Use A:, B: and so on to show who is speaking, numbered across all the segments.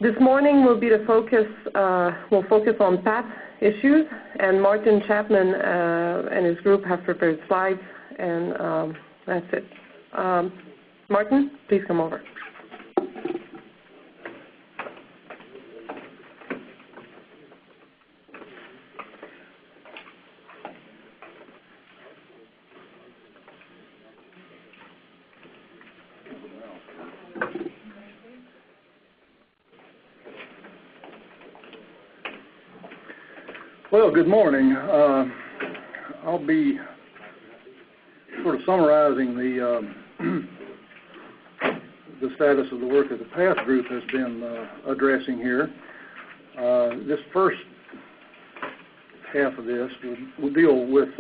A: This morning will be the focus. We'll focus on path issues, and Martin Chapman and his group have prepared slides, and that's it. Martin, please come over.
B: Well, good morning. I'll be sort of summarizing the status of the work that the PATH group has been addressing here. This first half of this will deal with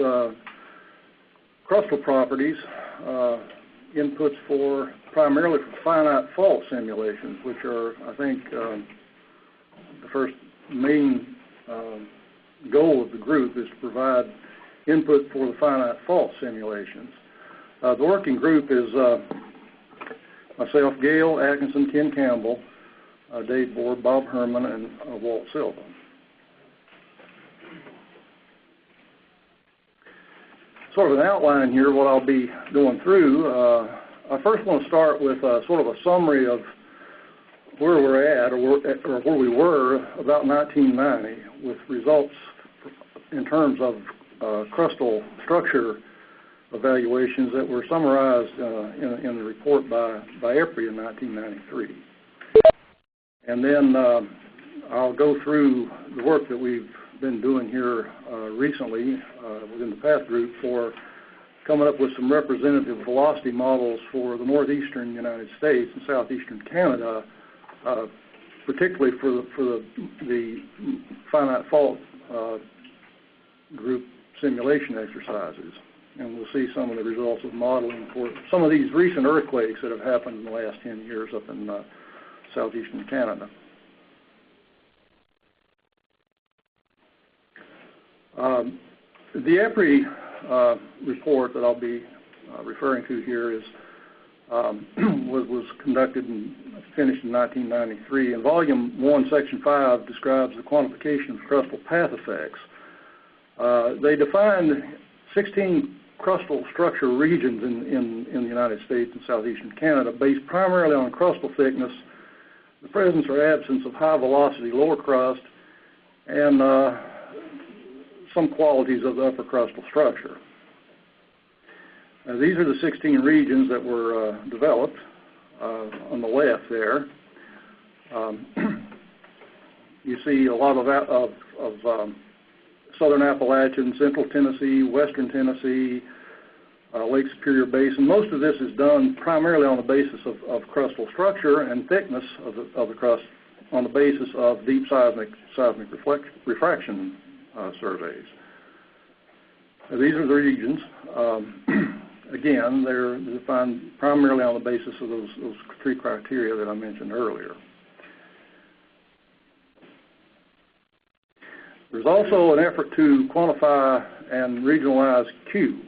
B: crustal properties, inputs for primarily for finite fault simulations, which are, I think, the first main goal of the group is to provide input for the finite fault simulations. The working group is myself, Gail Atkinson, Ken Campbell, Dave Board, Bob Herman, and Walt Silva. Sort of an outline here, what I'll be going through. I first want to start with sort of a summary of where we're at, or where we were about 1990, with results in terms of crustal structure evaluations that were summarized in the report by EPRI in 1993. And then I'll go through the work that we've been doing here recently within the PATH group for coming up with some representative velocity models for the northeastern United States and southeastern Canada, particularly for the finite fault group simulation exercises. And we'll see some of the results of modeling for some of these recent earthquakes that have happened in the last 10 years up in southeastern Canada. The EPRI report that I'll be referring to here is was conducted and finished in 1993. And Volume 1, Section 5 describes the quantification of crustal path effects. They defined 16 crustal structure regions in the United States and southeastern Canada based primarily on crustal thickness, the presence or absence of high velocity lower crust, and some qualities of the upper crustal structure. These are the 16 regions that were developed on the left there. You see a lot of southern Appalachian, central Tennessee, western Tennessee, Lake Superior Basin. Most of this is done primarily on the basis of crustal structure and thickness of the crust on the basis of deep seismic refraction surveys. These are the regions. Again, they're defined primarily on the basis of those three criteria that I mentioned earlier. There's also an effort to quantify and regionalize Q.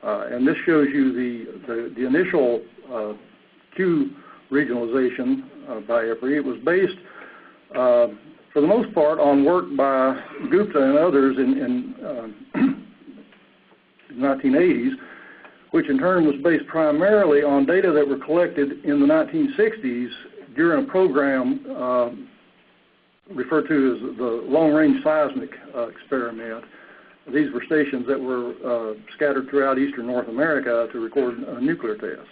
B: And this shows you the initial Q regionalization by EPRI. It was based, for the most part, on work by Gupta and others in 1980s, which in turn was based primarily on data that were collected in the 1960s during a program referred to as the long-range seismic experiment. These were stations that were scattered throughout eastern North America to record nuclear tests.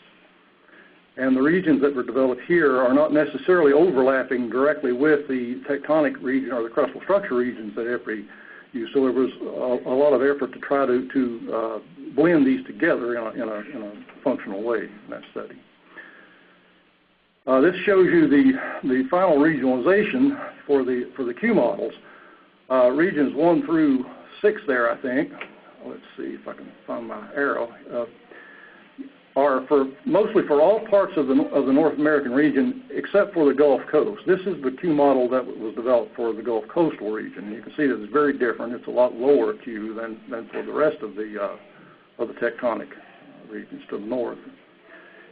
B: And the regions that were developed here are not necessarily overlapping directly with the tectonic region or the crustal structure regions that EPRI used. So there was a lot of effort to try to blend these together in a functional way in that study. This shows you the final regionalization for the Q models. Regions 1 through 6 there, I think. Let's see if I can find my arrow. Are mostly for all parts of the North American region except for the Gulf Coast. This is the Q model that was developed for the Gulf Coastal region. You can see that it's very different. It's a lot lower Q than for the rest of the tectonic regions to the north.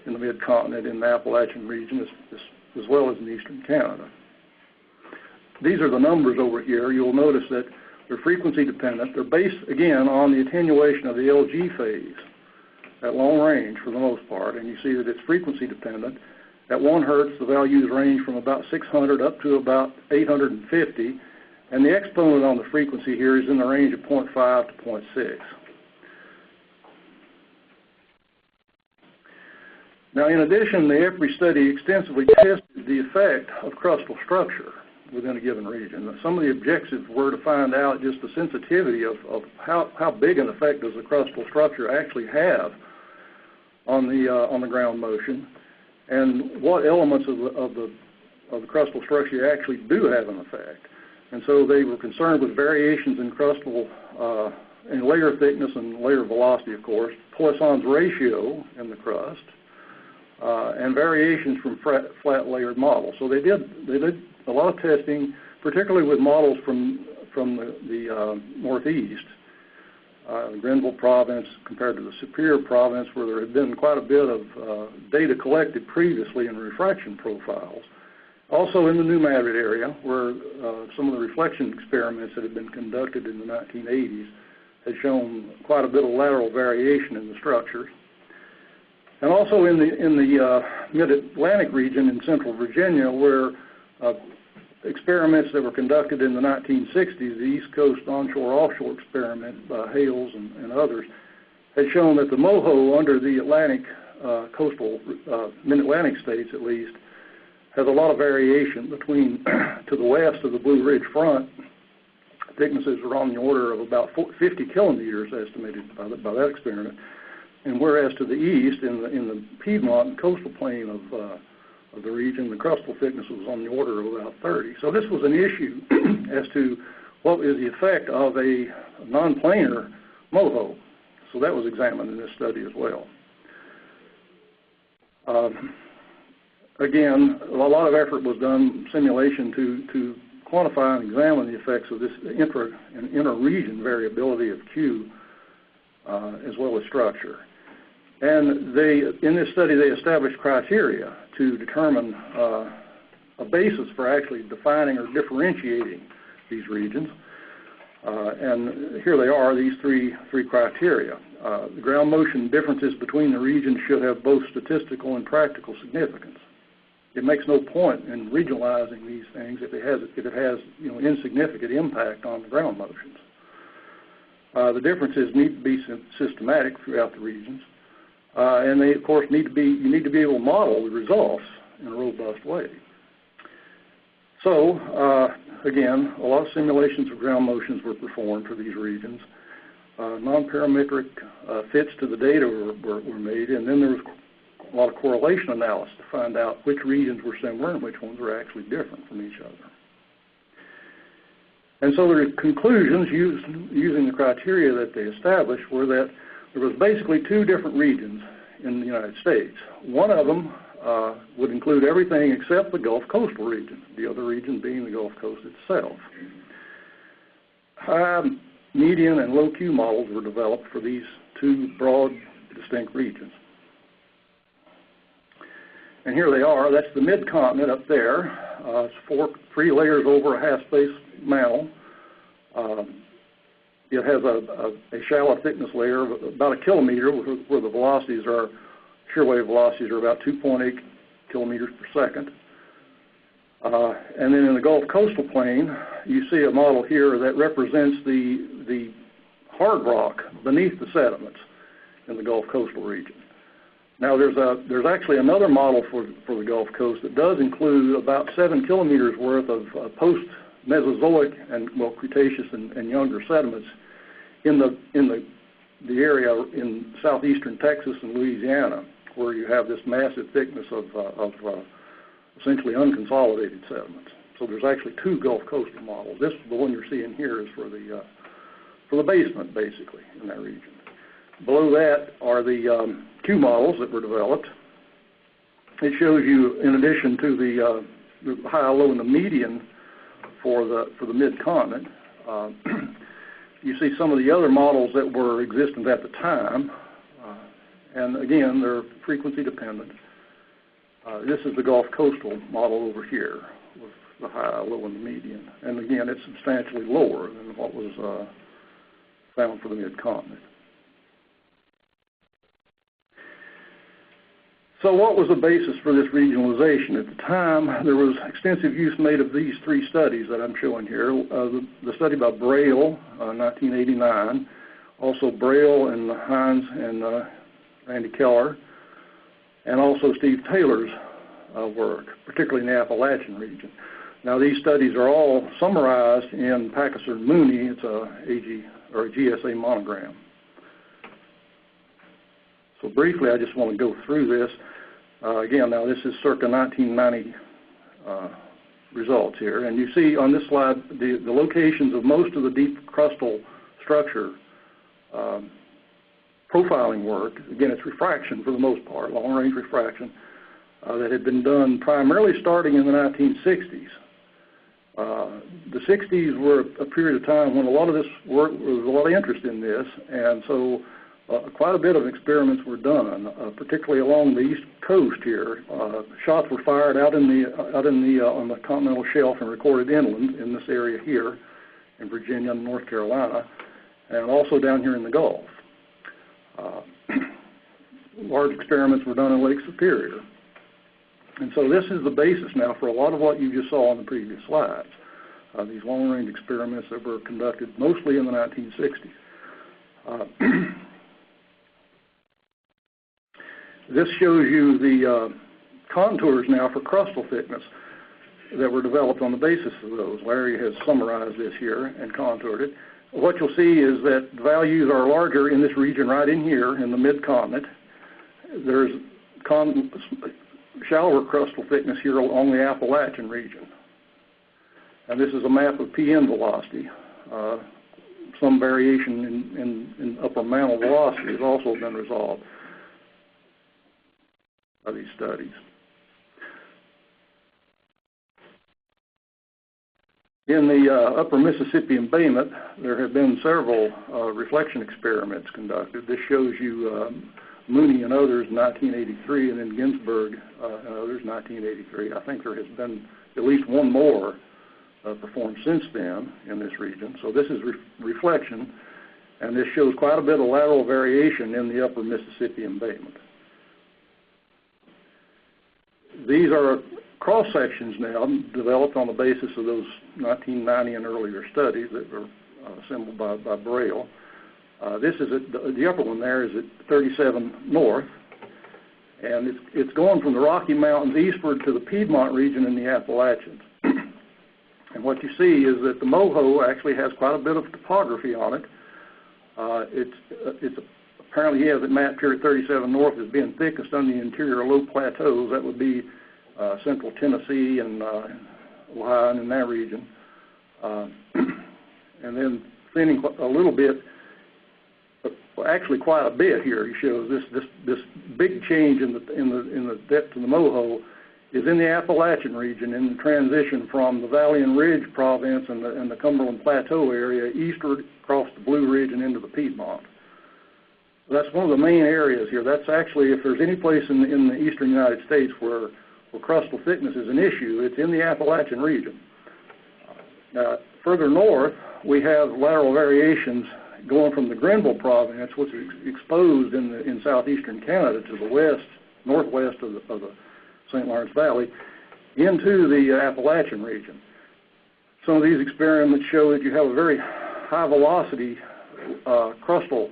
B: In the mid-continent, in the Appalachian region, it's as well as in eastern Canada. These are the numbers over here. You'll notice that they're frequency dependent. They're based, again, on the attenuation of the LG phase at long range for the most part, and you see that it's frequency dependent. At 1 hertz, the values range from about 600 up to about 850, and the exponent on the frequency here is in the range of 0.5 to 0.6. Now, in addition, the EPRI study extensively tested the effect of crustal structure within a given region. Some of the objectives were to find out just the sensitivity of how big an effect does the crustal structure actually have on the ground motion, and what elements of the crustal structure actually do have an effect. And so they were concerned with variations in crustal in layer thickness and layer velocity, of course, Poisson's ratio in the crust, and variations from flat layered models. So they did a lot of testing, particularly with models from the Northeast, Grenville province compared to the Superior province, where there had been quite a bit of data collected previously in refraction profiles. Also in the New Madrid area, where some of the reflection experiments that had been conducted in the 1980s had shown quite a bit of lateral variation in the structures. And also in the mid-Atlantic region in central Virginia, where experiments that were conducted in the 1960s, the East Coast onshore-offshore experiment by Hales and others, had shown that the moho under the Atlantic coastal, mid-Atlantic states at least, has a lot of variation between, to the west of the Blue Ridge front, thicknesses are on the order of about 50 kilometers estimated by that experiment, and whereas to the east, in the Piedmont and coastal plain of the region, the crustal thickness was on the order of about 30. So this was an issue as to what is the effect of a non-planar moho. So that was examined in this study as well. Again, a lot of effort was done, simulation, to quantify and examine the effects of this inter and inter-region variability of Q as well as structure. And in this study, they established criteria to determine a basis for actually defining or differentiating these regions. And here they are, these three criteria. The ground motion differences between the regions should have both statistical and practical significance. It makes no point in regionalizing these things if it has insignificant impact on the ground motions. The differences need to be systematic throughout the regions. And they, of course, you need to be able to model the results in a robust way. So, again, a lot of simulations of ground motions were performed for these regions. Non-parametric fits to the data were made, and then there was a lot of correlation analysis to find out which regions were similar and which ones were actually different from each other. And so the conclusions using the criteria that they established were that there was basically two different regions in the United States. One of them would include everything except the Gulf Coastal region, the other region being the Gulf Coast itself. High, median, and low Q models were developed for these two broad, distinct regions. And here they are. That's the mid-continent up there. It's three layers over a half-space mantle. It has a shallow thickness layer of about a kilometer, where the velocities are, shear wave velocities are about 2.8 kilometers per second. And then in the Gulf coastal plain, you see a model here that represents the hard rock beneath the sediments in the Gulf coastal region. Now there's actually another model for the Gulf Coast that does include about 7 kilometers worth of post-Mesozoic and Cretaceous and younger sediments in the area in southeastern Texas and Louisiana, where you have this massive thickness of essentially unconsolidated sediments. So there's actually two Gulf coastal models. The one you're seeing here is for the basement, basically, in that region. Below that are the Q models that were developed. It shows you, in addition to the high, low, and the median for the mid-continent, you see some of the other models that were existent at the time, and again, they're frequency dependent. This is the Gulf coastal model over here with the high, low, and the median. And again, it's substantially lower than what was found for the mid-continent. So what was the basis for this regionalization? At the time, there was extensive use made of these three studies that I'm showing here. The study by Braille, 1989, also Braille and Hines and Randy Keller, and also Steve Taylor's work, particularly in the Appalachian region. Now, these studies are all summarized in Packeser and Mooney. It's a GSA monogram. So briefly, I just want to go through this. Again, now this is circa 1990 results here. And you see on this slide the locations of most of the deep crustal structure profiling work. Again, it's refraction for the most part, long-range refraction, that had been done primarily starting in the 1960s. The 60s were a period of time when a lot of this work, there was a lot of interest in this, and so quite a bit of experiments were done, particularly along the east coast here. Shots were fired out on the continental shelf and recorded inland in this area here in Virginia and North Carolina, and also down here in the Gulf. Large experiments were done in Lake Superior. And so this is the basis now for a lot of what you just saw on the previous slides, these long-range experiments that were conducted mostly in the 1960s. This shows you the contours now for crustal thickness that were developed on the basis of those. Larry has summarized this here and contoured it. What you'll see is that values are larger in this region right in here in the mid-continent. There's shallower crustal thickness here along the Appalachian region. And this is a map of PN velocity. Some variation in upper mantle velocity has also been resolved by these studies. In the upper Mississippi embayment, there have been several reflection experiments conducted. This shows you Mooney and others in 1983, and then Ginsberg and others in 1983. I think there has been at least one more performed since then in this region. So this is reflection, and this shows quite a bit of lateral variation in the upper Mississippi embayment. These are cross-sections now developed on the basis of those 1990 and earlier studies that were assembled by Braille. This is the upper one there is at 37 north, and it's going from the Rocky Mountains eastward to the Piedmont region in the Appalachians. And what you see is that the Moho actually has quite a bit of topography on it. Apparently he has it mapped here at 37 north as being thickest on the interior low plateaus. That would be central Tennessee and Ohio and in that region. And then thinning a little bit, well, actually quite a bit here. He shows this big change in the depth of the Moho is in the Appalachian region in the transition from the Valley and Ridge province and the Cumberland Plateau area eastward across the Blue Ridge and into the Piedmont. That's one of the main areas here. That's actually, if there's any place in the eastern United States where crustal thickness is an issue, it's in the Appalachian region. Now, further north, we have lateral variations going from the Grenville province, which is exposed in southeastern Canada to the west, northwest of the St. Lawrence Valley, into the Appalachian region. Some of these experiments show that you have a very high velocity crustal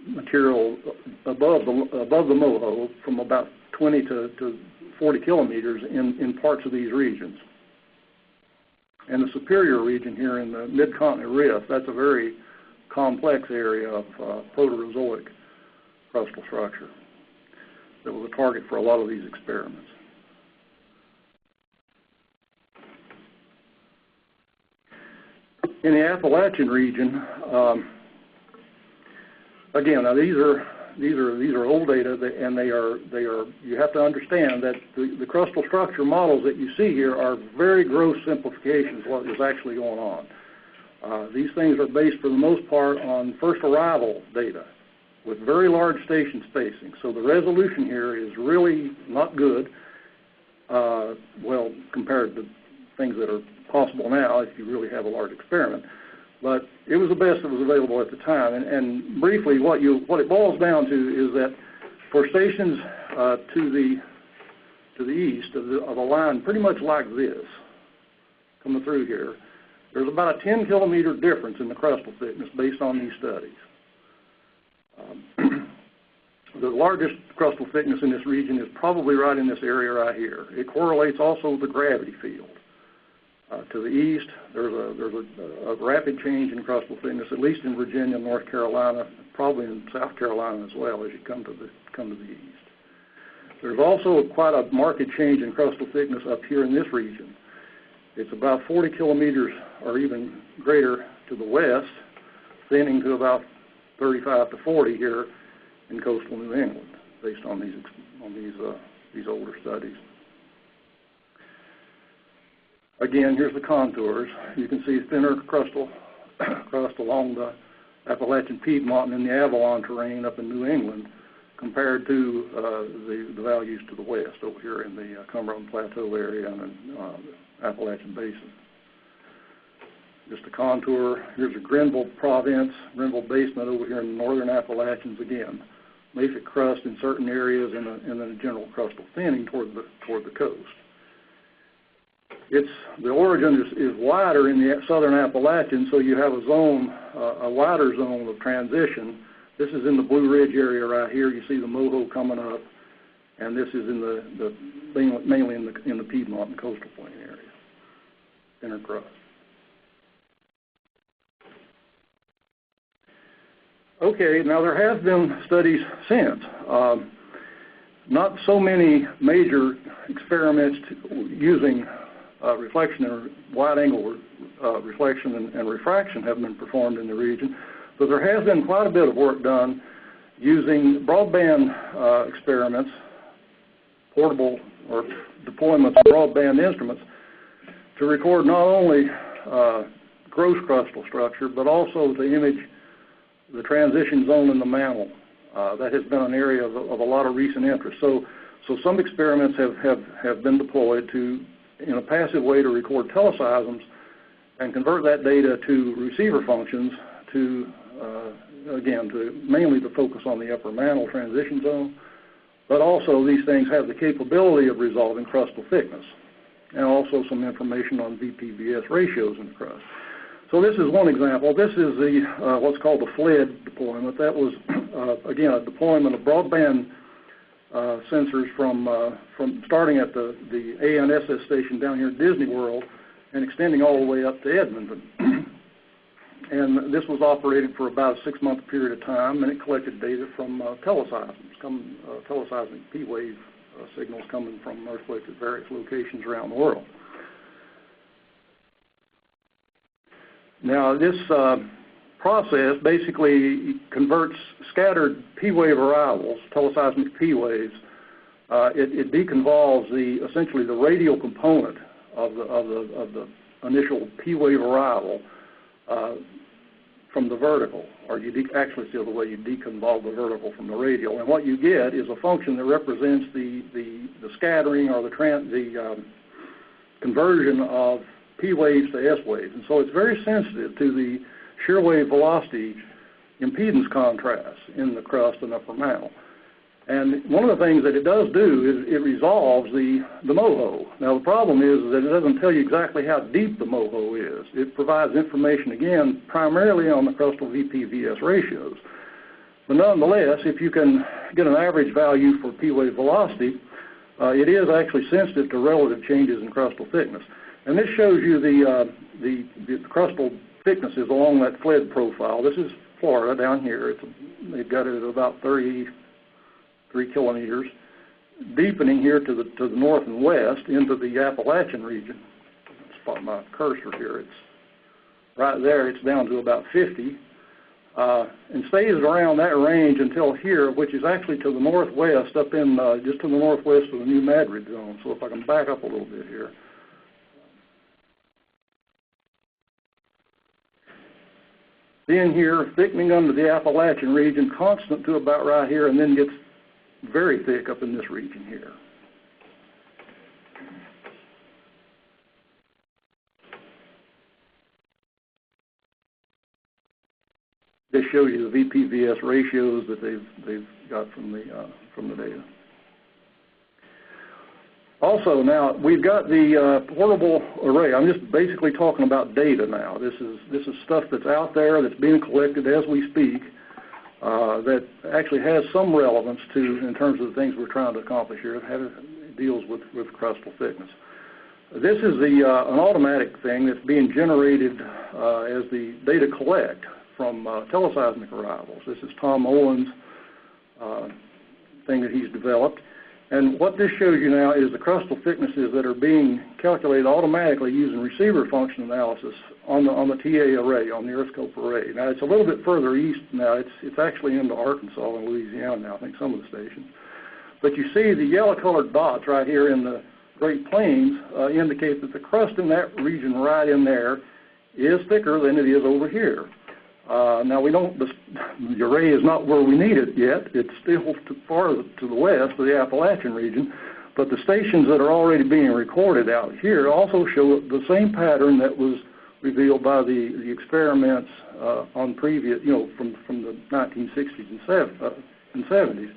B: material above the Moho from about 20 to 40 kilometers in parts of these regions. And the Superior region here in the mid-continent rift, that's a very complex area of Proterozoic crustal structure that was a target for a lot of these experiments. In the Appalachian region, again, now these are old data, and you have to understand that the crustal structure models that you see here are very gross simplifications of what is actually going on. These things are based for the most part on first arrival data, with very large station spacing. So the resolution here is really not good, well, compared to things that are possible now if you really have a large experiment. But it was the best that was available at the time. And briefly, what it boils down to is that for stations to the east of a line pretty much like this, coming through here, there's about a 10-kilometer difference in the crustal thickness based on these studies. The largest crustal thickness in this region is probably right in this area right here. It correlates also with the gravity field. To the east, there's a rapid change in crustal thickness, at least in Virginia, North Carolina, probably in South Carolina as well as you come to the east. There's also quite a marked change in crustal thickness up here in this region. It's about 40 kilometers or even greater to the west, thinning to about 35 to 40 here in coastal New England, based on these older studies. Again, here's the contours. You can see thinner crustal crust along the Appalachian Piedmont and in the Avalon terrain up in New England, compared to the values to the west over here in the Cumberland Plateau area and the Appalachian Basin. Just a contour. Here's a Grenville Province, Grenville Basement over here in the northern Appalachians again. Mafic crust in certain areas and then a general crustal thinning toward the coast. The origin is wider in the southern Appalachians, so you have a zone, a wider zone of transition. This is in the Blue Ridge area right here. You see the Moho coming up, and this is in mainly in the Piedmont and coastal plain area, thinner crust. Okay, now there have been studies since. Not so many major experiments using reflection and wide-angle reflection and refraction have been performed in the region, but there has been quite a bit of work done using broadband experiments, portable or deployments of broadband instruments, to record not only gross crustal structure, but also to image the transition zone in the mantle. That has been an area of a lot of recent interest. So some experiments have been deployed in a passive way to record teleseisms and convert that data to receiver functions mainly to focus on the upper mantle transition zone, but also these things have the capability of resolving crustal thickness and also some information on VP-VS ratios in the crust. So this is one example. This is what's called the FLED deployment. That was, again, a deployment of broadband sensors from starting at the ANSS station down here at Disney World and extending all the way up to Edmonton. And this was operated for about a 6-month period of time, and it collected data from teleseismic P-wave signals coming from earthquakes at various locations around the world. Now, this process basically converts scattered P-wave arrivals, teleseismic P-waves. It deconvolves essentially the radial component of the initial P-wave arrival from the vertical, or you actually see the way you deconvolve the vertical from the radial. And what you get is a function that represents the scattering or the conversion of P waves to S waves. And so it's very sensitive to the shear wave velocity impedance contrast in the crust and upper mantle. And one of the things that it does do is it resolves the moho. Now the problem is that it doesn't tell you exactly how deep the moho is. It provides information, again, primarily on the crustal VP-VS ratios. But nonetheless, if you can get an average value for P-wave velocity, it is actually sensitive to relative changes in crustal thickness. And this shows you the crustal thicknesses along that FLED profile. This is Florida down here. They've got it at about 33 kilometers, deepening here to the north and west into the Appalachian region. Spot my cursor here. It's right there. It's down to about 50, and stays around that range until here, which is actually to the northwest, up in just to the northwest of the New Madrid zone. So if I can back up a little bit here. Then here, thickening under the Appalachian region, constant to about right here, and then gets very thick up in this region here. This shows you the VPVS ratios that they've got from the data. Also, now we've got the portable array. I'm just basically talking about data now. This is stuff that's out there that's being collected as we speak that actually has some relevance to in terms of the things we're trying to accomplish here. It deals with crustal thickness. This is an automatic thing that's being generated as the data collect from teleseismic arrivals. This is Tom Owen's thing that he's developed. And what this shows you now is the crustal thicknesses that are being calculated automatically using receiver function analysis on the TA array, on the EarthScope array. Now, it's a little bit further east now. It's actually into Arkansas and Louisiana now, I think, some of the stations. But you see the yellow-colored dots right here in the Great Plains indicate that the crust in that region right in there is thicker than it is over here. Now, the array is not where we need it yet. It's still far to the west of the Appalachian region, but the stations that are already being recorded out here also show the same pattern that was revealed by the experiments on previous, from the 1960s and 70s,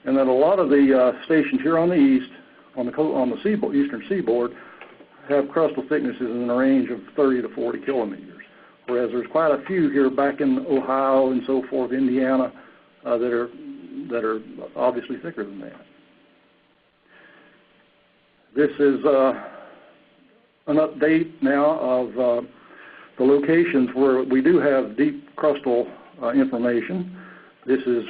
B: and that a lot of the stations here on the east, on the seaboard, eastern seaboard, have crustal thicknesses in the range of 30 to 40 kilometers. Whereas there's quite a few here back in Ohio and so forth, Indiana, that are obviously thicker than that. This is an update now of the locations where we do have deep crustal information. This is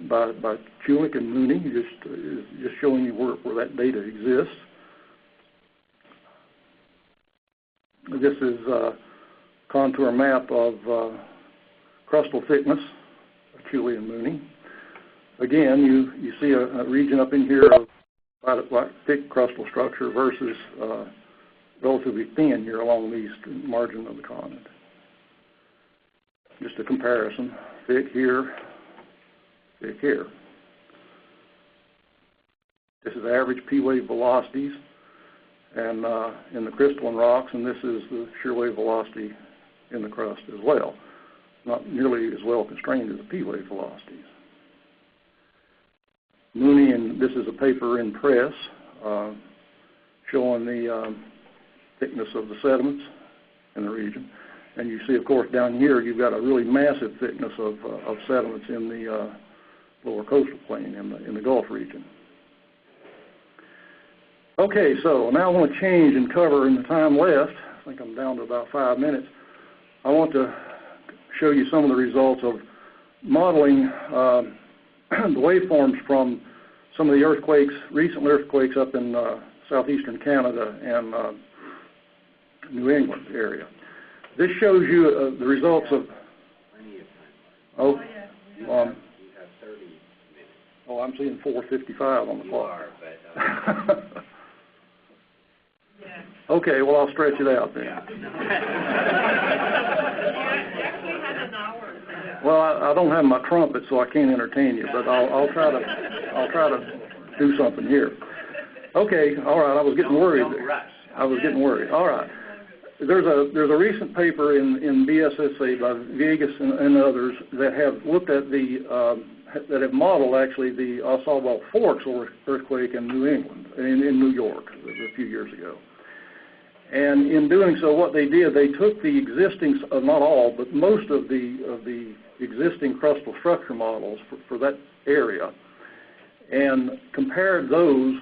B: by Chulick and Mooney, just showing you where that data exists. This is contour map of crustal thickness, Chulick and Mooney. Again, you see a region up in here of quite thick crustal structure versus relatively thin here along the east margin of the continent. Just a comparison, thick here, thick here. This is average P-wave velocities and in the crystalline rocks, and this is the shear wave velocity in the crust as well. Not nearly as well constrained as the P-wave velocities. Mooney, and this is a paper in press showing the thickness of the sediments in the region. And you see, of course, down here you've got a really massive thickness of sediments in the lower coastal plain in the Gulf region. Okay, so now I want to change and cover in the time left. I think I'm down to about 5 minutes. I want to show you some of the results of modeling the waveforms from some of the earthquakes, recent earthquakes up in southeastern Canada and New England area. This shows you the results of. Oh, you have 30 minutes. Oh, I'm seeing 4:55 on the clock. Okay, well, I'll stretch it out then. Well, I don't have my trumpet, so I can't entertain you, but I'll try to do something here. Okay, all right. I was getting worried. All right. There's a recent paper in BSSA by Viegas and others that have looked at that have modeled actually the Ossabaw Forks earthquake in New England, in New York, a few years ago. And in doing so, what they did, they took the existing, not all, but most of the existing crustal structure models for that area, and compared those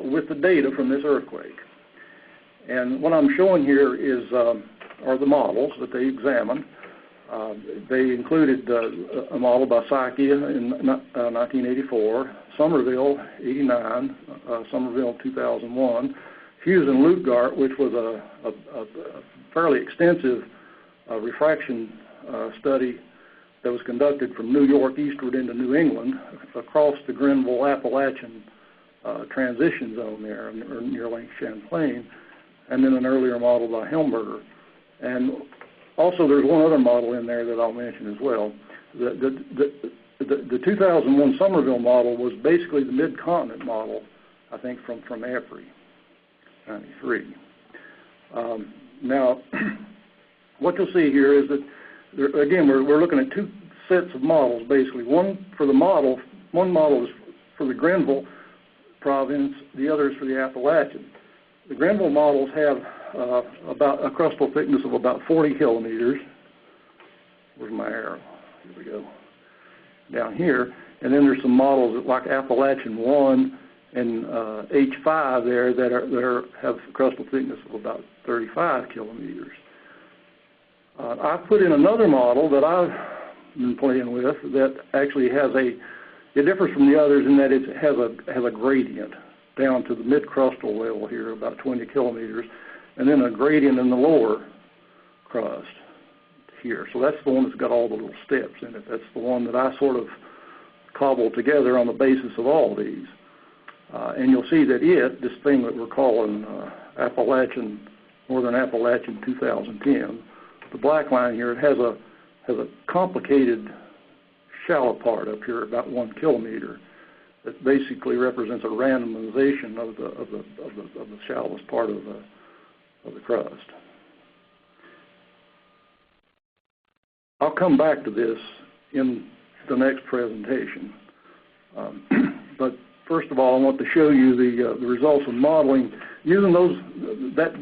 B: with the data from this earthquake. And what I'm showing here are the models that they examined. They included a model by Saikia in 1984, Somerville 89, Somerville 2001, Hughes and Lutgart, which was a fairly extensive refraction study that was conducted from New York eastward into New England across the Grenville-Appalachian transition zone there near Lake Champlain, and then an earlier model by Helmberger. And Also, there's one other model in there that I'll mention as well. The 2001 Somerville model was basically the mid-continent model, I think, from APRI, 93. Now, what you'll see here is that, again, we're looking at two sets of models, basically. One model is for the Grenville province, the other is for the Appalachian. The Grenville models have about a crustal thickness of about 40 kilometers. Where's my arrow? Here we go. Down here. And then there's some models like Appalachian 1 and H5 there that have crustal thickness of about 35 kilometers. I've put in another model that I've been playing with that actually has it differs from the others in that it has a gradient down to the mid-crustal level here, about 20 kilometers, and then a gradient in the lower crust here. So that's the one that's got all the little steps in it. That's the one that I sort of cobbled together on the basis of all these. And you'll see that this thing that we're calling Northern Appalachian 2010, the black line here, it has a complicated shallow part up here, about 1 kilometer, that basically represents a randomization of the shallowest part of the crust. I'll come back to this in the next presentation, but first of all, I want to show you the results of modeling using that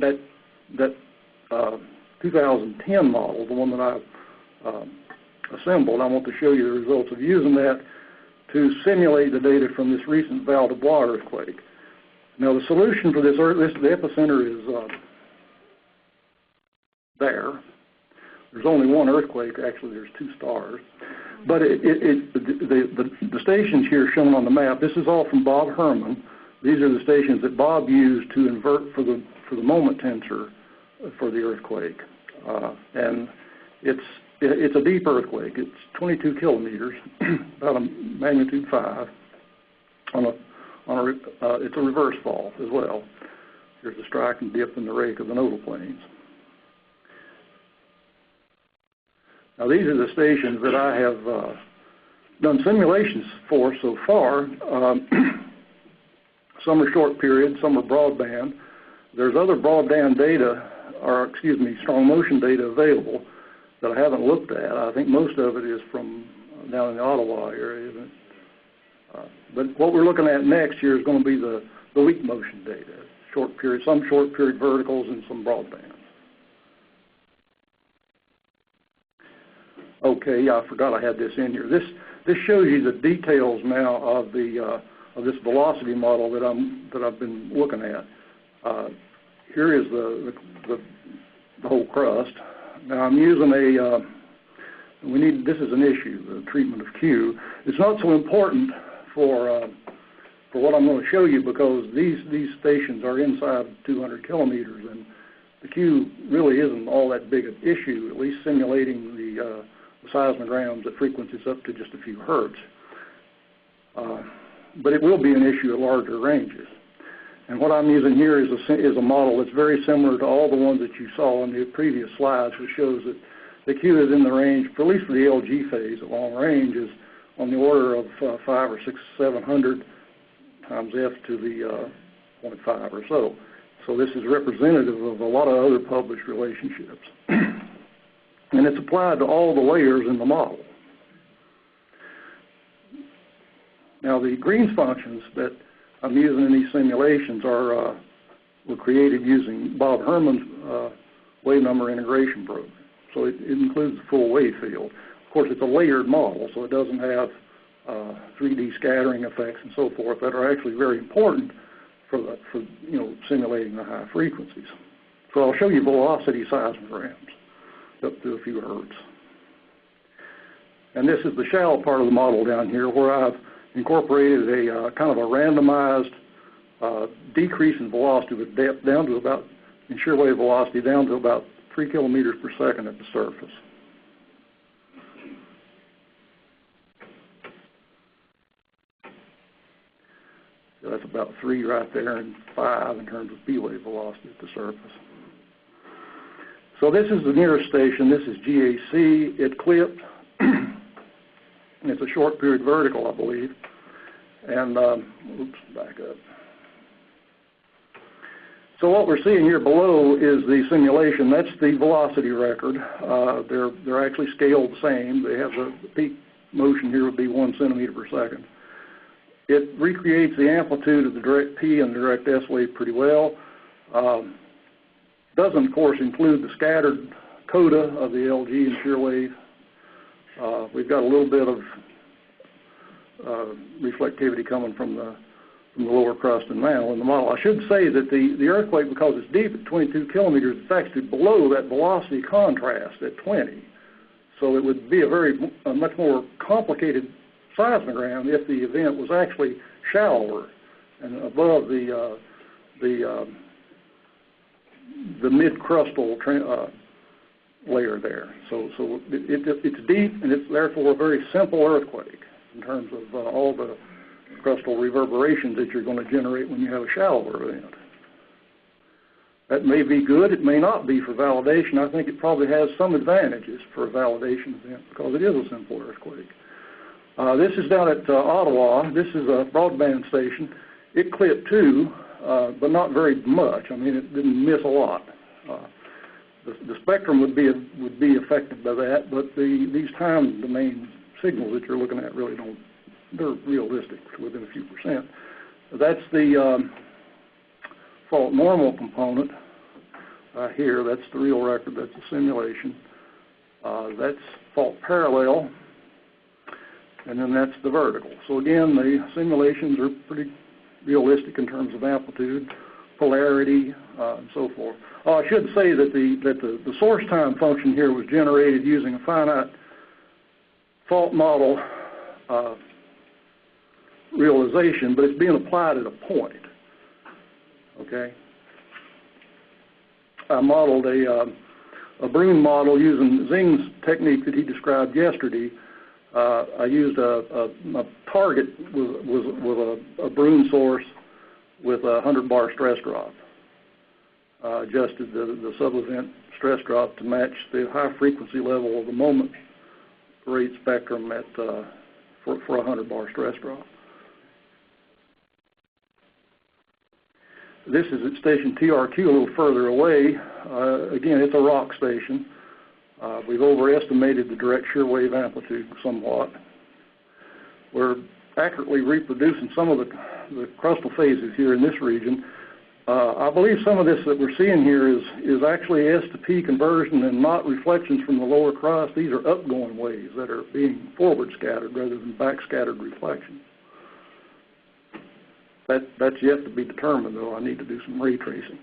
B: 2010 model, the one that I've assembled. I want to show you the results of using that to simulate the data from this recent Val d'Ebois earthquake. Now, the solution for this, the epicenter is there. There's only one earthquake. Actually, there's 2 stars. But the stations here shown on the map, this is all from Bob Herman. These are the stations that Bob used to invert for the moment tensor for the earthquake. And it's a deep earthquake. It's 22 kilometers, about a magnitude 5. It's a reverse fault as well. There's a strike and dip in the rake of the nodal planes. Now, these are the stations that I have done simulations for so far. Some are short period, some are broadband. There's other broadband data, strong motion data available that I haven't looked at. I think most of it is from down in the Ottawa area. But what we're looking at next here is going to be the weak motion data, some short period verticals and some broadband. Okay, yeah, I forgot I had this in here. This shows you the details now of this velocity model that I've been looking at. Here is the whole crust. Now I'm using this is an issue, the treatment of Q. It's not so important for what I'm going to show you because these stations are inside 200 kilometers and the Q really isn't all that big an issue, at least simulating the seismograms at frequencies up to just a few hertz. But it will be an issue at larger ranges. And what I'm using here is a model that's very similar to all the ones that you saw in the previous slides, which shows that the Q is in the range, at least for the LG phase at long range, is on the order of 500 or 600, 700 times F to the 0.5 or so. So this is representative of a lot of other published relationships. And it's applied to all the layers in the model. Now the Green's functions that I'm using in these simulations were created using Bob Herman's wave number integration program. So it includes the full wave field. Of course, it's a layered model, so it doesn't have 3D scattering effects and so forth that are actually very important for simulating the high frequencies. So I'll show you velocity seismograms up to a few hertz. And this is the shallow part of the model down here where I've incorporated a kind of a randomized decrease in velocity with depth down to about, in shear wave velocity, down to about 3 kilometers per second at the surface. So that's about 3 right there and 5 in terms of P wave velocity at the surface. So this is the nearest station. This is GAC. It clipped. It's a short period vertical, I believe. And, oops, back up. So what we're seeing here below is the simulation. That's the velocity record. They're actually scaled the same. They have the peak motion here would be 1 centimeter per second. It recreates the amplitude of the direct P and the direct S wave pretty well. Doesn't, of course, include the scattered coda of the LG and shear wave. We've got a little bit of reflectivity coming from the lower crust and mantle in the model. I should say that the earthquake, because it's deep at 22 kilometers, it's actually below that velocity contrast at 20. So it would be a much more complicated seismogram if the event was actually shallower and above the mid-crustal layer there. So it's deep, and it's therefore a very simple earthquake in terms of all the crustal reverberations that you're going to generate when you have a shallower event. That may be good. It may not be for validation. I think it probably has some advantages for a validation event because it is a simple earthquake. This is down at Ottawa. This is a broadband station. It clipped too, but not very much. I mean, it didn't miss a lot. The spectrum would be affected by that, but these time domain signals that you're looking at really don't. They're realistic, within a few percent. That's the fault normal component here. That's the real record. That's the simulation. That's fault parallel, and then that's the vertical. So again, the simulations are pretty realistic in terms of amplitude, polarity, and so forth. I should say that the source time function here was generated using a finite fault model realization, but it's being applied at a point. Okay. I modeled a Brune model using Zing's technique that he described yesterday. I used a target with a Brune source with a 100-bar stress drop. Adjusted the sub-event stress drop to match the high frequency level of the moment rate spectrum at for a 100-bar stress drop. This is at station TRQ a little further away. Again, it's a rock station. We've overestimated the direct shear wave amplitude somewhat. We're accurately reproducing some of the crustal phases here in this region. I believe some of this that we're seeing here is actually S to P conversion and not reflections from the lower crust. These are upgoing waves that are being forward scattered rather than back scattered reflections. That's yet to be determined, though. I need to do some ray tracing.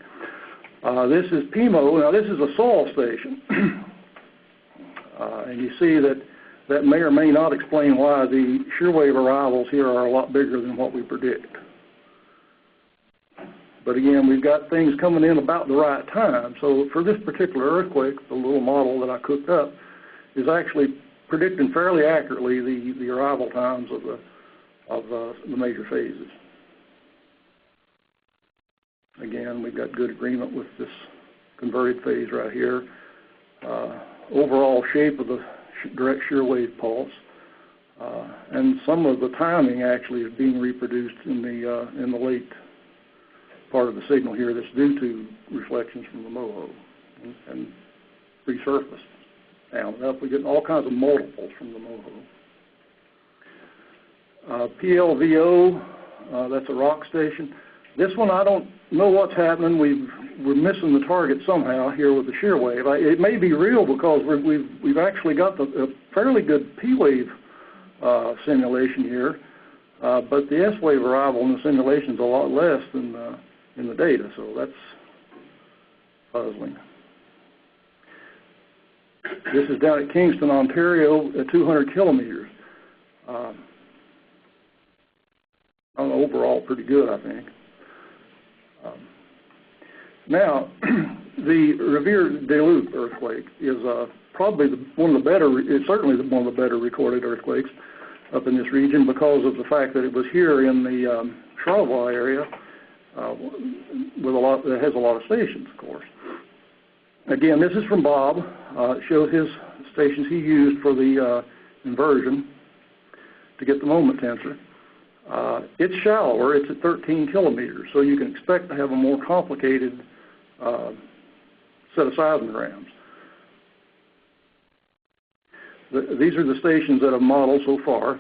B: This is PIMO. Now, this is a soil station. And you see that may or may not explain why the shear wave arrivals here are a lot bigger than what we predict. But again, we've got things coming in about the right time. So for this particular earthquake, the little model that I cooked up is actually predicting fairly accurately the arrival times of the major phases. Again, we've got good agreement with this converted phase right here. Overall shape of the direct shear wave pulse, and some of the timing actually is being reproduced in the late part of the signal here that's due to reflections from the MOHO and resurfaced down and up. We're getting all kinds of multiples from the MOHO. PLVO, that's a rock station. This one, I don't know what's happening. We're missing the target somehow here with the shear wave. It may be real because we've actually got a fairly good P wave simulation here, but the S wave arrival in the simulation is a lot less than in the data, so that's puzzling. This is down at Kingston, Ontario, at 200 kilometers. Overall, pretty good, I think. Now, the Riviere-des-Loups earthquake is probably one of the better, it's certainly one of the better recorded earthquakes up in this region because of the fact that it was here in the Charlevoix area with that has a lot of stations, of course. Again, this is from Bob. It shows his stations he used for the inversion to get the moment tensor. It's shallower. It's at 13 kilometers, so you can expect to have a more complicated set of seismograms. These are the stations that I've modeled so far.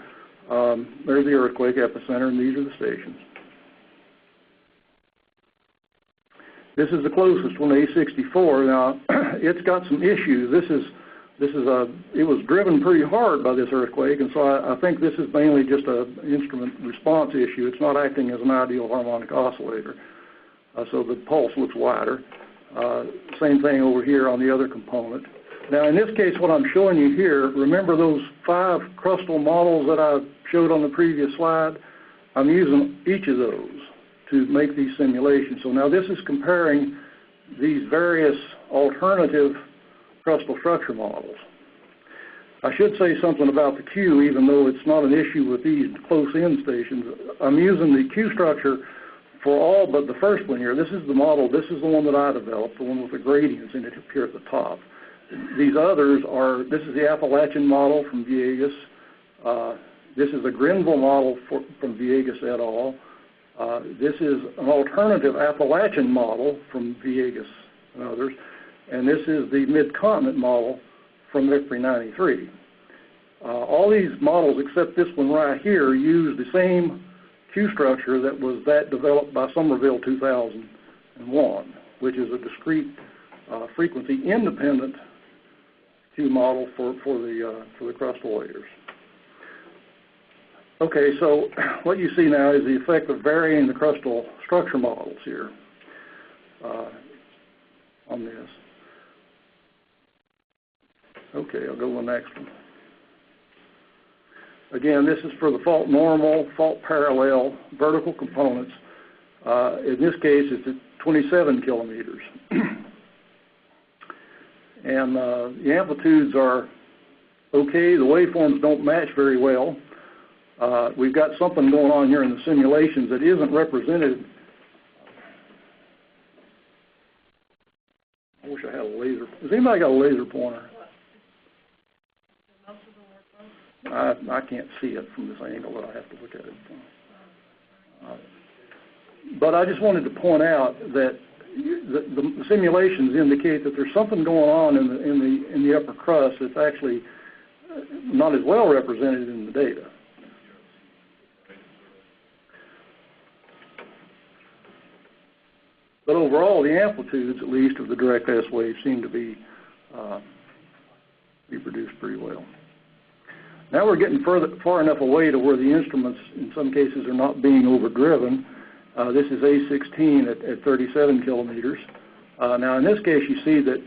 B: There's the earthquake epicenter, and these are the stations. This is the closest one, A64. Now, it's got some issues. It was driven pretty hard by this earthquake, and so I think this is mainly just an instrument response issue. It's not acting as an ideal harmonic oscillator, so the pulse looks wider. Same thing over here on the other component. Now, in this case, what I'm showing you here, remember those 5 crustal models that I showed on the previous slide? I'm using each of those to make these simulations. So now this is comparing these various alternative crustal structure models. I should say something about the Q, even though it's not an issue with these close-in stations. I'm using the Q structure for all but the first one here. This is the model. This is the one that I developed, the one with the gradients in it up here at the top. These others are, this is the Appalachian model from Villegas. This is the Grenville model from Villegas et al. This is an alternative Appalachian model from Villegas and others. And this is the Mid-Continent model from Victory 93. All these models, except this one right here, use the same Q structure that was developed by Somerville 2001, which is a discrete frequency-independent Q model for the crustal layers. Okay, so what you see now is the effect of varying the crustal structure models here on this. Okay, I'll go to the next one. Again, this is for the fault normal, fault parallel, vertical components. In this case, it's at 27 kilometers. And the amplitudes are okay. The waveforms don't match very well. We've got something going on here in the simulations that isn't represented. I wish I had a laser. Has anybody got a laser pointer? I can't see it from this angle, but I have to look at it. But I just wanted to point out that the simulations indicate that there's something going on in the upper crust that's actually not as well represented in the data. But overall, the amplitudes, at least, of the direct S waves seem to be reproduced pretty well. Now we're getting far enough away to where the instruments, in some cases, are not being overdriven. This is A16 at 37 kilometers. Now, in this case, you see that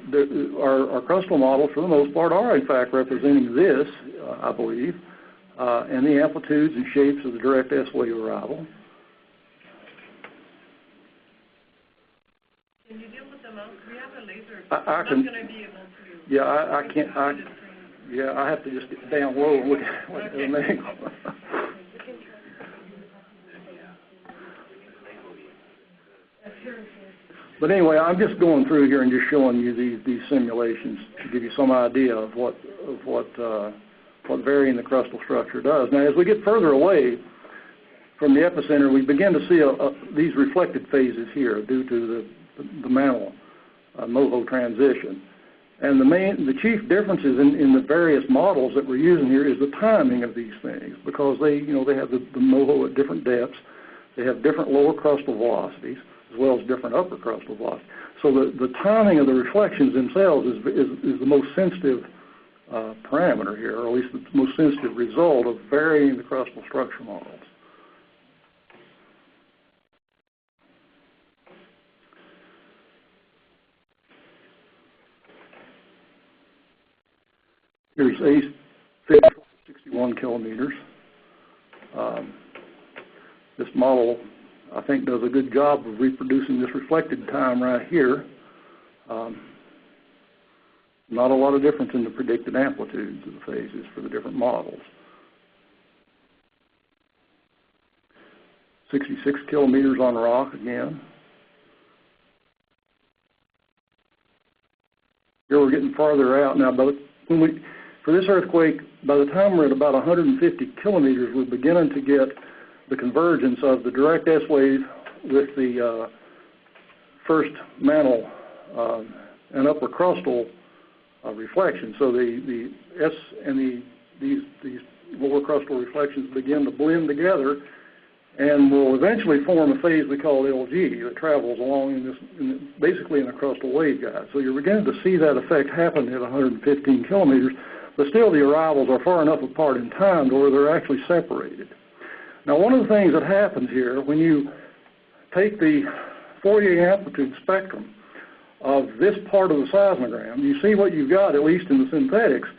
B: our crustal models, for the most part, are, in fact, representing this, I believe, and the amplitudes and shapes of the direct S wave arrival.
A: Can you deal with the mouse? We have a laser.
B: I can. I'm not going to be able to. Yeah, I can't. Yeah, I have to just get down low and look at what the angle. But anyway, I'm just going through here and just showing you these simulations to give you some idea of what varying the crustal structure does. Now, as we get further away from the epicenter, we begin to see these reflected phases here due to the mantle MOHO transition. And the chief differences in the various models that we're using here is the timing of these things, because they have the MOHO at different depths. They have different lower crustal velocities as well as different upper crustal velocities. So the timing of the reflections themselves is the most sensitive parameter here, or at least the most sensitive result of varying the crustal structure models. Here's A61 kilometers. This model, I think, does a good job of reproducing this reflected time right here. Not a lot of difference in the predicted amplitudes of the phases for the different models. 66 kilometers on rock again. Here we're getting farther out now. But for this earthquake, by the time we're at about 150 kilometers, we're beginning to get the convergence of the direct S wave with the first mantle and upper crustal reflection. So the S and these lower crustal reflections begin to blend together and will eventually form a phase we call LG that travels along basically in a crustal waveguide. So you're beginning to see that effect happen at 115 kilometers, but still the arrivals are far enough apart in time to where they're actually separated. Now, one of the things that happens here when you take the Fourier amplitude spectrum of this part of the seismogram, you see what you've got, at least in the synthetics,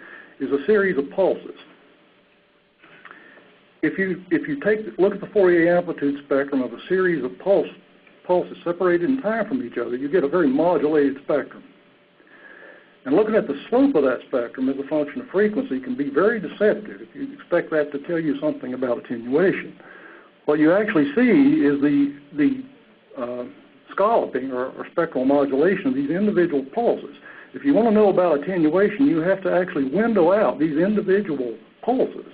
B: is a series of pulses. If you look at the Fourier amplitude spectrum of a series of pulses separated in time from each other, you get a very modulated spectrum. And looking at the slope of that spectrum as a function of frequency can be very deceptive if you expect that to tell you something about attenuation. What you actually see is the scalloping or spectral modulation of these individual pulses. If you want to know about attenuation, you have to actually window out these individual pulses,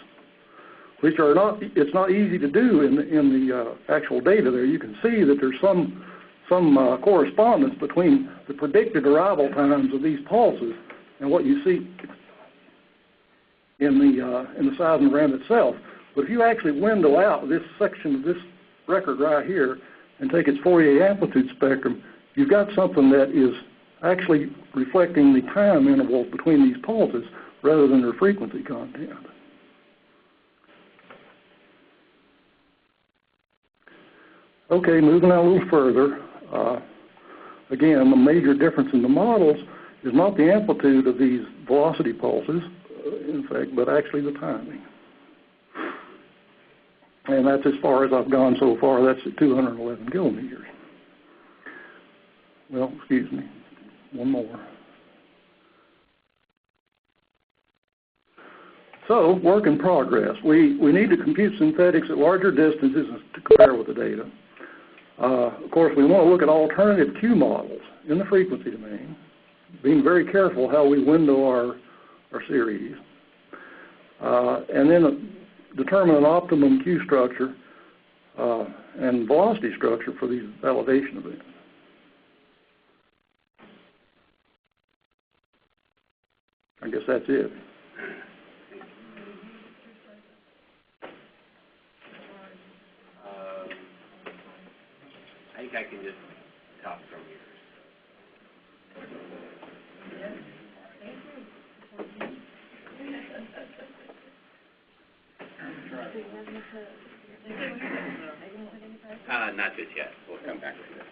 B: which are it's not easy to do in the actual data there. You can see that there's some correspondence between the predicted arrival times of these pulses and what you see in the seismogram itself. But if you actually window out this section of this record right here and take its Fourier amplitude spectrum, you've got something that is actually reflecting the time intervals between these pulses rather than their frequency content. Okay, moving on a little further. Again, the major difference in the models is not the amplitude of these velocity pulses, in fact, but actually the timing. And that's as far as I've gone so far. That's at 211 kilometers. Well, excuse me, one more. So, work in progress. We need to compute synthetics at larger distances to compare with the data. Of course, we want to look at alternative Q models in the frequency domain, being very careful how we window our series, and then determine an optimum Q structure and velocity structure for these elevation events. I guess that's it.
C: I think I can just talk from yours. Not just yet. We'll come back to this.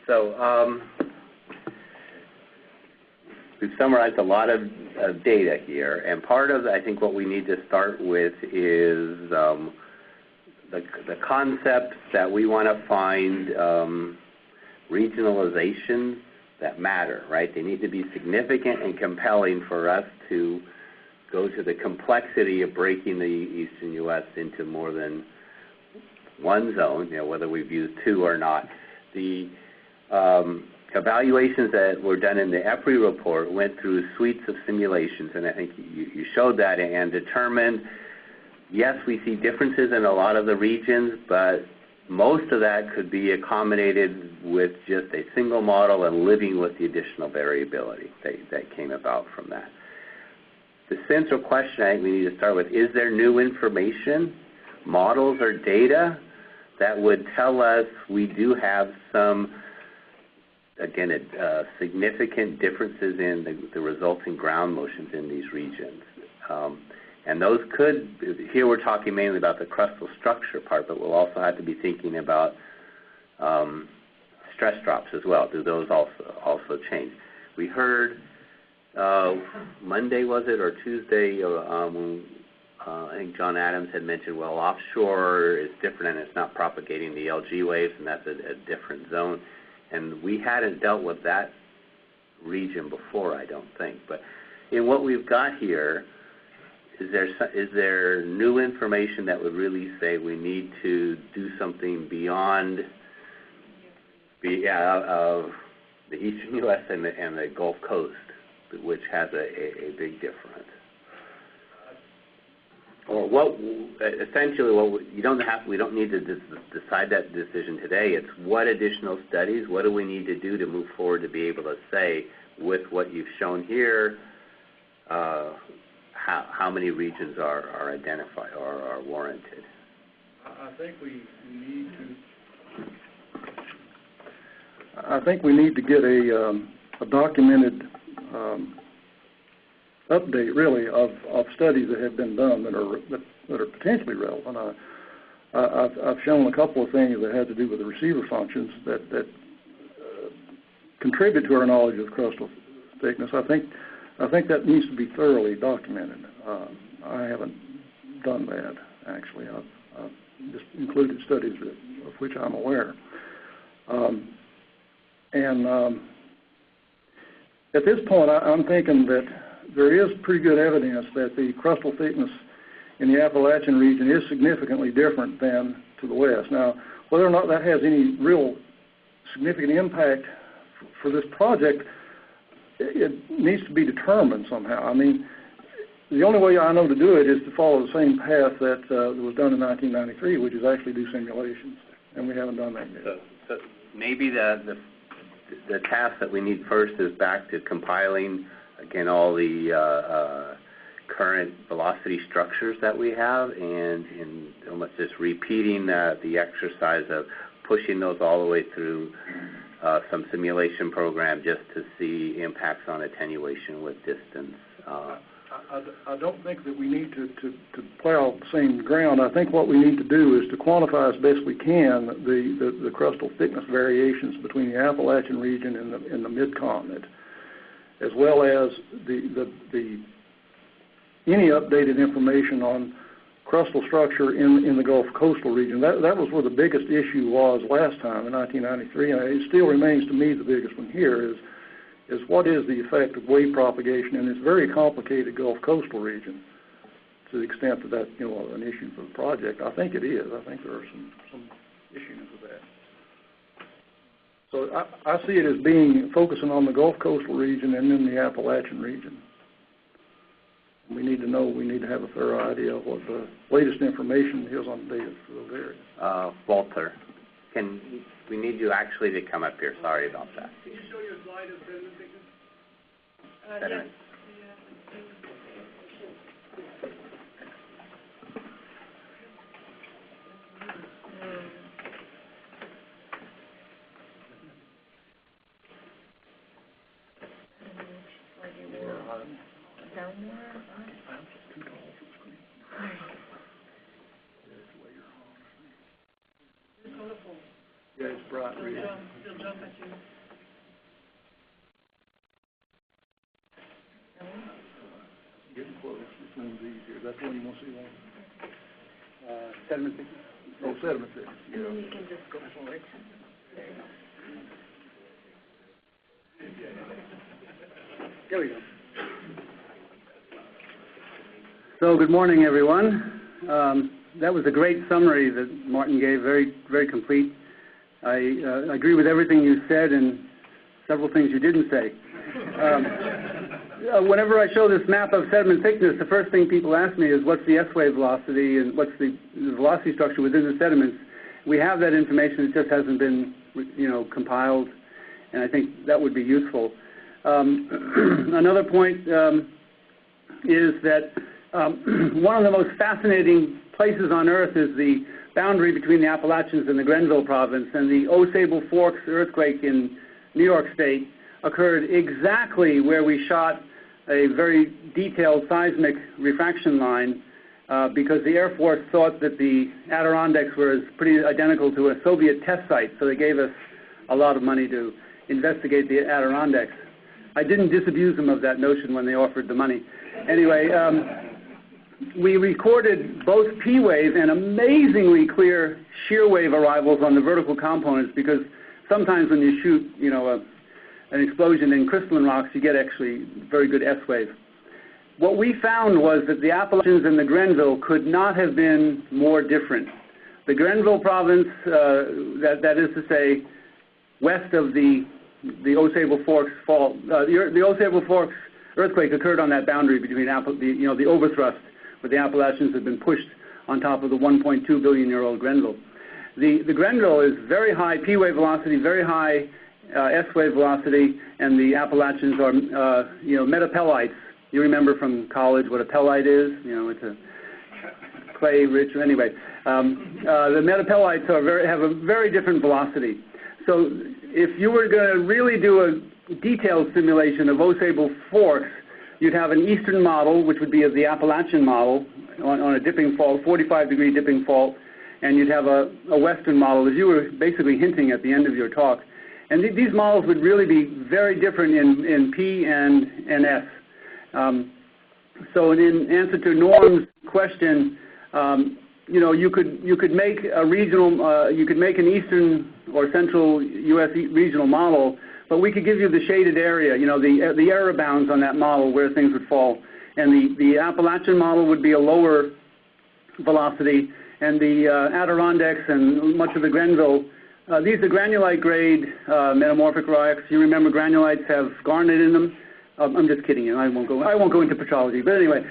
C: So we've summarized a lot of data here, and part of, I think, what we need to start with is the concepts that we want to find regionalizations that matter, right? They need to be significant and compelling for us to go to the complexity of breaking the eastern U.S. into more than one zone, whether we've used two or not. The evaluations that were done in the EPRI report went through suites of simulations, and I think you showed that and determined, yes, we see differences in a lot of the regions, but most of that could be accommodated with just a single model and living with the additional variability that came about from that. The central question I think we need to start with, is there new information, models or data that would tell us we do have some, again, significant differences in the resulting ground motions in these regions? And those could, here we're talking mainly about the crustal structure part, but we'll also have to be thinking about stress drops as well. Do those also change? We heard Monday, was it, or Tuesday, when I think John Adams had mentioned, well, offshore is different and it's not propagating the LG waves, and that's a different zone. And we hadn't dealt with that region before, I don't think. But in what we've got here, is there new information that would really say we need to do something beyond Of the eastern U.S. and the Gulf Coast, which has a big difference. Or we don't need to decide that decision today. It's what additional studies, what do we need to do to move forward to be able to say, with what you've shown here, how many regions are identified or are warranted?
B: I think we need to get a documented update, really, of studies that have been done that are potentially relevant. I've shown a couple of things that had to do with the receiver functions that contribute to our knowledge of crustal thickness. I think that needs to be thoroughly documented. I haven't done that, actually. I've just included studies of which I'm aware. At this point, I'm thinking that there is pretty good evidence that the crustal thickness in the Appalachian region is significantly different than to the west. Now, whether or not that has any real significant impact for this project, it needs to be determined somehow. I mean, the only way I know to do it is to follow the same path that was done in 1993, which is actually do simulations, and we haven't done that yet.
C: So maybe the task that we need first is back to compiling, again, all the current velocity structures that we have, and almost just repeating the exercise of pushing those all the way through some simulation program just to see impacts on attenuation with distance.
B: I don't think that we need to plow the same ground. I think what we need to do is to quantify as best we can the crustal thickness variations between the Appalachian region and the mid-continent, as well as any updated information on crustal structure in the Gulf coastal region. That was where the biggest issue was last time in 1993, and it still remains to me the biggest one here is what is the effect of wave propagation in this very complicated Gulf coastal region, to the extent that that's an issue for the project. I think it is. I think there are some issues with that. So I see it as being focusing on the Gulf coastal region and then the Appalachian region. We need to have a thorough idea of what the latest information is on data for those areas.
C: Walter, we need you actually to come up here. Sorry about that.
D: Can you show your slide of sediment thickness?
C: Yes.
B: Yeah, it's bright red.
D: They'll jump at you.
B: Getting close. Which one's easier? That's the one you want to see on?
D: Sediment thickness.
B: Oh, sediment thickness.
A: And then you can just go forward. There you go.
D: There we go. So good morning, everyone. That was a great summary that Martin gave, very, very complete. I agree with everything you said and several things you didn't say. Whenever I show this map of sediment thickness, the first thing people ask me is what's the S-wave velocity and what's the velocity structure within the sediments. We have that information, it just hasn't been compiled, and I think that would be useful. Another point is that one of the most fascinating places on Earth is the boundary between the Appalachians and the Grenville province, and the Osable Forks earthquake in New York State occurred exactly where we shot a very detailed seismic refraction line because the Air Force thought that the Adirondacks were pretty identical to a Soviet test site, so they gave us a lot of money to investigate the Adirondacks. I didn't disabuse them of that notion when they offered the money. Anyway, we recorded both P wave and amazingly clear shear wave arrivals on the vertical components, because sometimes when you shoot, an explosion in crystalline rocks, you get actually very good S wave. What we found was that the Appalachians and the Grenville could not have been more different. The Grenville province, that is to say, west of the Osable Forks fault. The Osable Forks earthquake occurred on that boundary between the overthrust, where the Appalachians have been pushed on top of the 1.2 billion-year-old Grenville. The Grenville is very high P-wave velocity, very high S-wave velocity, and the Appalachians are metapellites. You remember from college what a pellite is? It's a clay-rich. Anyway, the metapellites have a very different velocity. So if you were going to really do a detailed simulation of Osable Forks, you'd have an eastern model, which would be the Appalachian model on a dipping fault, 45-degree dipping fault, and you'd have a western model, as you were basically hinting at the end of your talk. And these models would really be very different in P and S. So in answer to Norm's question, you could make a regional, you could make an eastern or central U.S. regional model, but we could give you the shaded area, the error bounds on that model where things would fall. And the Appalachian model would be a lower velocity, and the Adirondacks and much of the Grenville, these are granulite grade metamorphic rocks. You remember granulites have garnet in them. I'm just kidding you. I won't go into petrology. But anyway,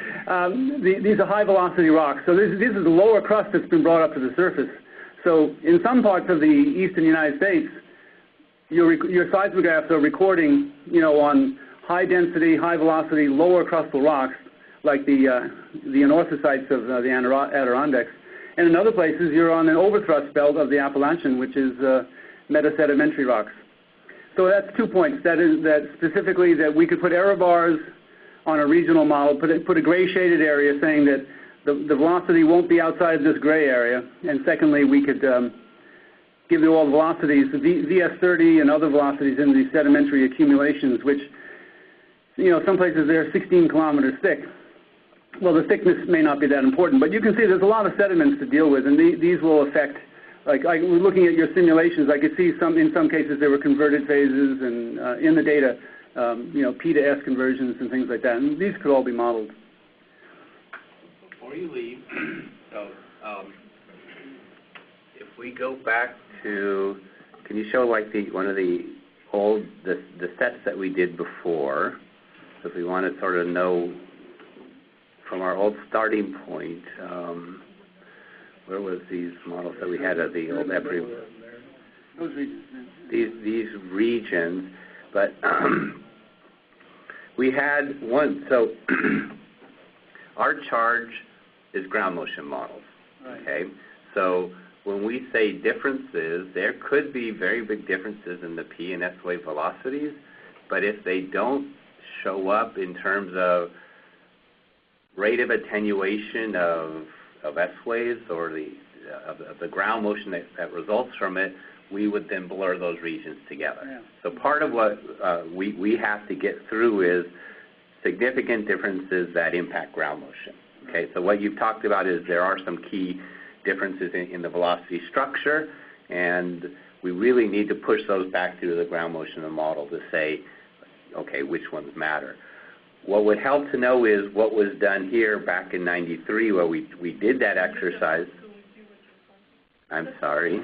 D: these are high velocity rocks. So this is the lower crust that's been brought up to the surface. So in some parts of the eastern United States, your seismographs are recording, on high density, high velocity, lower crustal rocks, like the anorthosites of the Adirondacks. And in other places, you're on an overthrust belt of the Appalachian, which is metasedimentary rocks. So that's 2 points. That is that specifically that we could put error bars on a regional model, put a gray shaded area saying that the velocity won't be outside this gray area. And secondly, we could give you all the velocities, the VS30 and other velocities in these sedimentary accumulations, which, some places they're 16 kilometers thick. Well, the thickness may not be that important, but you can see there's a lot of sediments to deal with, and these will affect. Like looking at your simulations, I could see in some cases there were converted phases, and in the data, P to S conversions and things like that, and these could all be modeled.
C: Before you leave, if we go back to, can you show like one of the sets that we did before? So if we want to sort of know from our old starting point. Where was these models that we had at the old EPRI?
D: Those regions.
C: These regions, but we had one. So our charge is ground motion models.
D: Right.
C: Okay. So when we say differences, there could be very big differences in the P and S wave velocities, but if they don't show up in terms of rate of attenuation of S waves or the ground motion that results from it, we would then blur those regions together.
D: Yeah.
C: So part of what we have to get through is significant differences that impact ground motion. Okay, so what you've talked about is there are some key differences in the velocity structure, and we really need to push those back through the ground motion of the model to say, okay, which ones matter. What would help to know is what was done here back in '93 where we did that exercise. I'm sorry.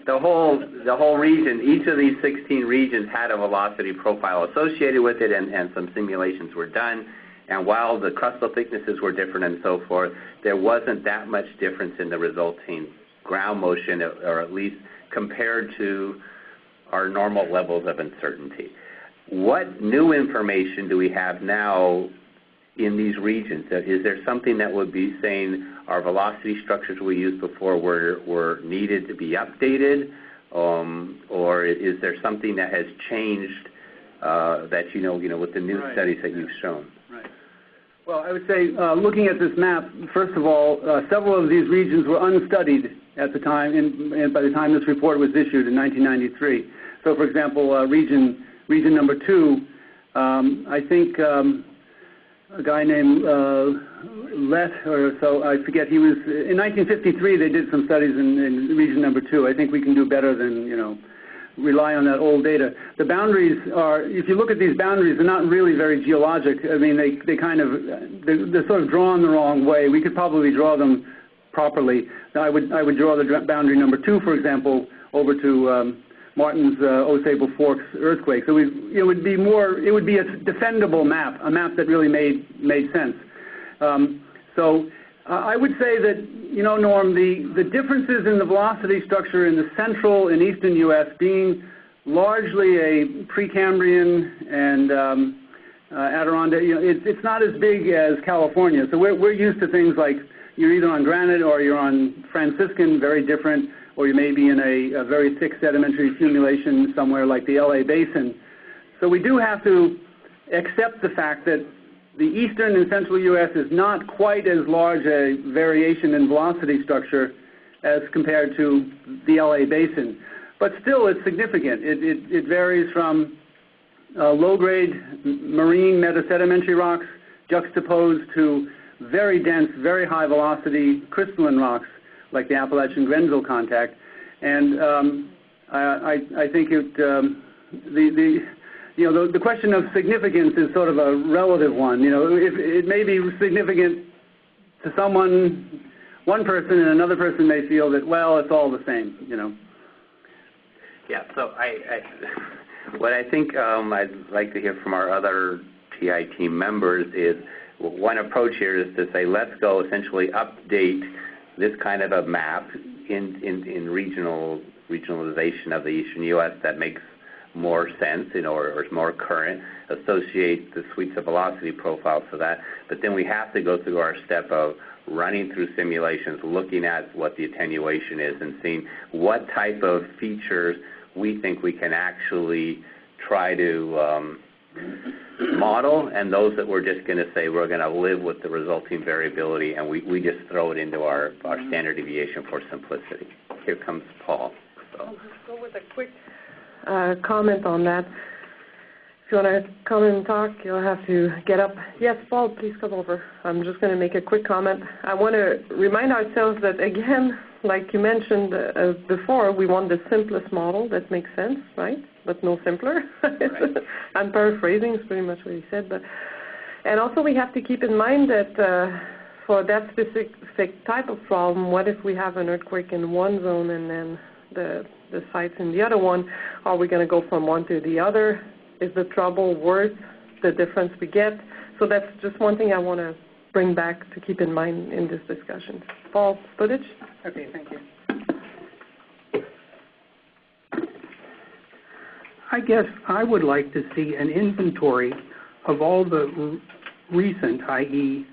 C: The whole region, each of these 16 regions had a velocity profile associated with it, and some simulations were done. And while the crustal thicknesses were different and so forth, there wasn't that much difference in the resulting ground motion, or at least compared to our normal levels of uncertainty. What new information do we have now in these regions? Is there something that would be saying our velocity structures we used before were needed to be updated, or is there something that has changed that with the new studies that you've shown?
D: Right. Well, I would say looking at this map, first of all, several of these regions were unstudied at the time, and by the time this report was issued in 1993. So, for example, region number 2, I think a guy named Lett, or so, I forget, he was, in 1953 they did some studies in region number 2. I think we can do better than, rely on that old data. The boundaries are, if you look at these boundaries, they're not really very geologic. I mean, they're sort of drawn the wrong way. We could probably draw them properly. Now, I would draw the boundary number 2, for example, over to Martin's Osable Forks earthquake. So it would be a defendable map, a map that really made sense. So I would say that, Norm, the differences in the velocity structure in the central and eastern U.S. being largely a Precambrian and Adirondack, it's not as big as California. So we're used to things like you're either on granite or you're on Franciscan, very different, or you may be in a very thick sedimentary accumulation somewhere like the LA Basin. So we do have to accept the fact that the eastern and central U.S. is not quite as large a variation in velocity structure as compared to the LA Basin. But still, it's significant. It varies from low-grade marine metasedimentary rocks juxtaposed to very dense, very high-velocity crystalline rocks like the Appalachian Grenville contact. And I think the question of significance is sort of a relative one. If it may be significant to one person, and another person may feel that, well, it's all the same.
C: Yeah. So what I think I'd like to hear from our other TI team members is one approach here is to say let's go essentially update this kind of a map in regionalization of the eastern U.S. that makes more sense, or is more current, associate the suites of velocity profiles for that. But then we have to go through our step of running through simulations, looking at what the attenuation is and seeing what type of features we think we can actually try to model, and those that we're just going to say we're going to live with the resulting variability, and we just throw it into our standard deviation for simplicity. Here comes Paul. So.
A: I'll just go with a quick comment on that. If you want to come and talk, you'll have to get up. Yes, Paul, please come over. I'm just going to make a quick comment. I want to remind ourselves that, again, like you mentioned before, we want the simplest model that makes sense, right? But no simpler. Right. I'm paraphrasing, it's pretty much what he said. And also we have to keep in mind that for that specific type of problem, what if we have an earthquake in one zone and then the sites in the other one? Are we going to go from one to the other? Is the trouble worth the difference we get? So that's just one thing I want to bring back to keep in mind in this discussion. Paul Spudich?
E: Okay, thank you. I guess I would like to see an inventory of all the recent, i.e.,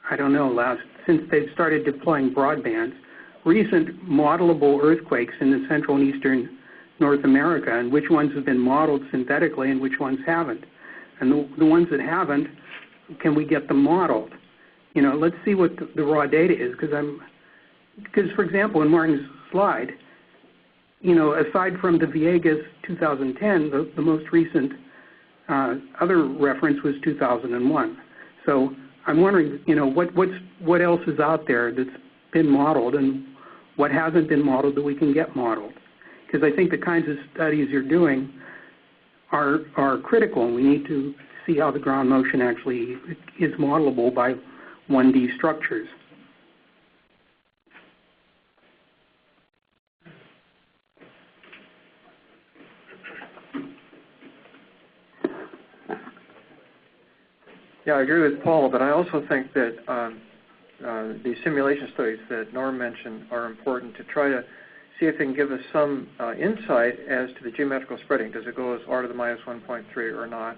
E: I don't know, since they've started deploying broadbands, recent modelable earthquakes in the central and eastern North America, and which ones have been modeled synthetically and which ones haven't. And the ones that haven't, can we get them modeled? Let's see what the raw data is, because for example, in Martin's slide, aside from the Villegas 2010, the most recent other reference was 2001. So I'm wondering, what else is out there that's been modeled and what hasn't been modeled that we can get modeled? Because I think the kinds of studies you're doing are critical, and we need to see how the ground motion actually is modelable by 1D structures.
F: Yeah, I agree with Paul, but I also think that the simulation studies that Norm mentioned are important to try to see if they can give us some insight as to the geometrical spreading. Does it go as r to the minus 1.3 or not?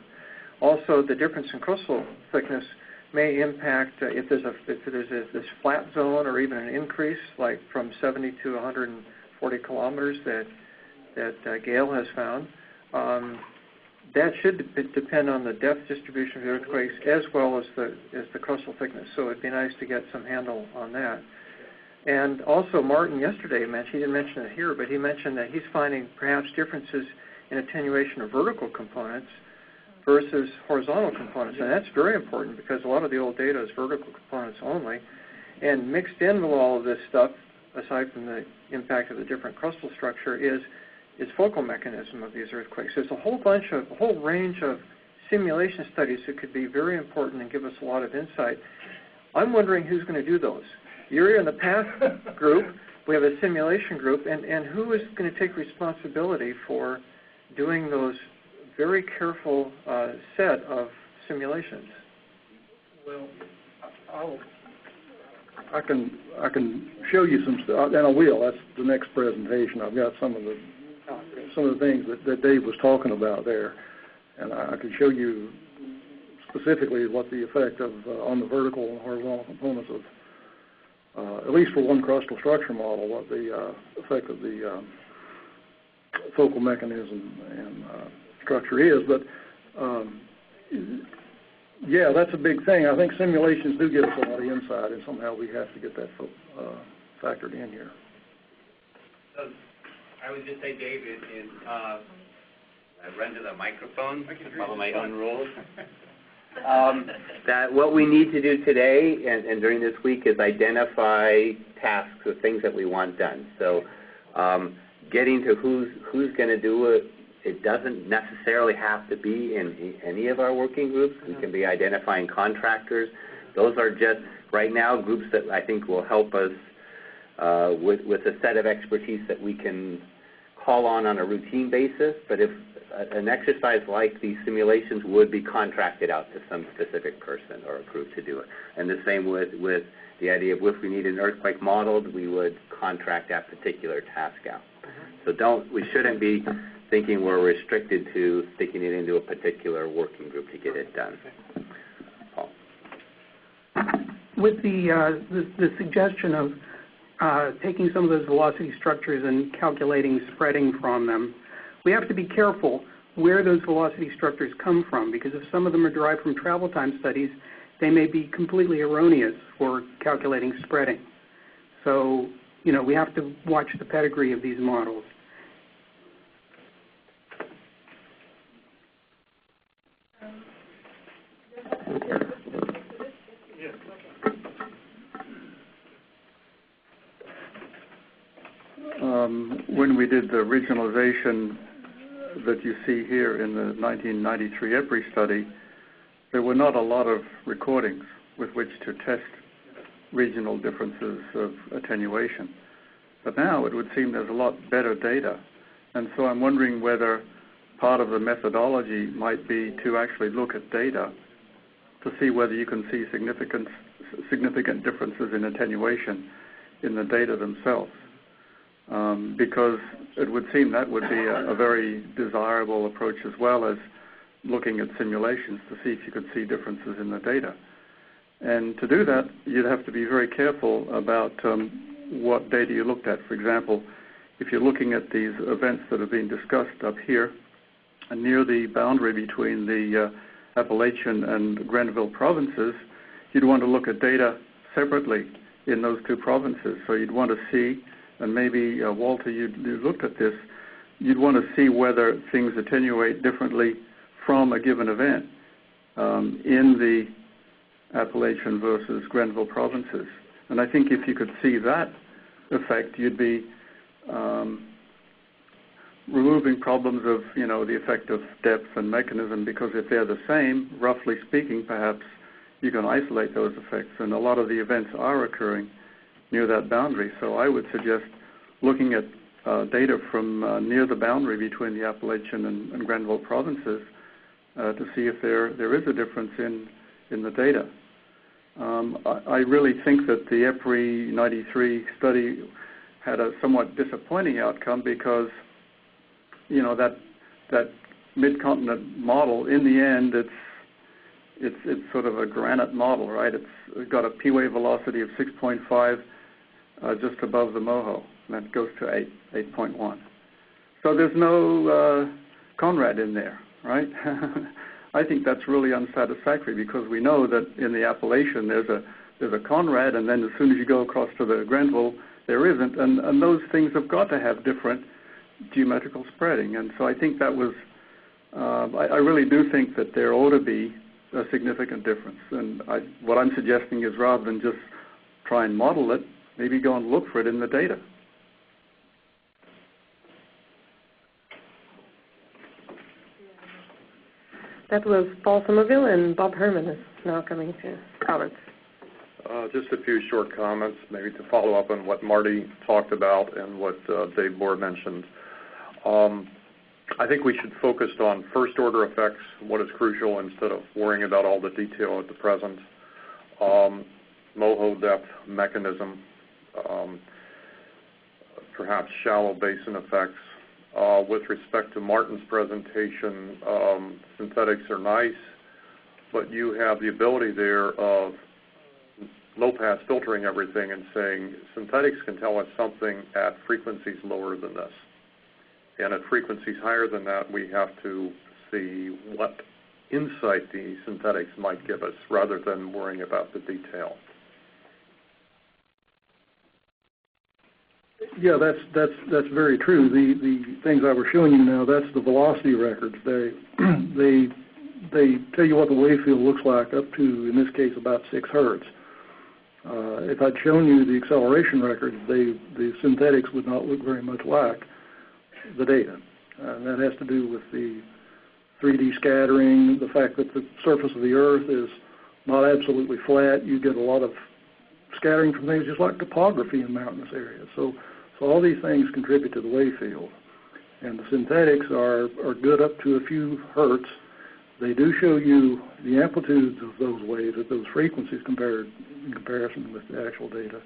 F: Also, the difference in crustal thickness may impact if there's this flat zone or even an increase, like from 70 to 140 kilometers that Gale has found. That should depend on the depth distribution of the earthquakes as well as the crustal thickness. So it'd be nice to get some handle on that. And also, Martin yesterday mentioned, he didn't mention it here, but he mentioned that he's finding perhaps differences in attenuation of vertical components versus horizontal components. And that's very important because a lot of the old data is vertical components only. And mixed in with all of this stuff, aside from the impact of the different crustal structure, is focal mechanism of these earthquakes. There's a whole range of simulation studies that could be very important and give us a lot of insight. I'm wondering who's going to do those. You're in the path group. We have a simulation group, and who is going to take responsibility for doing those very careful set of simulations?
B: Well, I can show you some stuff, and I will. That's the next presentation. I've got some of the things that Dave was talking about there, and I can show you specifically what the effect of on the vertical and horizontal components of at least for one crustal structure model, what the effect of the focal mechanism and structure is. But yeah, that's a big thing. I think simulations do give us a lot of insight, and somehow we have to get that factored in here.
C: So I would just say, David, I run to the microphone, follow my own rules. That what we need to do today and during this week is identify tasks or things that we want done. So getting to who's going to do it, it doesn't necessarily have to be in any of our working groups. We can be identifying contractors. Those are just, right now, groups that I think will help us with a set of expertise that we can call on a routine basis. But if an exercise like these simulations would be contracted out to some specific person or a group to do it. And the same with the idea of if we need an earthquake modeled, we would contract that particular task out. So we shouldn't be thinking we're restricted to sticking it into a particular working group to get it done. Paul.
E: With the suggestion of taking some of those velocity structures and calculating spreading from them, we have to be careful where those velocity structures come from, because if some of them are derived from travel time studies, they may be completely erroneous for calculating spreading. So, we have to watch the pedigree of these models.
G: When we did the regionalization that you see here in the 1993 EPRI study, there were not a lot of recordings with which to test regional differences of attenuation. But now it would seem there's a lot better data. And so I'm wondering whether part of the methodology might be to actually look at data to see whether you can see significant differences in attenuation in the data themselves. Because it would seem that would be a very desirable approach, as well as looking at simulations to see if you could see differences in the data. And to do that, you'd have to be very careful about what data you looked at. For example, if you're looking at these events that have been discussed up here, and near the boundary between the Appalachian and Grenville provinces, you'd want to look at data separately in those two provinces. So you'd want to see, and maybe, Walter, you looked at this, you'd want to see whether things attenuate differently from a given event in the Appalachian versus Grenville provinces. And I think if you could see that effect, you'd be removing problems of, the effect of depth and mechanism, because if they're the same, roughly speaking, perhaps you can isolate those effects. And a lot of the events are occurring near that boundary. So I would suggest looking at data from near the boundary between the Appalachian and Grenville provinces to see if there is a difference in the data. I really think that the EPRI 93 study had a somewhat disappointing outcome, because that mid-continent model, in the end, it's sort of a granite model, right? It's got a P-wave velocity of 6.5 just above the MOHO, and that goes to 8.1. So there's no Conrad in there, right? I think that's really unsatisfactory, because we know that in the Appalachian there's a Conrad, and then as soon as you go across to the Grenville, there isn't, and those things have got to have different geometrical spreading. And so I think that was, I really do think that there ought to be a significant difference. And what I'm suggesting is, rather than just try and model it, maybe go and look for it in the data.
A: That was Paul Somerville, and Bob Herman is now coming to comment.
G: Just a few short comments, maybe to follow up on what Marty talked about and what Dave Bohr mentioned. I think we should focus on first-order effects, what is crucial, instead of worrying about all the detail at the present. MOHO depth mechanism, perhaps shallow basin effects. With respect to Martin's presentation, synthetics are nice, but you have the ability there of low-pass filtering everything and saying synthetics can tell us something at frequencies lower than this. And at frequencies higher than that, we have to see what insight the synthetics might give us rather than worrying about the detail.
B: Yeah, that's very true. The things I was showing you now, that's the velocity records. They tell you what the wave field looks like up to, in this case, about 6 hertz. If I'd shown you the acceleration records, the synthetics would not look very much like the data. And that has to do with the 3D scattering, the fact that the surface of the Earth is not absolutely flat. You get a lot of scattering from things just like topography in mountainous areas. So all these things contribute to the wave field. And the synthetics are good up to a few hertz. They do show you the amplitudes of those waves at those frequencies in comparison with the actual data,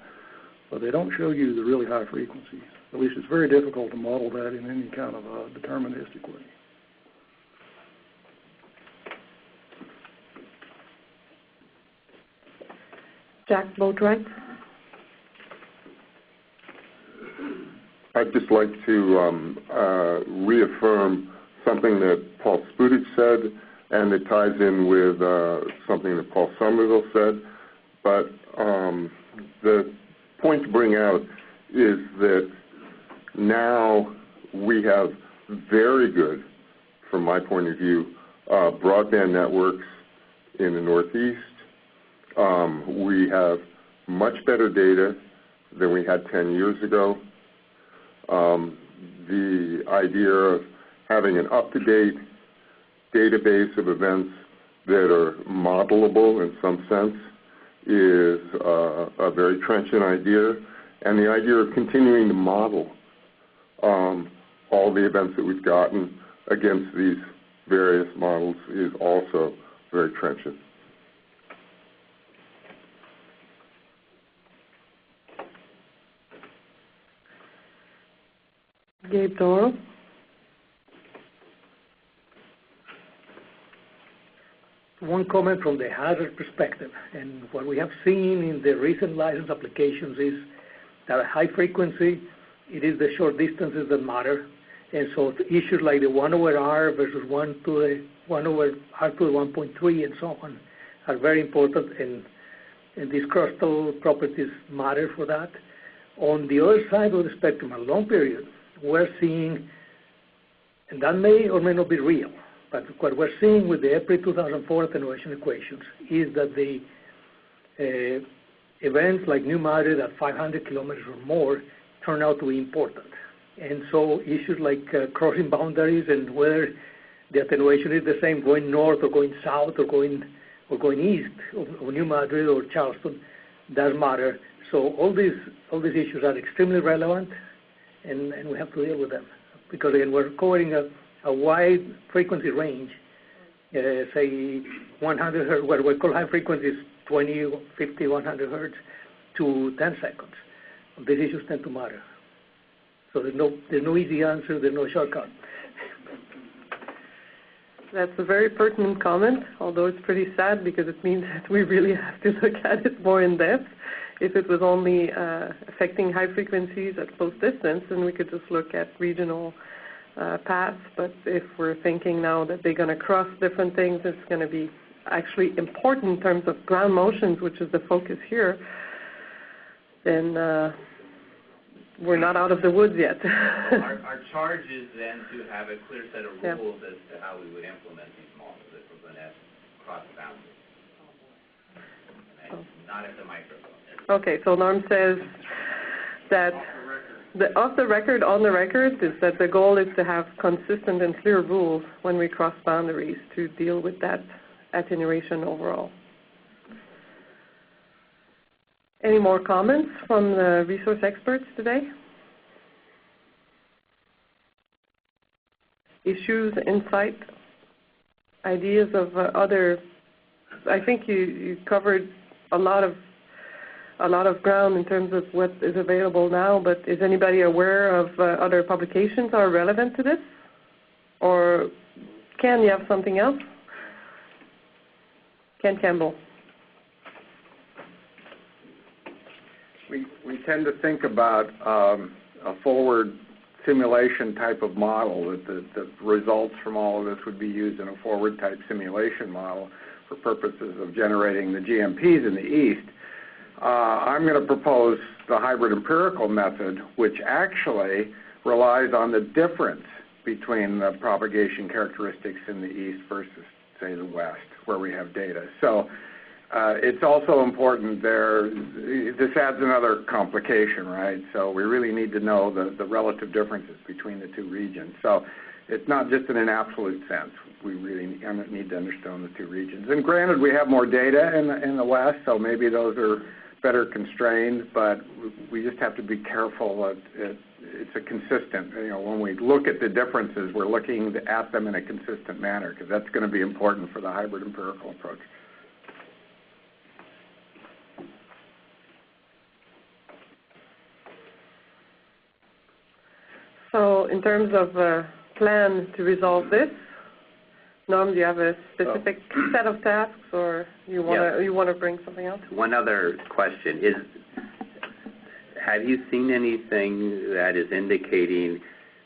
B: but they don't show you the really high frequencies. At least it's very difficult to model that in any kind of a deterministic way.
A: Jack Boatwright.
H: I'd just like to reaffirm something that Paul Sputic said, and it ties in with something that Paul Somerville said. But the point to bring out is that now we have very good, from my point of view, broadband networks in the Northeast. We have much better data than we had 10 years ago. The idea of having an up-to-date database of events that are modelable in some sense is a very trenchant idea, and the idea of continuing to model all the events that we've gotten against these various models is also very trenchant.
A: Gabe Doyle.
I: One comment from the hazard perspective, and what we have seen in the recent license applications is that at high frequency, it is the short distances that matter, and so issues like the 1 over R versus 1 over R to the 1.3 and so on are very important, and these crustal properties matter for that. On the other side of the spectrum, a long period, we're seeing, and that may or may not be real, but what we're seeing with the April 2004 attenuation equations is that the events like New Madrid at 500 kilometers or more turn out to be important. And so issues like crossing boundaries and whether the attenuation is the same going north or going south or going east of New Madrid or Charleston does matter. So all these issues are extremely relevant, and we have to deal with them. Because again, we're covering a wide frequency range, say 100 hertz, what we call high frequencies, 20, 50, 100 hertz to 10 seconds. These issues tend to matter. So there's no easy answer, there's no shortcut.
A: That's a very pertinent comment, although it's pretty sad because it means that we really have to look at it more in depth. If it was only affecting high frequencies at close distance, then we could just look at regional paths. But if we're thinking now that they're going to cross different things, it's going to be actually important in terms of ground motions, which is the focus here, then we're not out of the woods yet.
C: Our charge is then to have a clear set of rules as to how we would implement these models if we're going to cross boundaries. Not at the microphone.
A: Okay, so Norm says that on the record is that the goal is to have consistent and clear rules when we cross boundaries to deal with that attenuation overall. Any more comments from the resource experts today? Issues, insight, ideas of other. I think you covered a lot of ground in terms of what is available now. But is anybody aware of other publications are relevant to this, or Ken, you have something else? Ken Campbell.
J: We tend to think about a forward simulation type of model, that the results from all of this would be used in a forward type simulation model for purposes of generating the GMPs in the East. I'm going to propose the hybrid empirical method, which actually relies on the difference between the propagation characteristics in the East versus, say, the West, where we have data. So it's also important there. This adds another complication, right? So we really need to know the relative differences between the two regions. So it's not just in an absolute sense. We really need to understand the two regions. And granted, we have more data in the West, so maybe those are better constrained, but we just have to be careful that it's a consistent, when we look at the differences, we're looking at them in a consistent manner, because that's going to be important for the hybrid empirical approach.
A: So in terms of a plan to resolve this, Norm, do you have a specific set of tasks, or you want to bring something else?
C: One other question is, have you seen anything that is indicating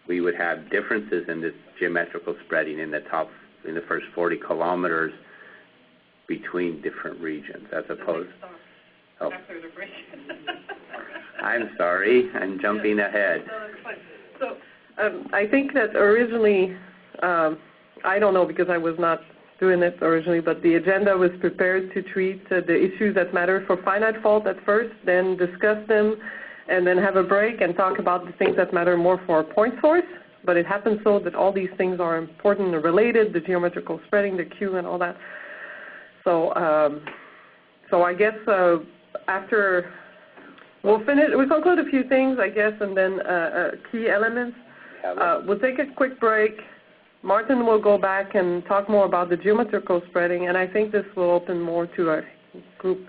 C: we would have differences in this geometrical spreading in the first 40 kilometers between different regions, as opposed? Oh, I'm sorry, I'm jumping ahead.
A: So I think that originally, I don't know because I was not doing it originally, but the agenda was prepared to treat the issues that matter for finite fault at first, then discuss them, and then have a break and talk about the things that matter more for point source. But it happens so that all these things are important and related, the geometrical spreading, the Q, and all that. So, so I guess after we'll conclude a few things, I guess, and then key elements. We'll take a quick break. Martin will go back and talk more about the geometrical spreading, and I think this will open more to a group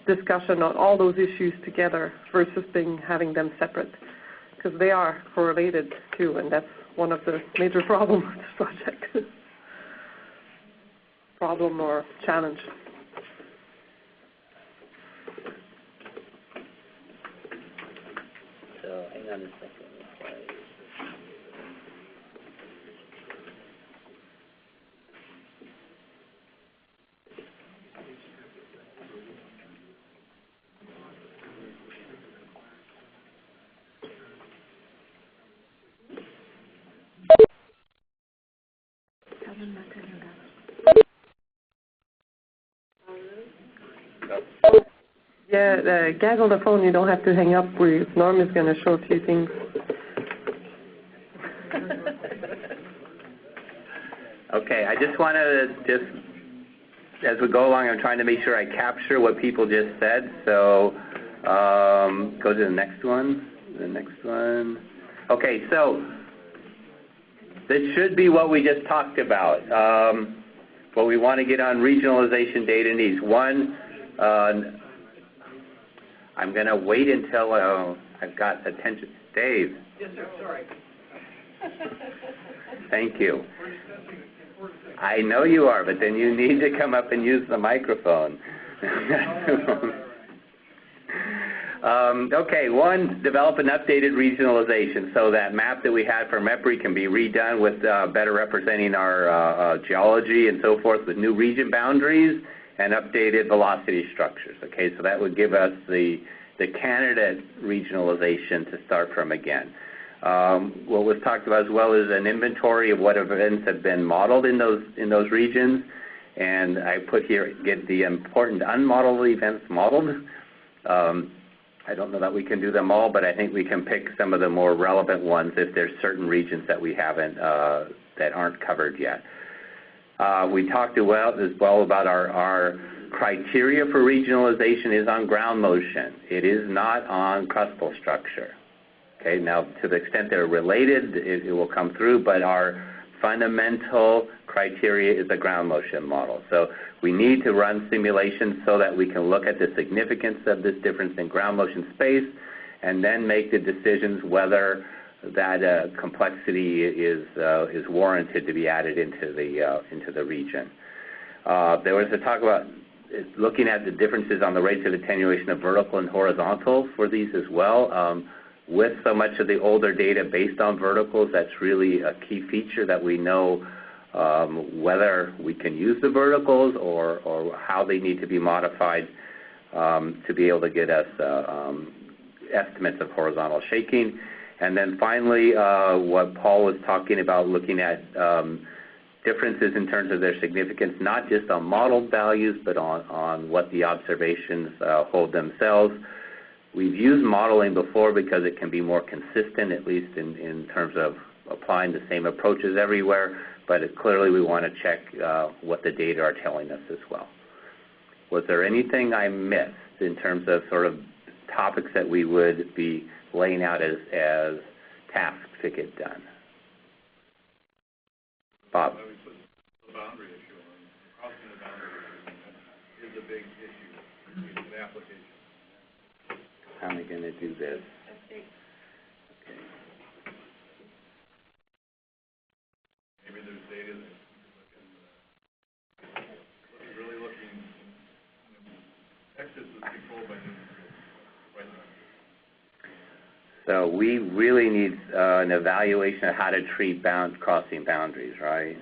A: discussion on all those issues together versus having them separate, because they are correlated too, and that's one of the major problems with this project. Problem or challenge.
C: So hang on a second.
A: Yeah, gag on the phone, you don't have to hang up. Norm is going to show a few things.
C: Okay, I just want to as we go along, I'm trying to make sure I capture what people just said. So go to the next one. Okay, so this should be what we just talked about. What we want to get on regionalization data needs. One, I'm going to wait until I've got attention. Dave.
I: Yes, sir. Sorry.
C: Thank you. I know you are, but then you need to come up and use the microphone. Okay, one, develop an updated regionalization so that map that we had for MEPRI can be redone with better representing our geology and so forth with new region boundaries and updated velocity structures. Okay, so that would give us the candidate regionalization to start from again. What was talked about as well is an inventory of what events have been modeled in those regions, and I put here get the important unmodeled events modeled. I don't know that we can do them all, but I think we can pick some of the more relevant ones if there's certain regions that we haven't that aren't covered yet. We talked as well about our criteria for regionalization is on ground motion. It is not on crustal structure. Okay, now to the extent they're related, it will come through, but our fundamental criteria is a ground motion model. So we need to run simulations so that we can look at the significance of this difference in ground motion space and then make the decisions whether that complexity is warranted to be added into the region. There was a talk about looking at the differences on the rates of attenuation of vertical and horizontal for these as well. With so much of the older data based on verticals, that's really a key feature that we know whether we can use the verticals or how they need to be modified to be able to get us estimates of horizontal shaking. And then finally, what Paul was talking about, looking at differences in terms of their significance, not just on modeled values, but on what the observations hold themselves. We've used modeling before because it can be more consistent, at least in terms of applying the same approaches everywhere, but clearly we want to check what the data are telling us as well. Was there anything I missed in terms of sort of topics that we would be laying out as tasks to get done? Bob?
K: The boundary issue, crossing the boundary is a big issue in the application.
C: How am I going to do this? Okay.
K: Maybe there's data that really looking, Texas is controlled by right now.
C: So we really need an evaluation of how to treat crossing boundaries, right?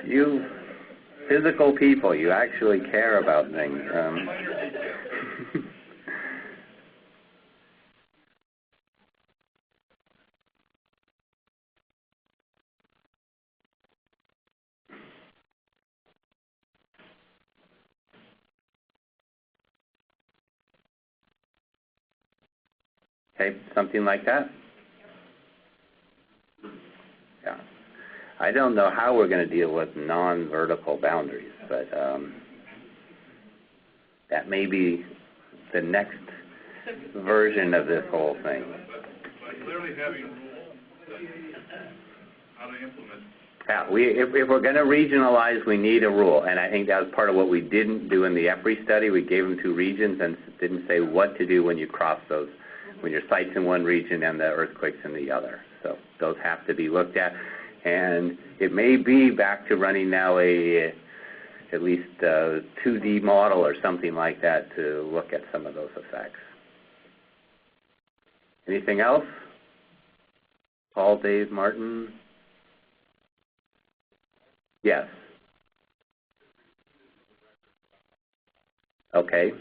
C: You physical people, you actually care about things. Okay, something like that? Yeah. I don't know how we're going to deal with non-vertical boundaries, but that may be the next version of this whole thing.
K: But clearly having rules how to implement.
C: Yeah, if we're going to regionalize, we need a rule, and I think that was part of what we didn't do in the EPRI study. We gave them 2 regions and didn't say what to do when you cross those, when your site's in one region and the earthquake's in the other. So those have to be looked at. And it may be back to running now at least a 2D model or something like that to look at some of those effects. Anything else? Paul, Dave, Martin? Yes. Okay.
K: This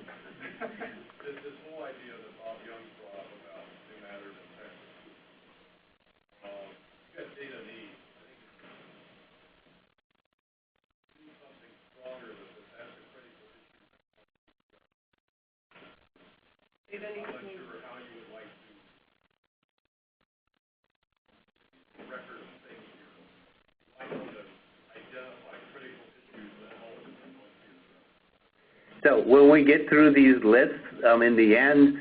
K: whole idea that Bob Young brought up about new matters in Texas. You got data needs. Something stronger that's a critical issue. I'm not sure how you would like to record of things here. I want to identify critical issues that all of them want to.
C: So when we get through these lists, in the end,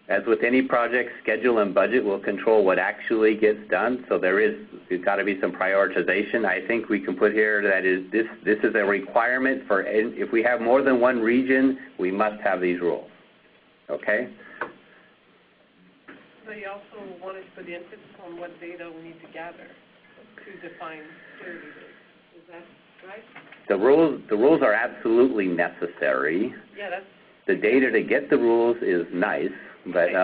C: as with any project, schedule and budget will control what actually gets done. So there's got to be some prioritization. I think we can put here that this is a requirement for, if we have more than one region, we must have these rules. Okay?
A: So you also wanted to put the emphasis on what data we need to gather to define security risk. Is that right?
C: The rules are absolutely necessary.
A: Yeah, that's...
C: The data to get the rules is nice, but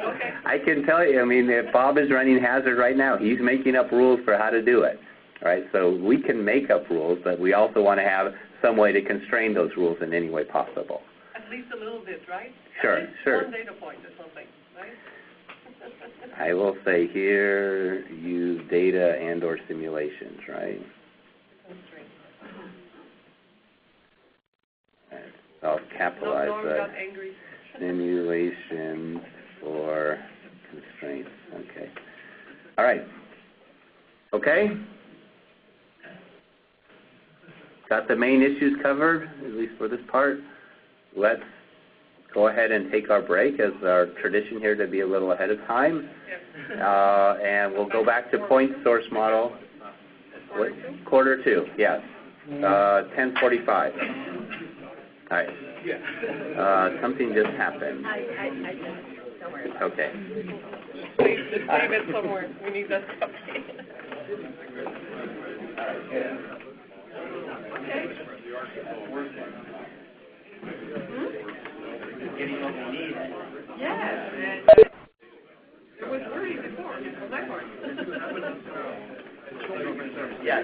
A: Okay.
C: I can tell you, I mean, if Bob is running Hazard right now, he's making up rules for how to do it, right? So we can make up rules, but we also want to have some way to constrain those rules in any way possible.
A: At least a little bit, right?
C: Sure,
A: At least
C: sure.
A: one data point or something, right?
C: I will say here, use data and or simulations, right? I'll capitalize
A: Norm
C: that.
A: got angry.
C: simulations for constraints. Okay. All right. Okay? Got the main issues covered, at least for this part. Let's go ahead and take our break as our tradition here to be a little ahead of time. And we'll go back to point source model. Quarter two, yes. 10:45. All right. Something just happened.
A: I don't worry about it.
C: Okay.
A: Please just save it somewhere. We need that stuff. Yes. It was free before. That part.
C: Yes.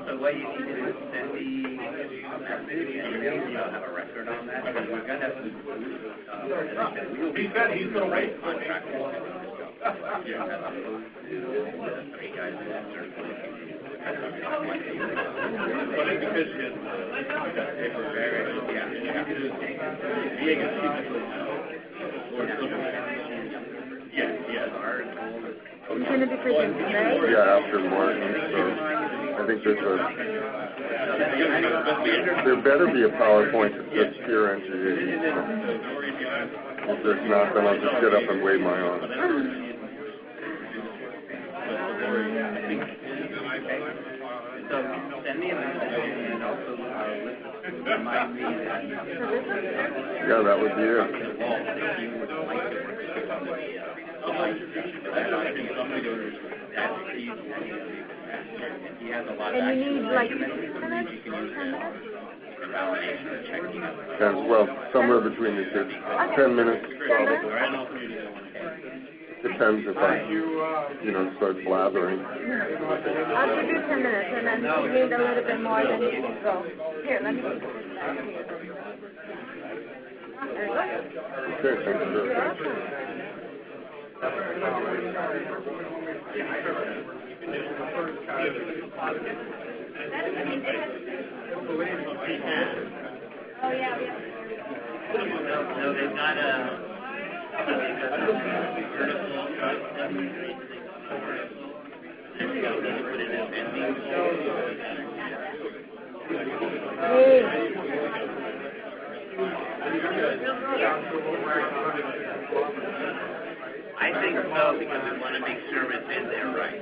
C: So what you need to do is send me that video and we'll have a record on that. Because we're going to he said he's going to wait contract.
L: It's going to be presented, right?
H: Yeah, after Martin, so I think there better be a PowerPoint that says peer engineering. If there's not, then I'll just get up and wave my arm.
C: So send me a message and also remind me that.
H: Yeah, that would be it.
L: And you need like 10 minutes?
H: Well, somewhere between the two. 10 minutes, probably. Depends if I, start blathering.
L: I'll give you 10 minutes, and then if you need a little bit more, then you can go. Here, let me see. There you go.
H: Okay, thank you.
L: You're welcome. Oh, yeah, we have.
C: No, they've got a I think so, because we want to make sure it's in there right.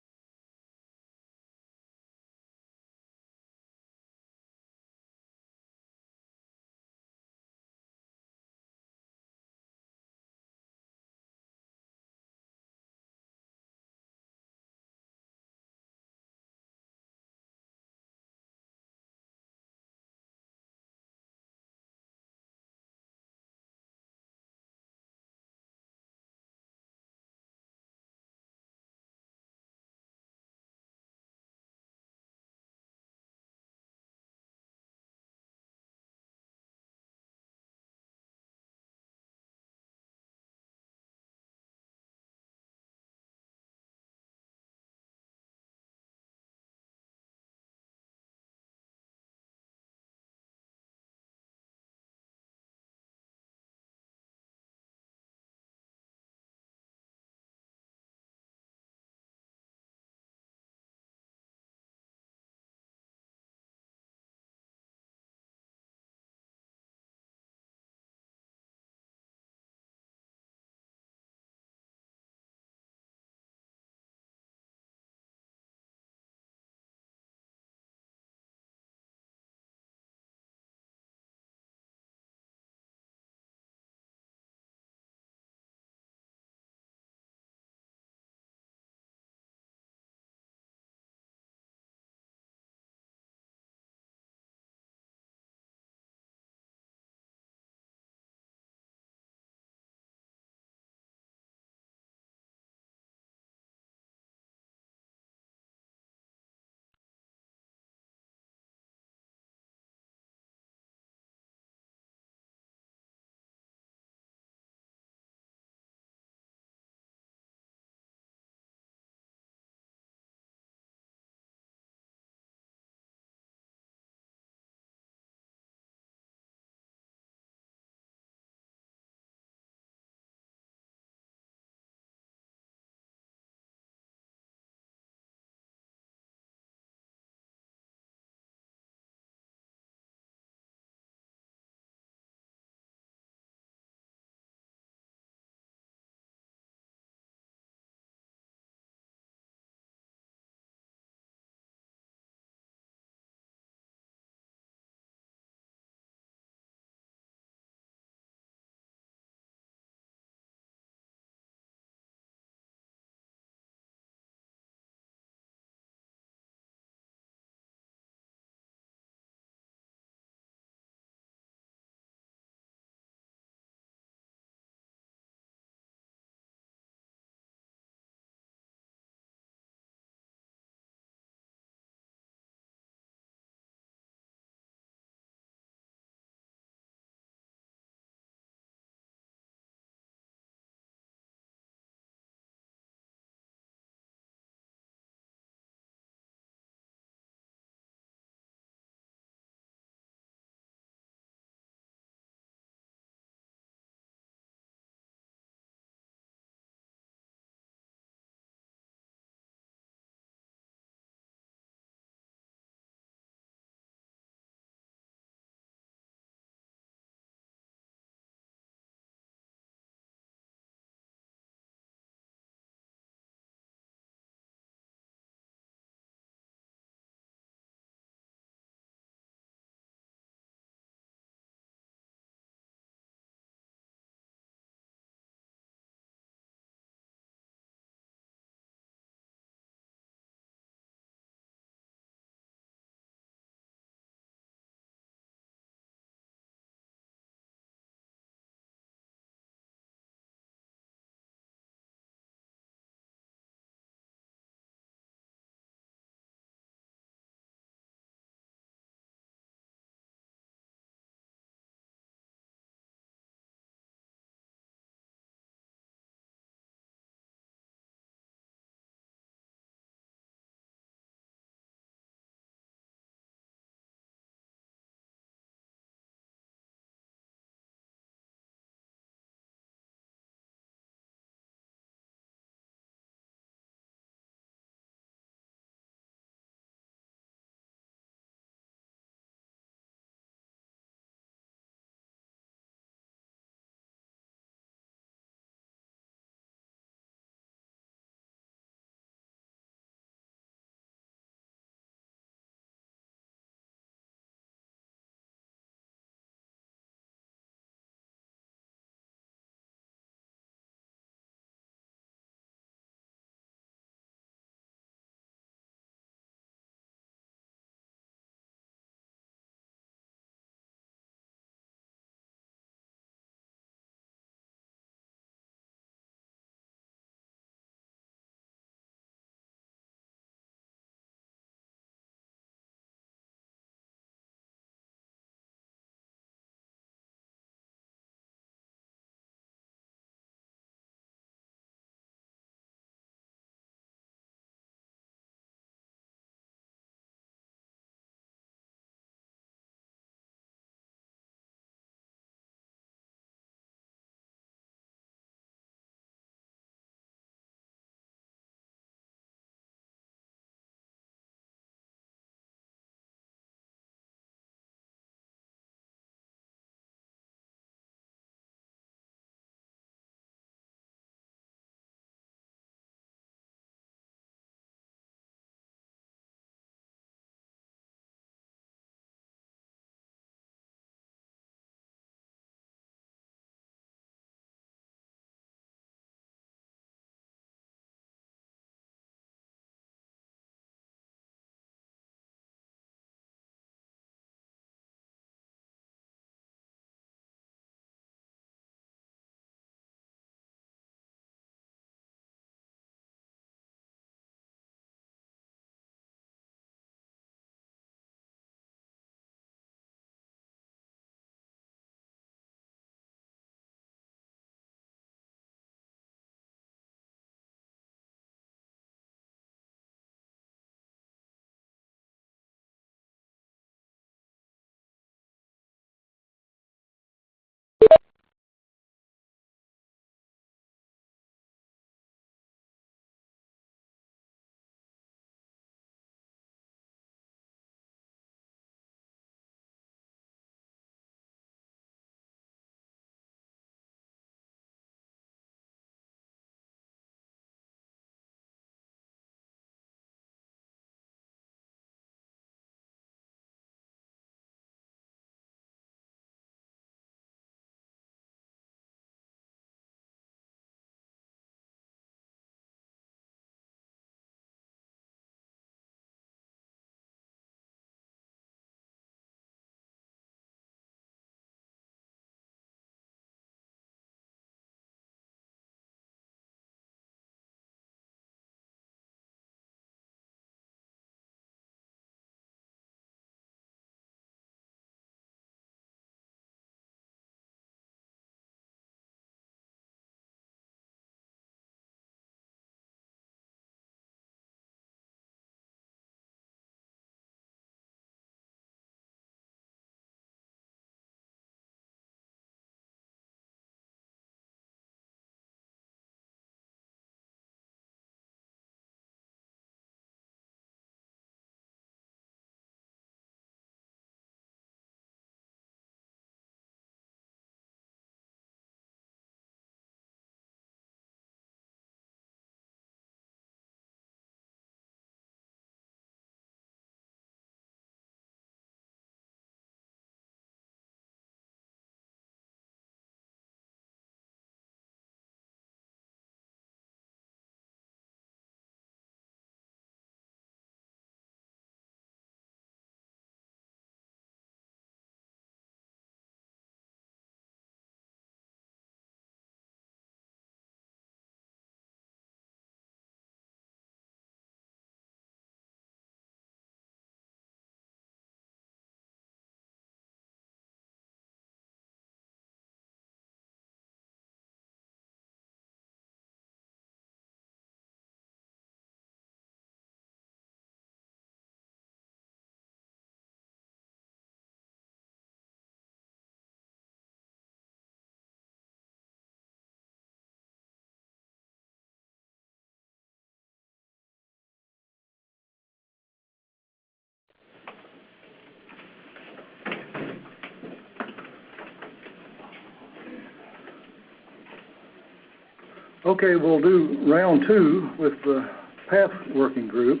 B: Okay, we'll do round 2 with the PATH working group.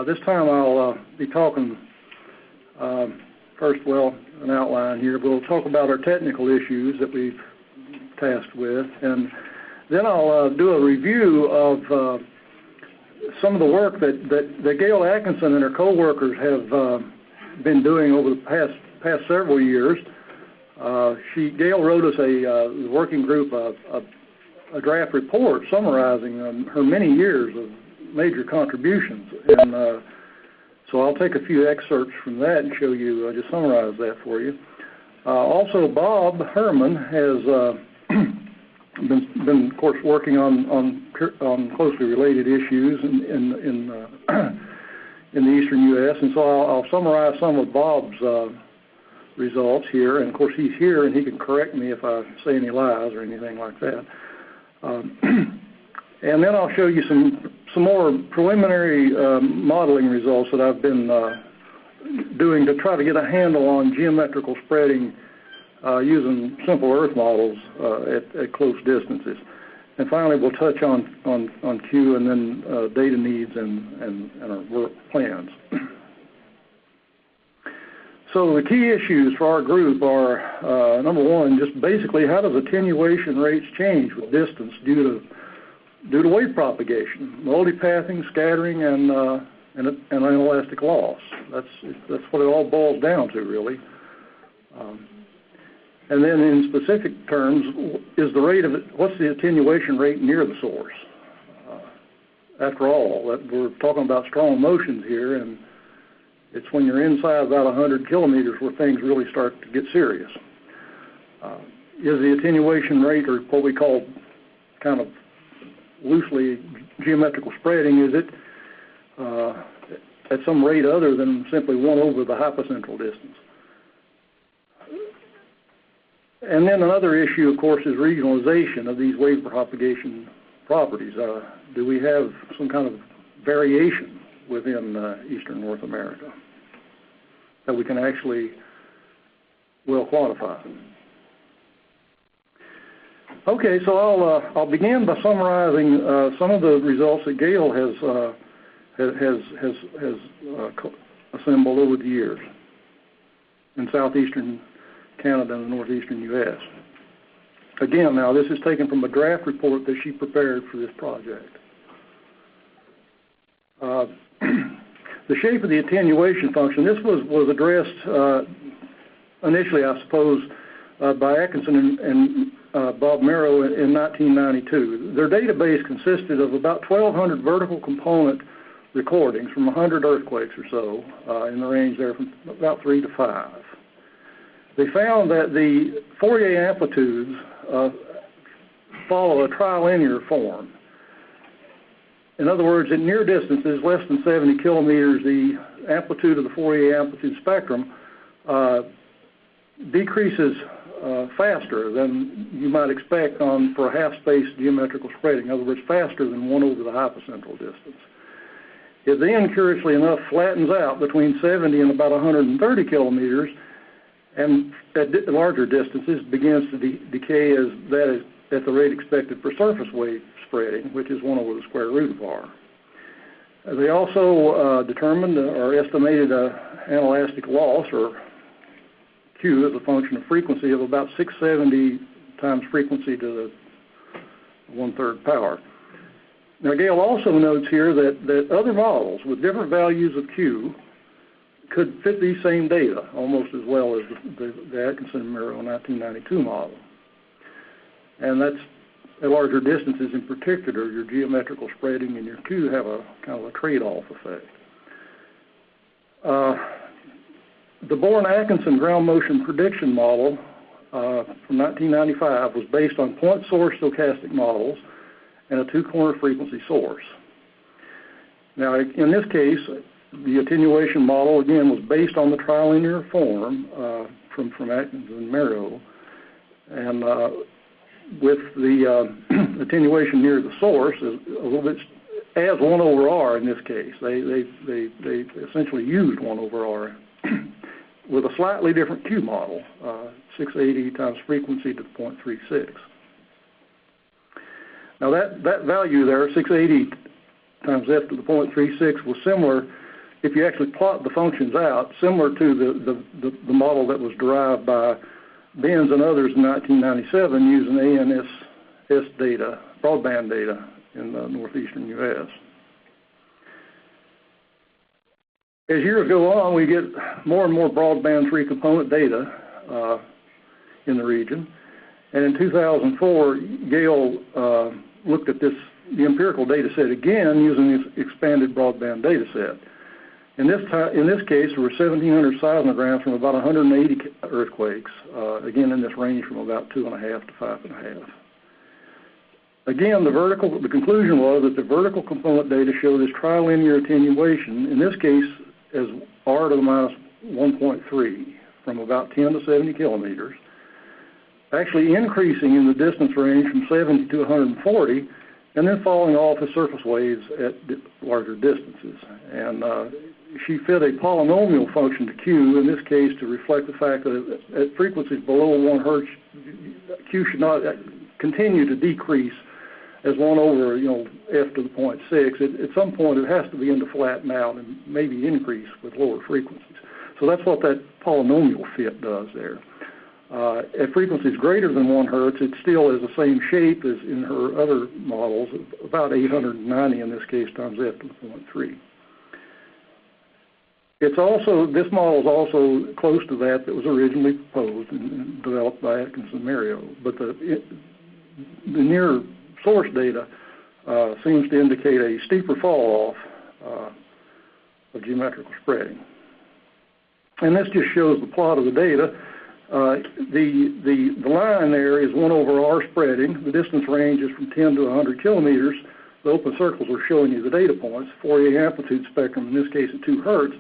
B: This time I'll be talking first, an outline here. We'll talk about our technical issues that we've tasked with, and then I'll do a review of some of the work that Gail Atkinson and her co-workers have been doing over the past several years. Gail wrote us the working group a draft report summarizing her many years of major contributions, and so I'll take a few excerpts from that and show you, just summarize that for you. Also, Bob Herman has been, of course, working on closely related issues in the eastern U.S., and so I'll summarize some of Bob's results here, and of course he's here and he can correct me if I say any lies or anything like that. And then I'll show you some more preliminary modeling results that I've been doing to try to get a handle on geometrical spreading using simple Earth models at close distances. And finally, we'll touch on Q and then data needs and our work plans. So the key issues for our group are, number one, just basically how does attenuation rates change with distance due to wave propagation, multipathing, scattering, and inelastic loss. That's what it all boils down to, really. And then in specific terms, is the rate of it, what's the attenuation rate near the source? After all, we're talking about strong motions here, and it's when you're inside about 100 kilometers where things really start to get serious. Is the attenuation rate, or what we call kind of loosely geometrical spreading, is it at some rate other than simply 1 over the hypocentral distance? And then another issue, of course, is regionalization of these wave propagation properties. Do we have some kind of variation within eastern North America that we can actually well quantify? Okay, so I'll begin by summarizing some of the results that Gail has assembled over the years in southeastern Canada and the northeastern U.S. Again, now this is taken from a draft report that she prepared for this project. The shape of the attenuation function, this was addressed initially, I suppose, by Atkinson and Bob Merrow in 1992. Their database consisted of about 1,200 vertical component recordings from 100 earthquakes or so, in the range there from about 3 to 5. They found that the Fourier amplitudes follow a trilinear form. In other words, at near distances, less than 70 kilometers, the amplitude of the Fourier amplitude spectrum decreases faster than you might expect for a half-space geometrical spreading. In other words, faster than 1 over the hypocentral distance. It then, curiously enough, flattens out between 70 and about 130 kilometers, and at larger distances begins to decay as that is at the rate expected for surface wave spreading, which is 1 over the square root of r. They also determined or estimated an inelastic loss, or Q, as a function of frequency of about 670 times frequency to the 1/3 power. Now, Gail also notes here that other models with different values of Q could fit these same data almost as well as the Atkinson and Merrow 1992 model. And that's at larger distances in particular, your geometrical spreading and your Q have a kind of a trade-off effect. The Bourne-Atkinson ground motion prediction model from 1995 was based on point source stochastic models and a 2-corner frequency source. Now, in this case, the attenuation model, again, was based on the trilinear form from Atkinson and Merrow, and with the attenuation near the source is a little bit as 1 over r in this case. They essentially used 1 over r with a slightly different Q model, 680 times frequency to 0.36. Now that value there, 680 times f to the 0.36, was similar, if you actually plot the functions out, similar to the model that was derived by Benz and others in 1997 using ANSS data, broadband data in the northeastern U.S. As years go on, we get more and more broadband three-component data in the region. And in 2004, Gale looked at the empirical data set again using this expanded broadband data set. In this case, there were 1,700 seismograms from about 180 earthquakes, again in this range from about 2.5 to 5.5. Again, the conclusion was that the vertical component data show this trilinear attenuation, in this case as r to the minus 1.3, from about 10 to 70 kilometers, actually increasing in the distance range from 70 to 140, and then falling off as surface waves at larger distances. And she fit a polynomial function to Q, in this case to reflect the fact that at frequencies below 1 hertz, Q should not continue to decrease as 1 over, f to the 0.6. At some point, it has to begin to flatten out and maybe increase with lower frequencies. So that's what that polynomial fit does there. At frequencies greater than 1 hertz, it still is the same shape as in her other models, about 890 in this case times f to the 0.3. This model is also close to that was originally proposed and developed by Atkins and Mario, but the near source data seems to indicate a steeper fall off of geometrical spreading. And this just shows the plot of the data. The line there is 1 over r spreading. The distance range is from 10 to 100 kilometers. The open circles are showing you the data points, Fourier amplitude spectrum, in this case at 2 hertz.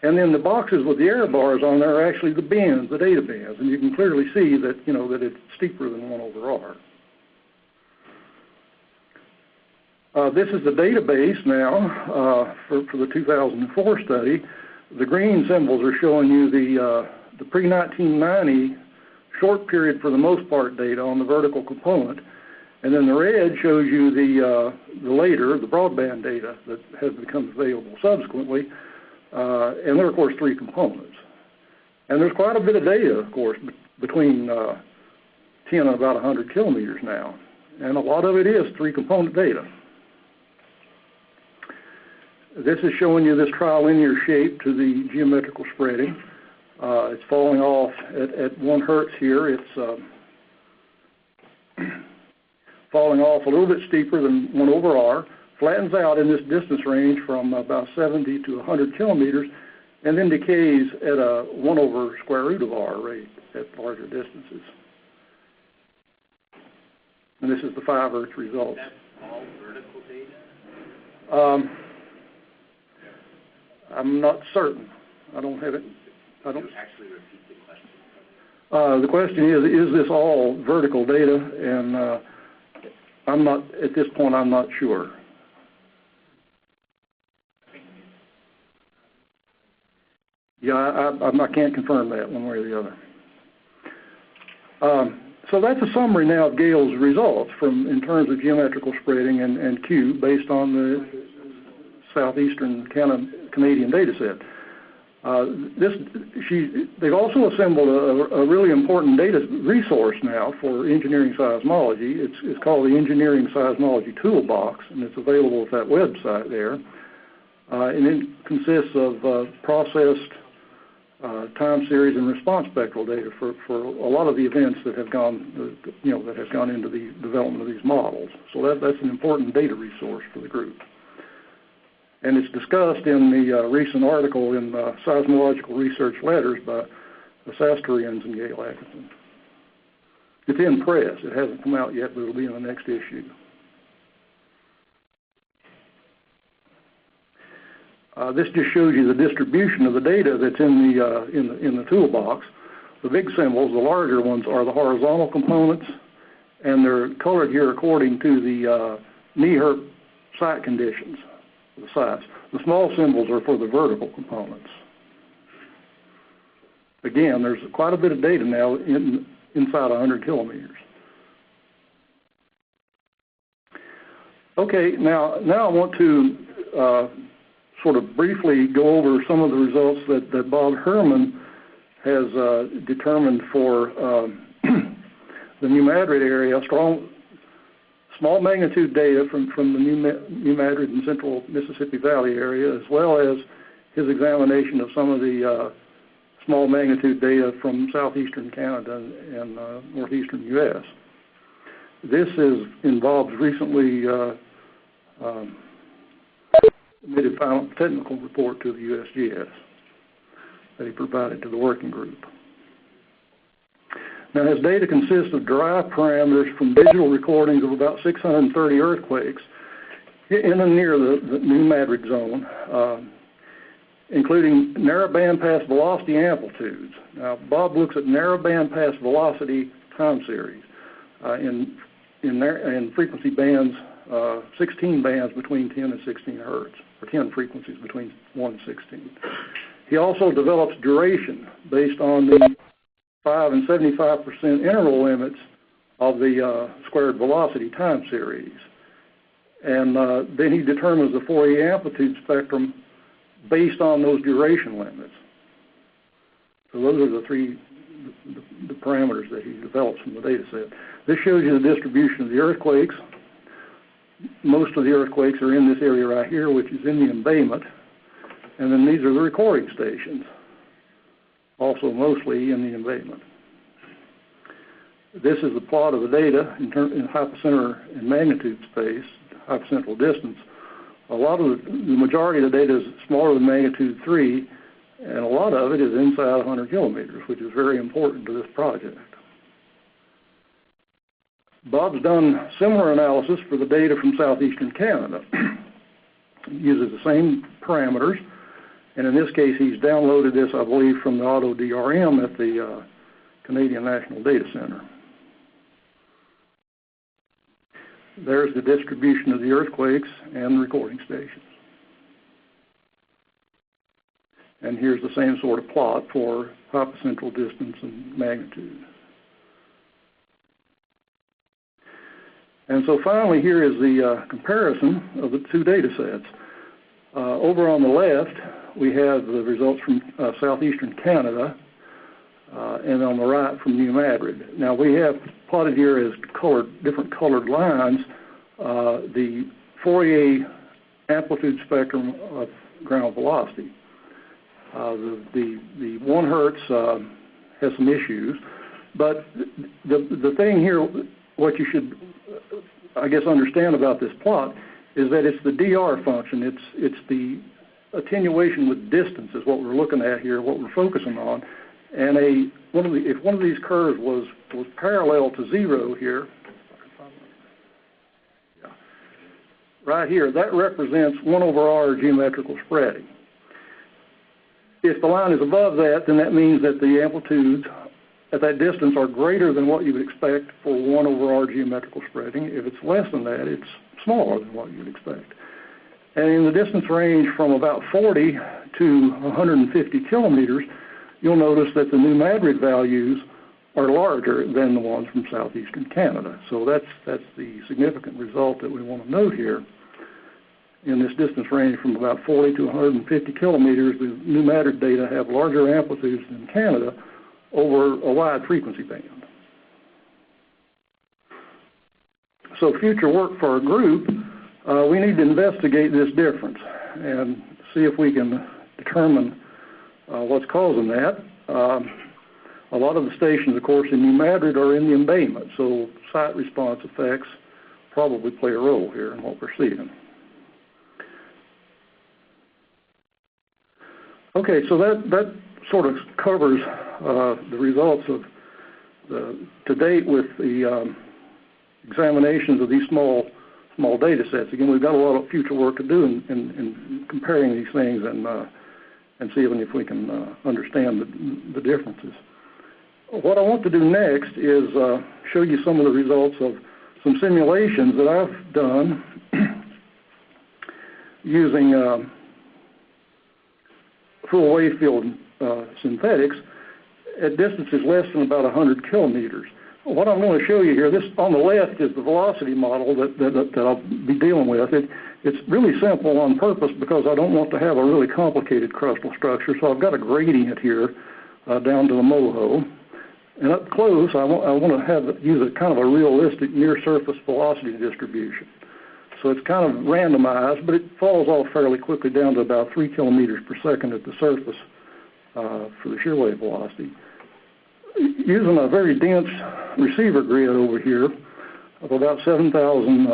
B: And then the boxes with the error bars on there are actually the bands, the data bands. And you can clearly see that, that it's steeper than 1 over r. This is the database now for the 2004 study. The green symbols are showing you the pre-1990 short period, for the most part, data on the vertical component. And then the red shows you the later, the broadband data that has become available subsequently. And there are, of course, 3 components. And there's quite a bit of data, of course, between 10 and about 100 kilometers now. And a lot of it is 3-component data. This is showing you this trilinear shape to the geometrical spreading. It's falling off at 1 hertz here. It's falling off a little bit steeper than 1 over r, flattens out in this distance range from about 70 to 100 kilometers, and then decays at a 1 over square root of r rate at larger distances. And this is the 5 Earth results.
C: That's all vertical data?
B: I'm not certain. I don't have it. I don't.
C: Actually repeat the question.
B: The question is this all vertical data? And I'm not, at this point, I'm not sure. Yeah, I can't confirm that one way or the other. So that's a summary now of Gale's results in terms of geometrical spreading and Q based on the southeastern Canadian data set. They've also assembled a really important data resource now for engineering seismology. It's called the Engineering Seismology Toolbox, and it's available at that website there. And it consists of processed time series and response spectral data for a lot of the events that have gone, that have gone into the development of these models. So that's an important data resource for the group. And it's discussed in the recent article in Seismological Research Letters by the Sastorians and Gale Atkinson. It's in press. It hasn't come out yet, but it'll be in the next issue. This just shows you the distribution of the data that's in the toolbox. The big symbols, the larger ones, are the horizontal components, and they're colored here according to the NEHRP site conditions, the sites. The small symbols are for the vertical components. Again, there's quite a bit of data now inside 100 kilometers. Okay, now I want to sort of briefly go over some of the results that Bob Herman has determined for the New Madrid area, small magnitude data from the New Madrid and Central Mississippi Valley area, as well as his examination of some of the small magnitude data from southeastern Canada and northeastern U.S. This involves recently submitted final technical report to the USGS that he provided to the working group. Now, his data consists of derived parameters from digital recordings of about 630 earthquakes in and near the New Madrid zone, including narrow bandpass velocity amplitudes. Now, Bob looks at narrow bandpass velocity time series in frequency bands, 16 bands between 10 and 16 hertz, or 10 frequencies between 1 and 16. He also develops duration based on the 5 and 75% interval limits of the squared velocity time series. And then he determines the Fourier amplitude spectrum based on those duration limits. So those are the parameters that he develops from the data set. This shows you the distribution of the earthquakes. Most of the earthquakes are in this area right here, which is in the embayment. And then these are the recording stations, also mostly in the embayment. This is the plot of the data in hypocenter and magnitude space, hypocentral distance. The majority of the data is smaller than magnitude 3, and a lot of it is inside 100 kilometers, which is very important to this project. Bob's done similar analysis for the data from southeastern Canada. He uses the same parameters, and in this case he's downloaded this, I believe, from the AutoDRM at the Canadian National Data Center. There's the distribution of the earthquakes and recording stations. And here's the same sort of plot for hypocentral distance and magnitude. And so finally, here is the comparison of the two data sets. Over on the left, we have the results from southeastern Canada, and on the right from New Madrid. Now, we have plotted here as different colored lines the Fourier amplitude spectrum of ground velocity. The 1 hertz has some issues, but the thing here, what you should, I guess, understand about this plot is that it's the DR function. It's the attenuation with distance is what we're looking at here, what we're focusing on. And if one of these curves was parallel to 0 here, right here, that represents 1 over r geometrical spreading. If the line is above that, then that means that the amplitudes at that distance are greater than what you would expect for 1 over r geometrical spreading. If it's less than that, it's smaller than what you would expect. And in the distance range from about 40 to 150 kilometers, you'll notice that the New Madrid values are larger than the ones from southeastern Canada. So that's the significant result that we want to note here. In this distance range from about 40 to 150 kilometers, the New Madrid data have larger amplitudes than Canada over a wide frequency band. So future work for our group, we need to investigate this difference and see if we can determine what's causing that. A lot of the stations, of course, in New Madrid are in the embayment, so site response effects probably play a role here in what we're seeing. Okay, so that sort of covers the results of to date with the examinations of these small data sets. Again, we've got a lot of future work to do in comparing these things and seeing if we can understand the differences. What I want to do next is show you some of the results of some simulations that I've done using full wave field synthetics at distances less than about 100 kilometers. what I'm going to show you here, this on the left is the velocity model that I'll be dealing with. It's really simple on purpose because I don't want to have a really complicated crustal structure. So I've got a gradient here down to the moho. And up close, I want to use a kind of a realistic near-surface velocity distribution. So it's kind of randomized, but it falls off fairly quickly down to about 3 kilometers per second at the surface for the shear wave velocity. Using a very dense receiver grid over here of about 7,000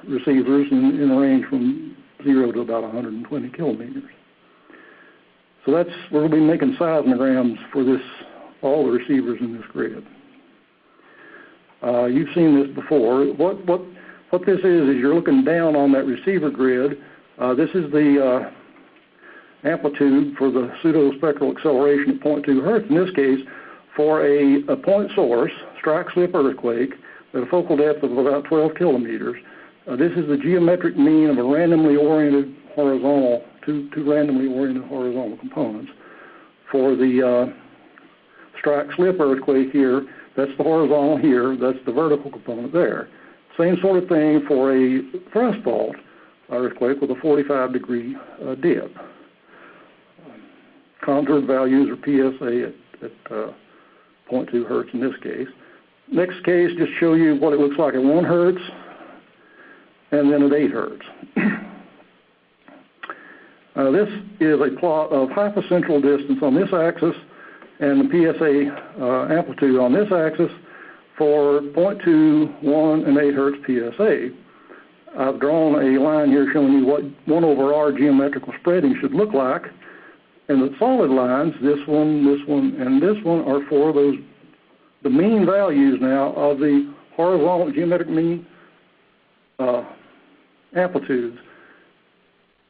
B: receivers in a range from 0 to about 120 kilometers. So we're going to be making seismograms for all the receivers in this grid. You've seen this before. What this is you're looking down on that receiver grid. This is the amplitude for the pseudo-spectral acceleration at 0.2 hertz. In this case, for a point source, strike-slip earthquake, at a focal depth of about 12 kilometers. This is the geometric mean of a randomly oriented horizontal, two randomly oriented horizontal components. For the strike-slip earthquake here, that's the horizontal here, that's the vertical component there. Same sort of thing for a thrust fault earthquake with a 45-degree dip. Contoured values are PSA at 0.2 hertz in this case. Next case, just show you what it looks like at 1 hertz and then at 8 hertz. This is a plot of hypocentral distance on this axis and the PSA amplitude on this axis for 0.2, 1, and 8 hertz PSA. I've drawn a line here showing you what 1 over R geometrical spreading should look like. And the solid lines, this one, and this one, are for the mean values now of the horizontal geometric mean amplitudes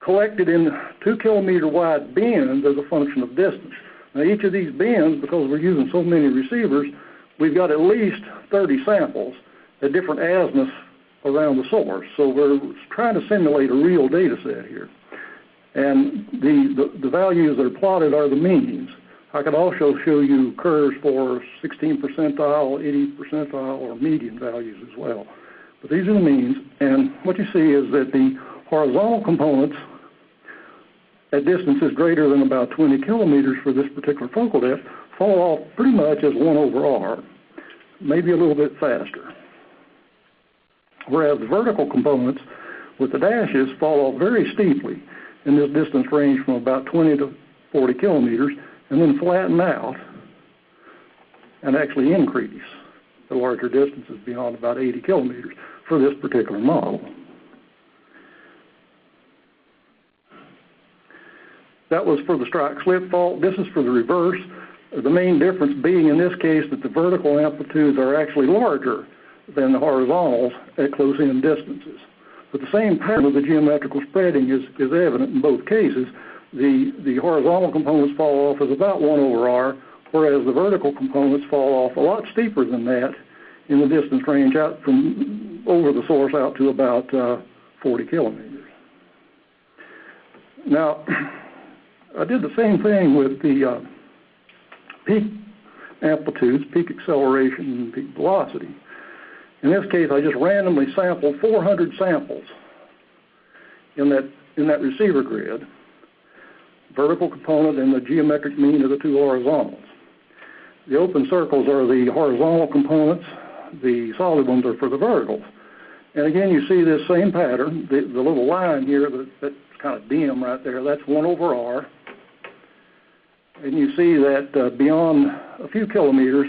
B: collected in 2 kilometer wide bins as a function of distance. Now each of these bins, because we're using so many receivers, we've got at least 30 samples at different azimuths around the source. So we're trying to simulate a real data set here. And the values that are plotted are the means. I could also show you curves for 16 percentile, 80 percentile, or median values as well. But these are the means, and what you see is that the horizontal components at distances greater than about 20 kilometers for this particular focal depth fall off pretty much as 1 over R, maybe a little bit faster. Whereas the vertical components with the dashes fall off very steeply in this distance range from about 20 to 40 kilometers, and then flatten out and actually increase the larger distances beyond about 80 kilometers for this particular model. That was for the strike-slip fault. This is for the reverse. The main difference being in this case that the vertical amplitudes are actually larger than the horizontals at close-in distances. But the same pattern of the geometrical spreading is evident in both cases. The horizontal components fall off as about 1 over R, whereas the vertical components fall off a lot steeper than that in the distance range out from over the source out to about 40 kilometers. Now, I did the same thing with the peak amplitudes, peak acceleration, and peak velocity. In this case, I just randomly sampled 400 samples in that receiver grid, vertical component and the geometric mean of the 2 horizontals. The open circles are the horizontal components, the solid ones are for the verticals. And again, you see this same pattern, the little line here that's kind of dim right there, that's 1 over R. And you see that beyond a few kilometers,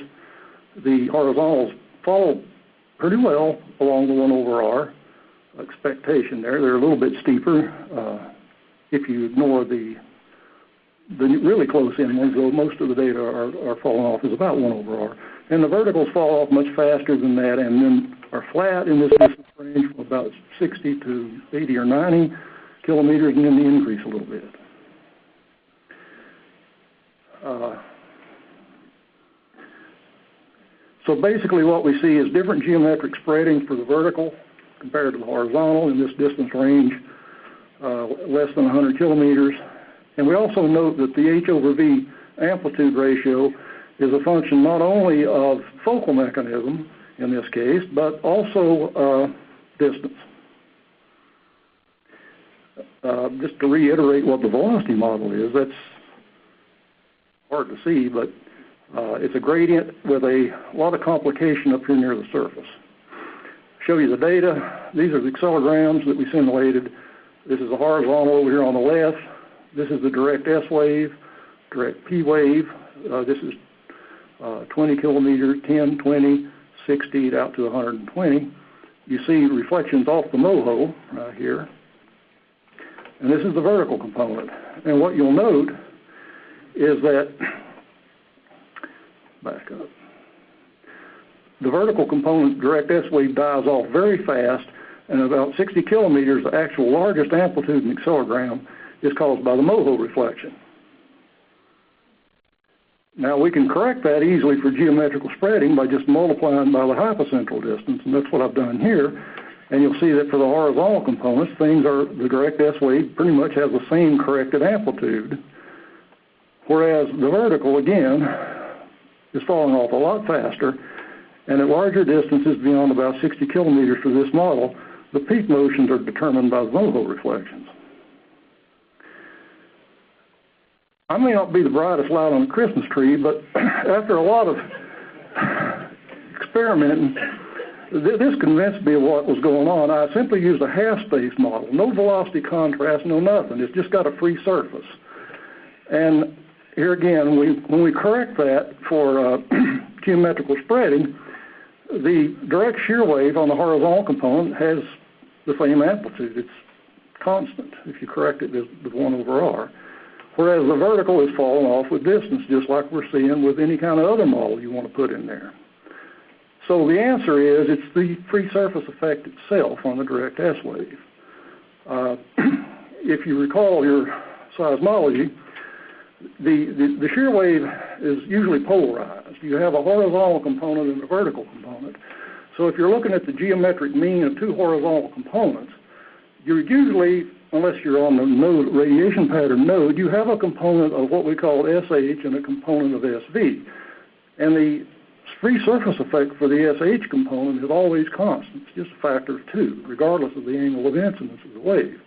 B: the horizontals follow pretty well along the 1 over R expectation there. They're a little bit steeper if you ignore the really close-in ones, though most of the data are falling off as about 1 over R. And the verticals fall off much faster than that and then are flat in this distance range from about 60 to 80 or 90 kilometers, and then they increase a little bit. So basically what we see is different geometric spreading for the vertical compared to the horizontal in this distance range, less than 100 kilometers. And we also note that the H over V amplitude ratio is a function not only of focal mechanism, in this case, but also distance. Just to reiterate what the velocity model is, that's hard to see, but it's a gradient with a lot of complication up here near the surface. Show you the data. These are the accelegrams that we simulated. This is the horizontal over here on the left. This is the direct S wave, direct P wave. This is 20 kilometer, 10, 20, 60 out to 120. You see reflections off the MOHO right here. And this is the vertical component. And what you'll note is that, back up, the vertical component, direct S wave, dies off very fast, and about 60 kilometers, the actual largest amplitude in accelegram is caused by the MOHO reflection. Now we can correct that easily for geometrical spreading by just multiplying by the hypocentral distance, and that's what I've done here. And you'll see that for the horizontal components, the direct S wave pretty much has the same corrected amplitude, whereas the vertical, again, is falling off a lot faster, and at larger distances beyond about 60 kilometers for this model, the peak motions are determined by the MOHO reflections. I may not be the brightest light on the Christmas tree, but after a lot of experimenting, this convinced me of what was going on. I simply used a half-space model, no velocity contrast, no nothing. It's just got a free surface. And here again, when we correct that for geometrical spreading, the direct shear wave on the horizontal component has the same amplitude. It's constant if you correct it with 1 over r. Whereas the vertical is falling off with distance, just like we're seeing with any kind of other model you want to put in there. So the answer is it's the free surface effect itself on the direct S wave. If you recall your seismology, the shear wave is usually polarized. You have a horizontal component and a vertical component. So if you're looking at the geometric mean of 2 horizontal components, you're usually, unless you're on the node, radiation pattern node, you have a component of what we call SH and a component of SV. And the free surface effect for the SH component is always constant. It's just a factor of 2, regardless of the angle of incidence of the wave.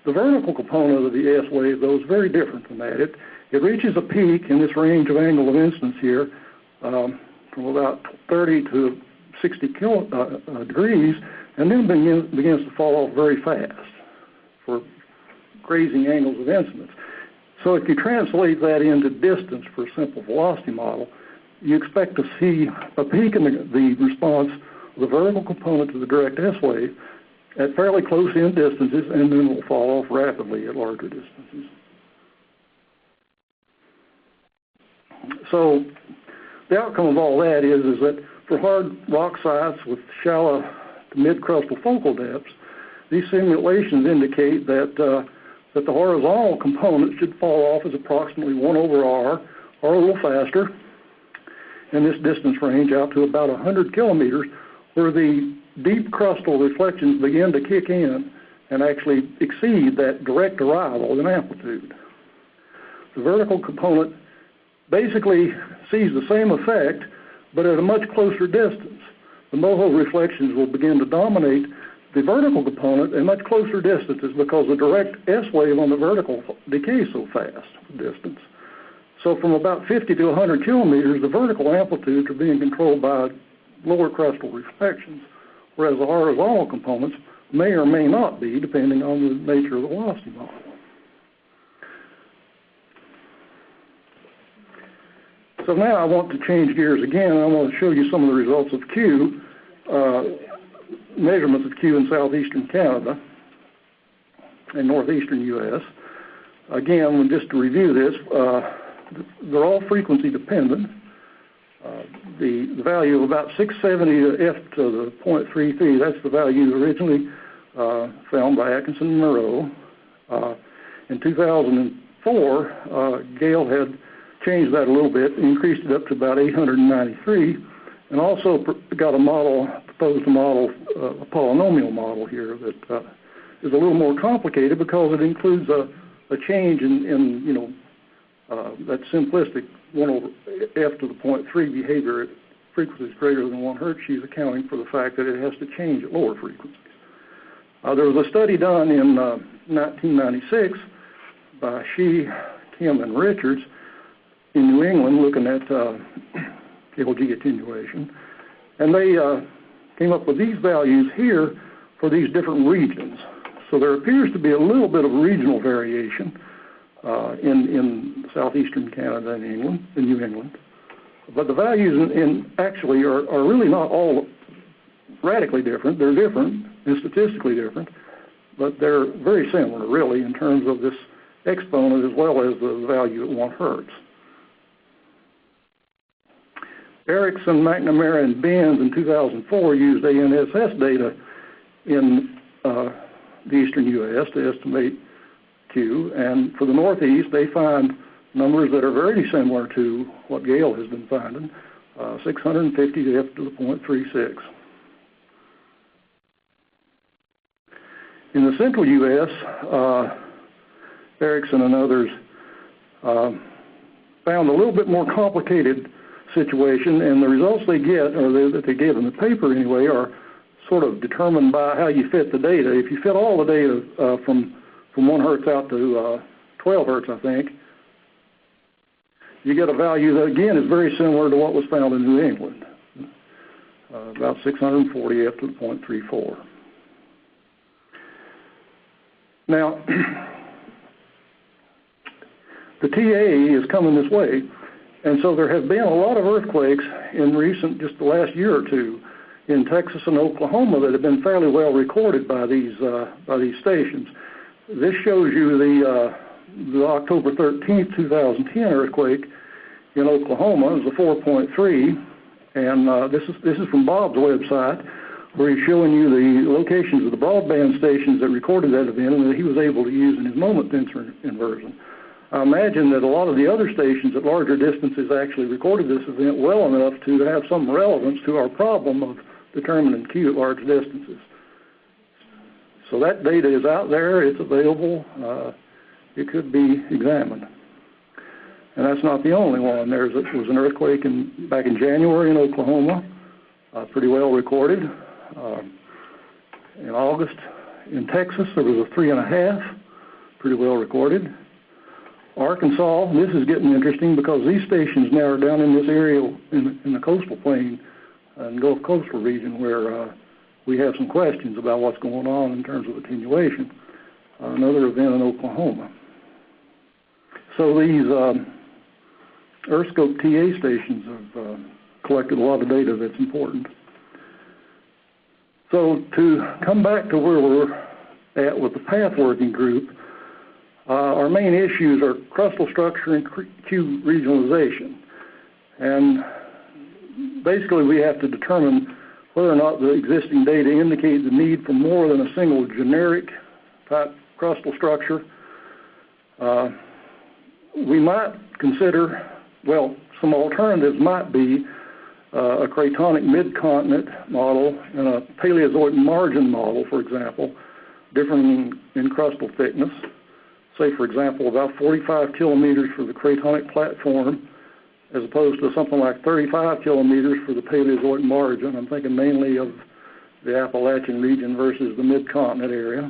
B: The vertical component of the S wave, though, is very different from that. It reaches a peak in this range of angle of incidence here from about 30 to 60 degrees, and then begins to fall off very fast for grazing angles of incidence. So if you translate that into distance for a simple velocity model, you expect to see a peak in the response of the vertical component to the direct S wave at fairly close-in distances, and then it will fall off rapidly at larger distances. So the outcome of all that is that for hard rock sites with shallow to mid-crustal focal depths, these simulations indicate that the horizontal component should fall off as approximately 1 over r, or a little faster, in this distance range out to about 100 kilometers, where the deep crustal reflections begin to kick in and actually exceed that direct arrival in amplitude. The vertical component basically sees the same effect, but at a much closer distance. The MOHO reflections will begin to dominate the vertical component at much closer distances because the direct S wave on the vertical decays so fast with distance. So from about 50 to 100 kilometers, the vertical amplitudes are being controlled by lower crustal reflections, whereas the horizontal components may or may not be, depending on the nature of the velocity model. So now I want to change gears again. I want to show you some of the results of Q, measurements of Q in southeastern Canada and northeastern U.S. Again, just to review this, they're all frequency dependent. The value of about 670 to F to the 0.33, that's the value originally found by Atkinson and Moreau. In 2004, Gale had changed that a little bit, increased it up to about 893, and also got a model, proposed a model, a polynomial model here that is a little more complicated because it includes a change in that simplistic 1 over F to the 0.3 behavior frequencies greater than 1 hertz, she's accounting for the fact that it has to change at lower frequencies. There was a study done in 1996 by Shih, Kim, and Richards in New England looking at KLG attenuation, and they came up with these values here for these different regions. So there appears to be a little bit of regional variation in southeastern Canada and England, in New England. But the values actually are really not all radically different. They're different and statistically different, but they're very similar, really, in terms of this exponent as well as the value at 1 hertz. Erickson, McNamara, and Benz in 2004 used ANSS data in the eastern U.S. to estimate Q, and for the Northeast, they find numbers that are very similar to what Gale has been finding, 650 f to the 0.36. In the central U.S., Erickson and others found a little bit more complicated situation, and the results they get, or that they give in the paper anyway, are sort of determined by how you fit the data. If you fit all the data from 1 hertz out to 12 hertz, I think, you get a value that, again, is very similar to what was found in New England, about 640 f to the 0.34. Now, the TA is coming this way, and so there have been a lot of earthquakes in just the last year or two in Texas and Oklahoma that have been fairly well recorded by these stations. This shows you the October 13th, 2010 earthquake in Oklahoma. It was a 4.3, and this is from Bob's website, where he's showing you the locations of the broadband stations that recorded that event and that he was able to use in his moment tensor inversion. I imagine that a lot of the other stations at larger distances actually recorded this event well enough to have some relevance to our problem of determining Q at large distances. So that data is out there, it's available, it could be examined. And that's not the only one. There was an earthquake back in January in Oklahoma, pretty well recorded. In August in Texas, there was a 3.5, pretty well recorded. Arkansas, this is getting interesting because these stations now are down in this area in the coastal plain and Gulf coastal region where we have some questions about what's going on in terms of attenuation. Another event in Oklahoma. So these EarthScope TA stations have collected a lot of data that's important. So to come back to where we're at with the path working group, our main issues are crustal structure and Q regionalization. And basically we have to determine whether or not the existing data indicate the need for more than a single generic type crustal structure. We might consider, well, some alternatives might be a cratonic mid-continent model and a Paleozoic margin model, for example, differing in crustal thickness. Say, for example, about 45 kilometers for the cratonic platform as opposed to something like 35 kilometers for the Paleozoic margin. I'm thinking mainly of the Appalachian region versus the mid-continent area.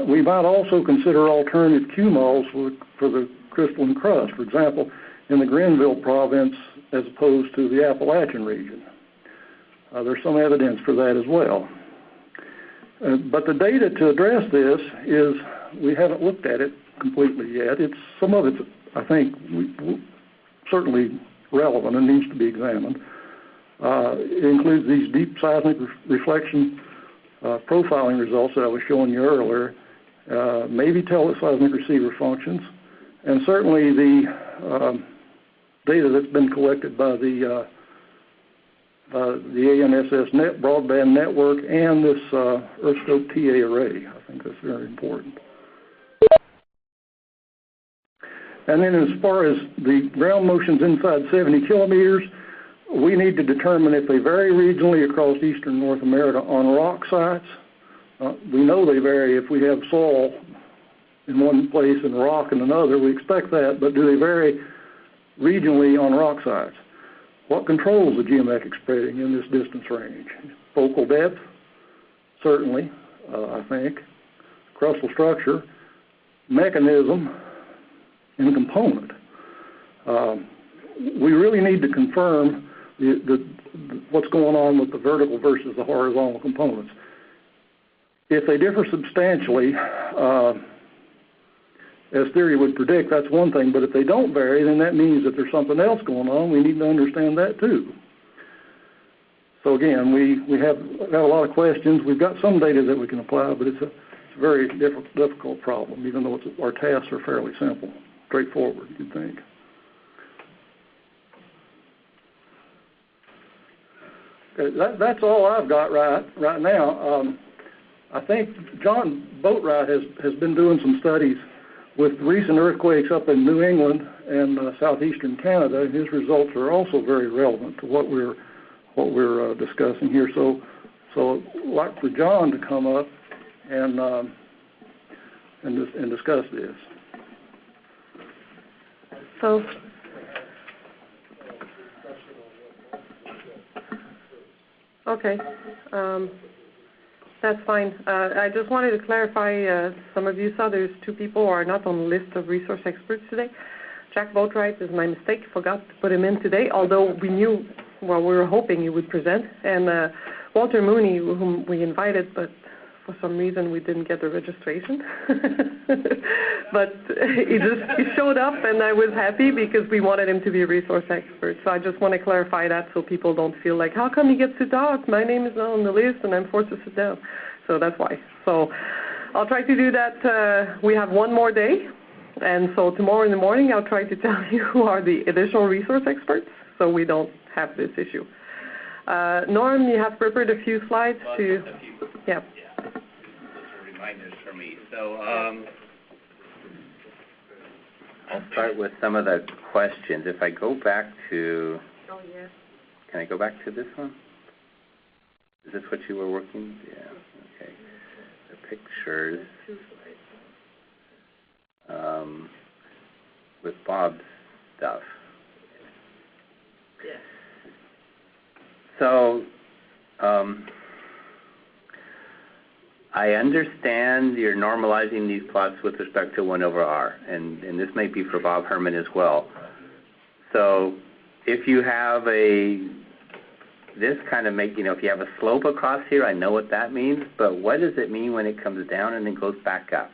B: We might also consider alternative Q models for the crystalline crust, for example, in the Grenville province as opposed to the Appalachian region. There's some evidence for that as well. But the data to address this is, we haven't looked at it completely yet. Some of it's, I think, certainly relevant and needs to be examined. It includes these deep seismic reflection profiling results that I was showing you earlier, maybe seismic receiver functions, and certainly the data that's been collected by the ANSS broadband network and this EarthScope TA array. I think that's very important. And then as far as the ground motions inside 70 kilometers, we need to determine if they vary regionally across eastern North America on rock sites. We know they vary if we have soil in one place and rock in another. We expect that, but do they vary regionally on rock sites? what controls the geometric spreading in this distance range? Focal depth, certainly, I think. Crustal structure, mechanism, and component. We really need to confirm what's going on with the vertical versus the horizontal components. If they differ substantially, as theory would predict, that's one thing, but if they don't vary, then that means that there's something else going on. We need to understand that too. So again, we have got a lot of questions. We've got some data that we can apply, but it's a very difficult problem, even though our tasks are fairly simple, straightforward, you'd think. Okay, that's all I've got right now. I think John Boatwright has been doing some studies with recent earthquakes up in New England and southeastern Canada, and his results are also very relevant to what we're discussing here. So I'd like for John to come up and discuss this.
A: So, okay, that's fine. I just wanted to clarify, some of you saw there's two people who are not on the list of resource experts today. Jack Boatwright is my mistake, forgot to put him in today, although we knew, well, we were hoping he would present. And Walter Mooney, whom we invited, but for some reason we didn't get the registration. But he showed up, and I was happy because we wanted him to be a resource expert. So I just want to clarify that so people don't feel like, how come he gets to talk? My name is not on the list, and I'm forced to sit down. So that's why. So I'll try to do that. We have one more day. And so tomorrow in the morning, I'll try to tell you who are the additional resource experts so we don't have this issue. Norm, you have prepared a few slides to... Yeah.
C: Those are reminders for me. So I'll start with some of the questions. If I go back to...
A: Oh, yes.
C: Can I go back to this one? Is this what you were working? Yeah, okay. The pictures. With Bob's stuff.
A: Yes.
C: So, I understand you're normalizing these plots with respect to 1 over r, and this may be for Bob Herman as well. So, if you have this kind of if you have a slope across here, I know what that means, but what does it mean when it comes down and then goes back up?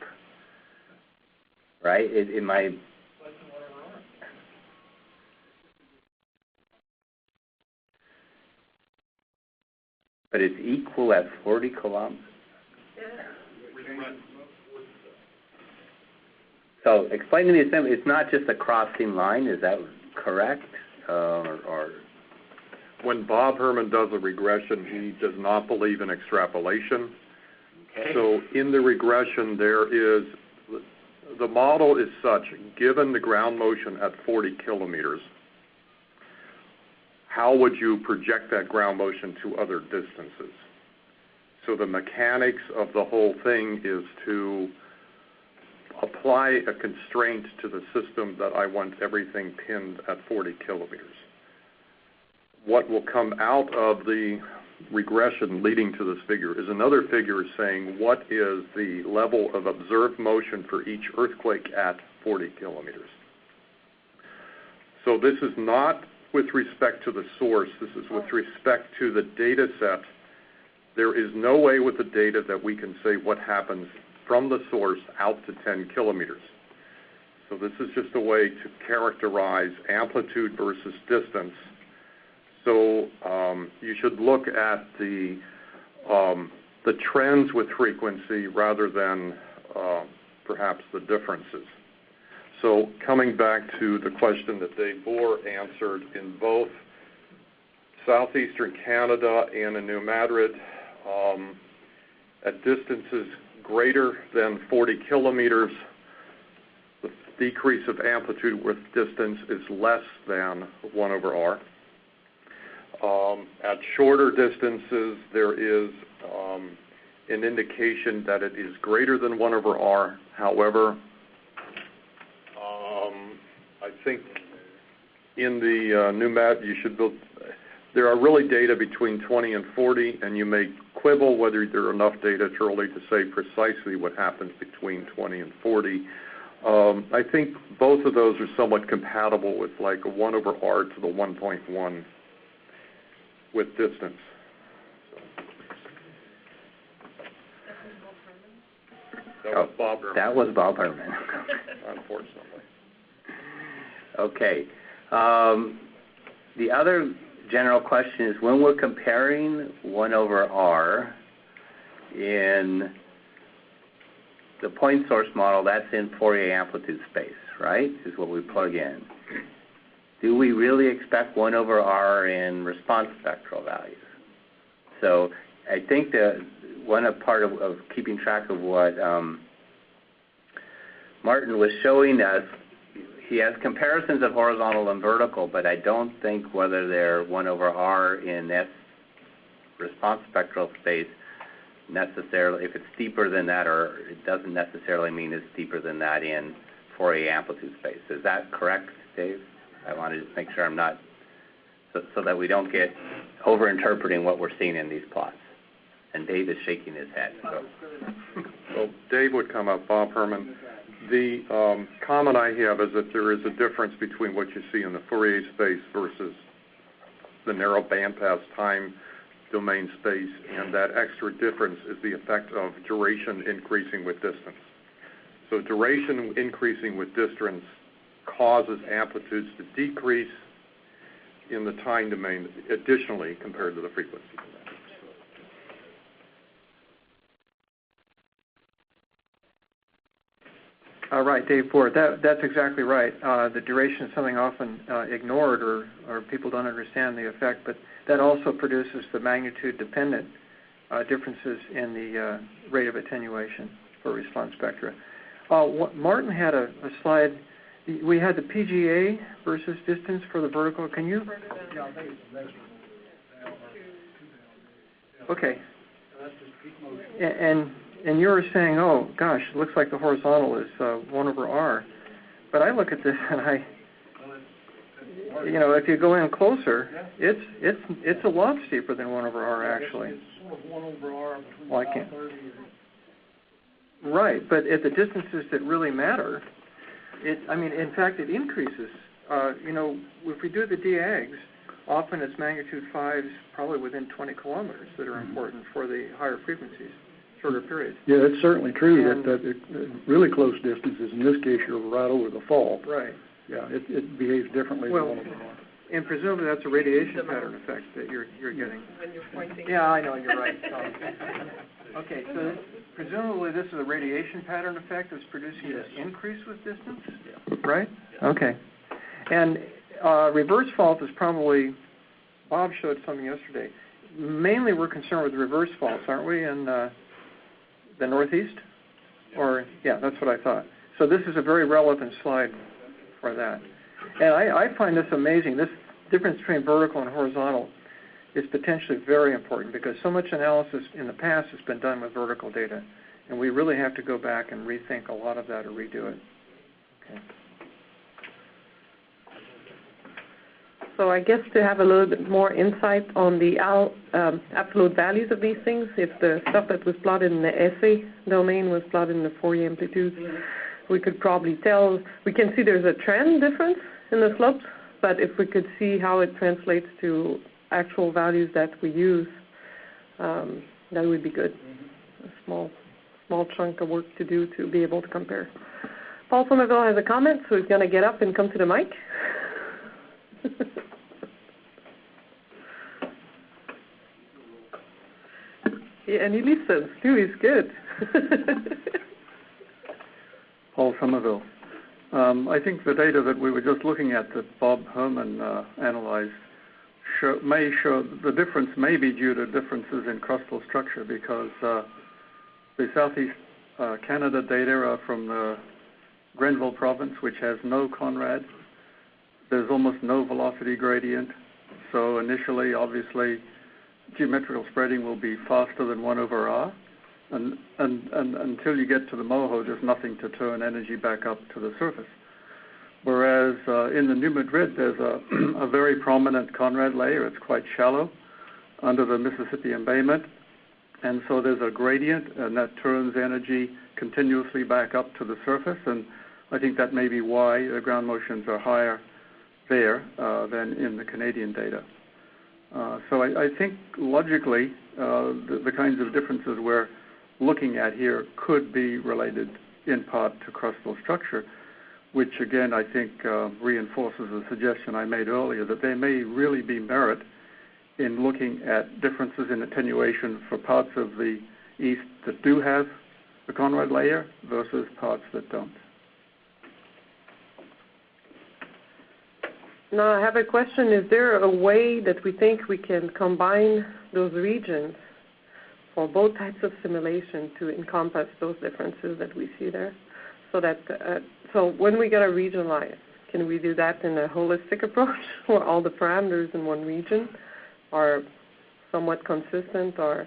C: Right? But it's equal at 40 kilometers. So explain to me, it's not just a crossing line, is that correct? Or
G: when Bob Herman does a regression, he does not believe in extrapolation.
C: Okay.
G: So in the regression, the model is such, given the ground motion at 40 kilometers, how would you project that ground motion to other distances? So the mechanics of the whole thing is to apply a constraint to the system that I want everything pinned at 40 kilometers. What will come out of the regression leading to this figure is another figure saying what is the level of observed motion for each earthquake at 40 kilometers. So this is not with respect to the source, this is with respect to the data set. There is no way with the data that we can say what happens from the source out to 10 kilometers. So this is just a way to characterize amplitude versus distance. So you should look at the trends with frequency rather than perhaps the differences. So coming back to the question that Dave Bohr answered, in both southeastern Canada and in New Madrid, at distances greater than 40 kilometers, the decrease of amplitude with distance is less than 1 over r. At shorter distances, there is an indication that it is greater than 1 over r. However, I think in the new map, you should build. There are really data between 20 and 40, and you may quibble whether there are enough data to really to say precisely what happens between 20 and 40. I think both of those are somewhat compatible with like a 1 over r to the 1.1 with distance. That was Bob Herman.
C: That was Bob Herman.
G: Unfortunately.
C: Okay. The other general question is when we're comparing 1 over r in the point source model, that's in Fourier amplitude space, right, is what we plug in. Do we really expect 1 over r in response spectral values? So I think that one part of keeping track of what Martin was showing us, he has comparisons of horizontal and vertical, but I don't think whether they're 1 over r in S response spectral space necessarily, if it's steeper than that, or it doesn't necessarily mean it's steeper than that in Fourier amplitude space. Is that correct, Dave? I wanted to make sure I'm not, so that we don't get over-interpreting what we're seeing in these plots. And Dave is shaking his head. So.
G: Well, Dave would come up, Bob Herman. The comment I have is that there is a difference between what you see in the Fourier space versus the narrow bandpass time domain space, and that extra difference is the effect of duration increasing with distance. So duration increasing with distance causes amplitudes to decrease in the time domain additionally compared to the frequency domain.
F: Right, Dave Ford. That's exactly right. The duration is something often ignored or people don't understand the effect, but that also produces the magnitude-dependent differences in the rate of attenuation for response spectra. Martin had a slide. We had the PGA versus distance for the vertical. Can you? Okay. And you were saying, oh gosh, it looks like the horizontal is 1 over r. But I look at this and if you go in closer, it's a lot steeper than 1 over r actually.
B: It's sort of 1 over r between
F: well,
B: about 30 and...
F: Right, but at the distances that really matter, in fact, it increases. If we do the DAGs, often it's magnitude 5s probably within 20 kilometers that are important for the higher frequencies, shorter periods.
B: Yeah, it's certainly true that really close distances, in this case, you're right over the fault.
F: Right.
B: Yeah, it behaves differently than 1 over r.
F: And presumably that's a radiation pattern effect that you're getting.
A: When you're pointing.
F: Yeah, I know, you're right. Okay, so presumably this is a radiation pattern effect that's producing this increase with distance, right? Okay. And reverse fault is probably, Bob showed something yesterday. Mainly we're concerned with reverse faults, aren't we, in the Northeast? Or, yeah, that's what I thought. So this is a very relevant slide for that. And I find this amazing. This difference between vertical and horizontal is potentially very important because so much analysis in the past has been done with vertical data. And we really have to go back and rethink a lot of that or redo it. Okay.
A: So I guess to have a little bit more insight on the absolute values of these things, if the stuff that was plotted in the essay domain was plotted in the Fourier amplitudes, we could probably tell, we can see there's a trend difference in the slopes, but if we could see how it translates to actual values that we use, that would be good. A small chunk of work to do to be able to compare. Paul Somerville has a comment, so he's going to get up and come to the mic. Yeah, and he listens too, he's good.
G: Paul Somerville. I think the data that we were just looking at that Bob Herman analyzed may show the difference may be due to differences in crustal structure because the Southeast Canada data are from the Grenville province, which has no Conrad. There's almost no velocity gradient. So initially, obviously, geometrical spreading will be faster than 1 over r. And until you get to the Moho, there's nothing to turn energy back up to the surface. whereas in the New Madrid there's a very prominent Conrad layer. It's quite shallow under the Mississippi embayment, and so there's a gradient, and that turns energy continuously back up to the surface, and I think that may be why the ground motions are higher there than in the Canadian data. So I think logically the kinds of differences we're looking at here could be related in part to crustal structure, which again I think reinforces the suggestion I made earlier that there may really be merit in looking at differences in attenuation for parts of the East that do have the Conrad layer versus parts that don't.
A: Now I have a question. Is there a way that we think we can combine those regions for both types of simulation to encompass those differences that we see there? So that so when we get a regionalized, can we do that in a holistic approach where all the parameters in one region are somewhat consistent, or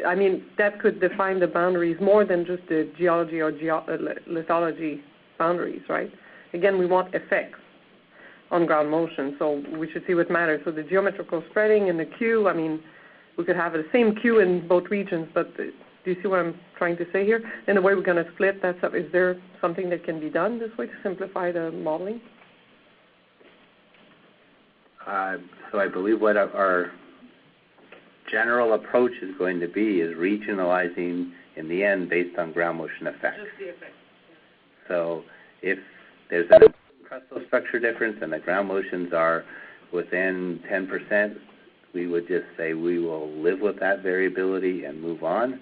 A: I mean that could define the boundaries more than just the geology or lithology boundaries, right? Again, we want effects on ground motion, so we should see what matters. So the geometrical spreading and the Q, I mean, we could have the same Q in both regions, but do you see what I'm trying to say here? And the way we're going to split that up, is there something that can be done this way to simplify the modeling?
C: So I believe what our general approach is going to be is regionalizing in the end based on ground motion effects.
A: Just the effects.
C: So if there's a crustal structure difference and the ground motions are within 10%, we would just say we will live with that variability and move on,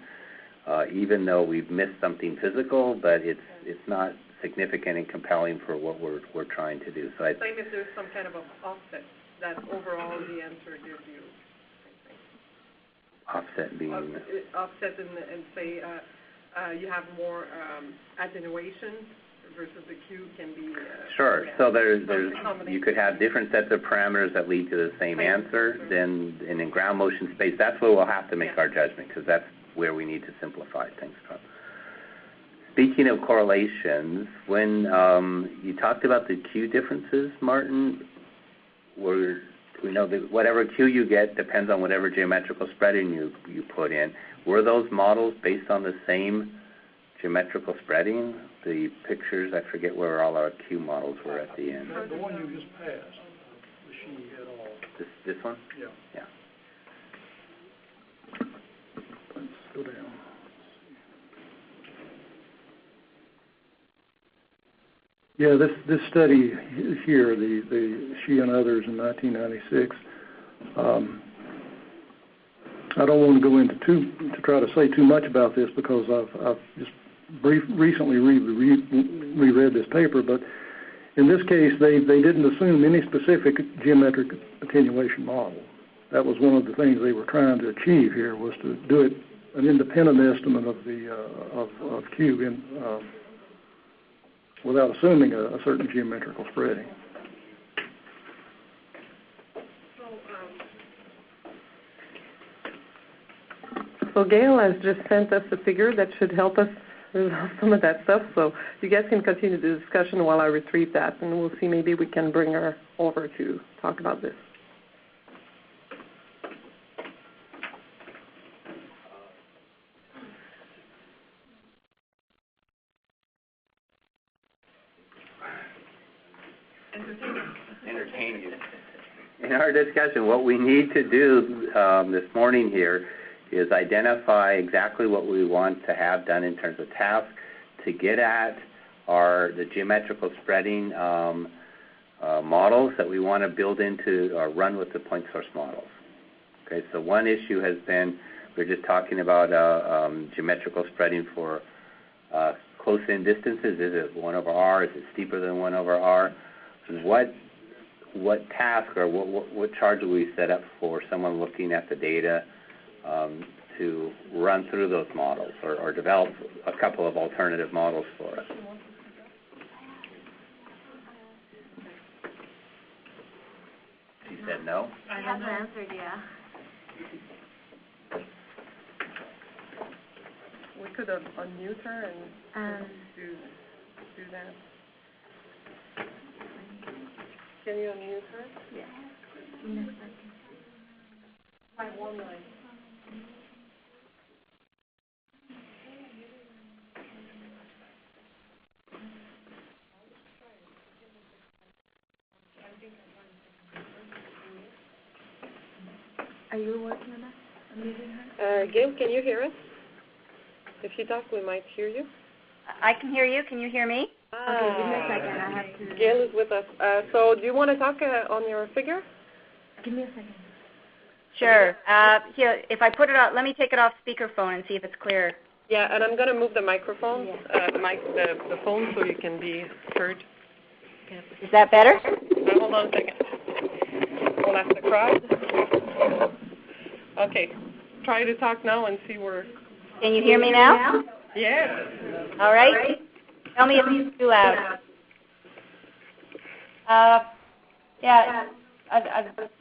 C: even though we've missed something physical, but it's not significant and compelling for what we're trying to do. So
A: same if there's some kind of an offset that overall the answer gives you.
C: Offset being
A: offset and say you have more attenuation versus the Q can be
C: sure. So there's you could have different sets of parameters that lead to the same answer. Then in ground motion space, that's where we'll have to make our judgment, because that's where we need to simplify things from. Speaking of correlations, when you talked about the Q differences, Martin, we know that whatever Q you get depends on whatever geometrical spreading you put in. Were those models based on the same geometrical spreading? The pictures, I forget where all our Q models were at the end.
B: The one you just passed, the sheet et al.
C: This one?
B: Yeah.
C: Yeah.
B: Let's go down. Yeah, this study here, the She and others in 1996. I don't want to go into to try to say too much about this because I've just recently reread this paper, but in this case they didn't assume any specific geometric attenuation model. That was one of the things they were trying to achieve here, was to do it an independent estimate of the of Q without assuming a certain geometrical spreading.
A: So Gail has just sent us a figure that should help us resolve some of that stuff. So you guys can continue the discussion while I retrieve that, and we'll see maybe we can bring her over to talk about this.
C: Entertain you. In our discussion, what we need to do this morning here is identify exactly what we want to have done in terms of task to get at the geometrical spreading models that we want to build into or run with the point source models. Okay, so one issue has been, we're just talking about geometrical spreading for close-in distances. Is it 1 over r? Is it steeper than 1 over r? What task or what charge do we set up for someone looking at the data to run through those models or develop a couple of alternative models for us? She said no?
L: I haven't answered, yeah.
A: We could unmute her and do that. Can you unmute her?
L: Yeah.
A: 519.
L: Are you working on that? Unmuting her?
A: Gail, can you hear us? If you talk, we might hear you.
M: I can hear you. Can you hear me?
L: Okay, give me a second. I have to...
A: Gail is with us. So do you want to talk on your figure?
L: Give me a second.
M: Sure. Here, if I put it out, let me take it off speakerphone and see if it's clear.
A: Yeah, and I'm going to move the microphone, the phone, so you can be heard.
M: Is that better?
A: Hold on a second. We'll have to cry. Okay. Try to talk now and see where...
M: Can you hear me now?
A: Yes.
M: All right. Tell me if it's too loud. Yeah,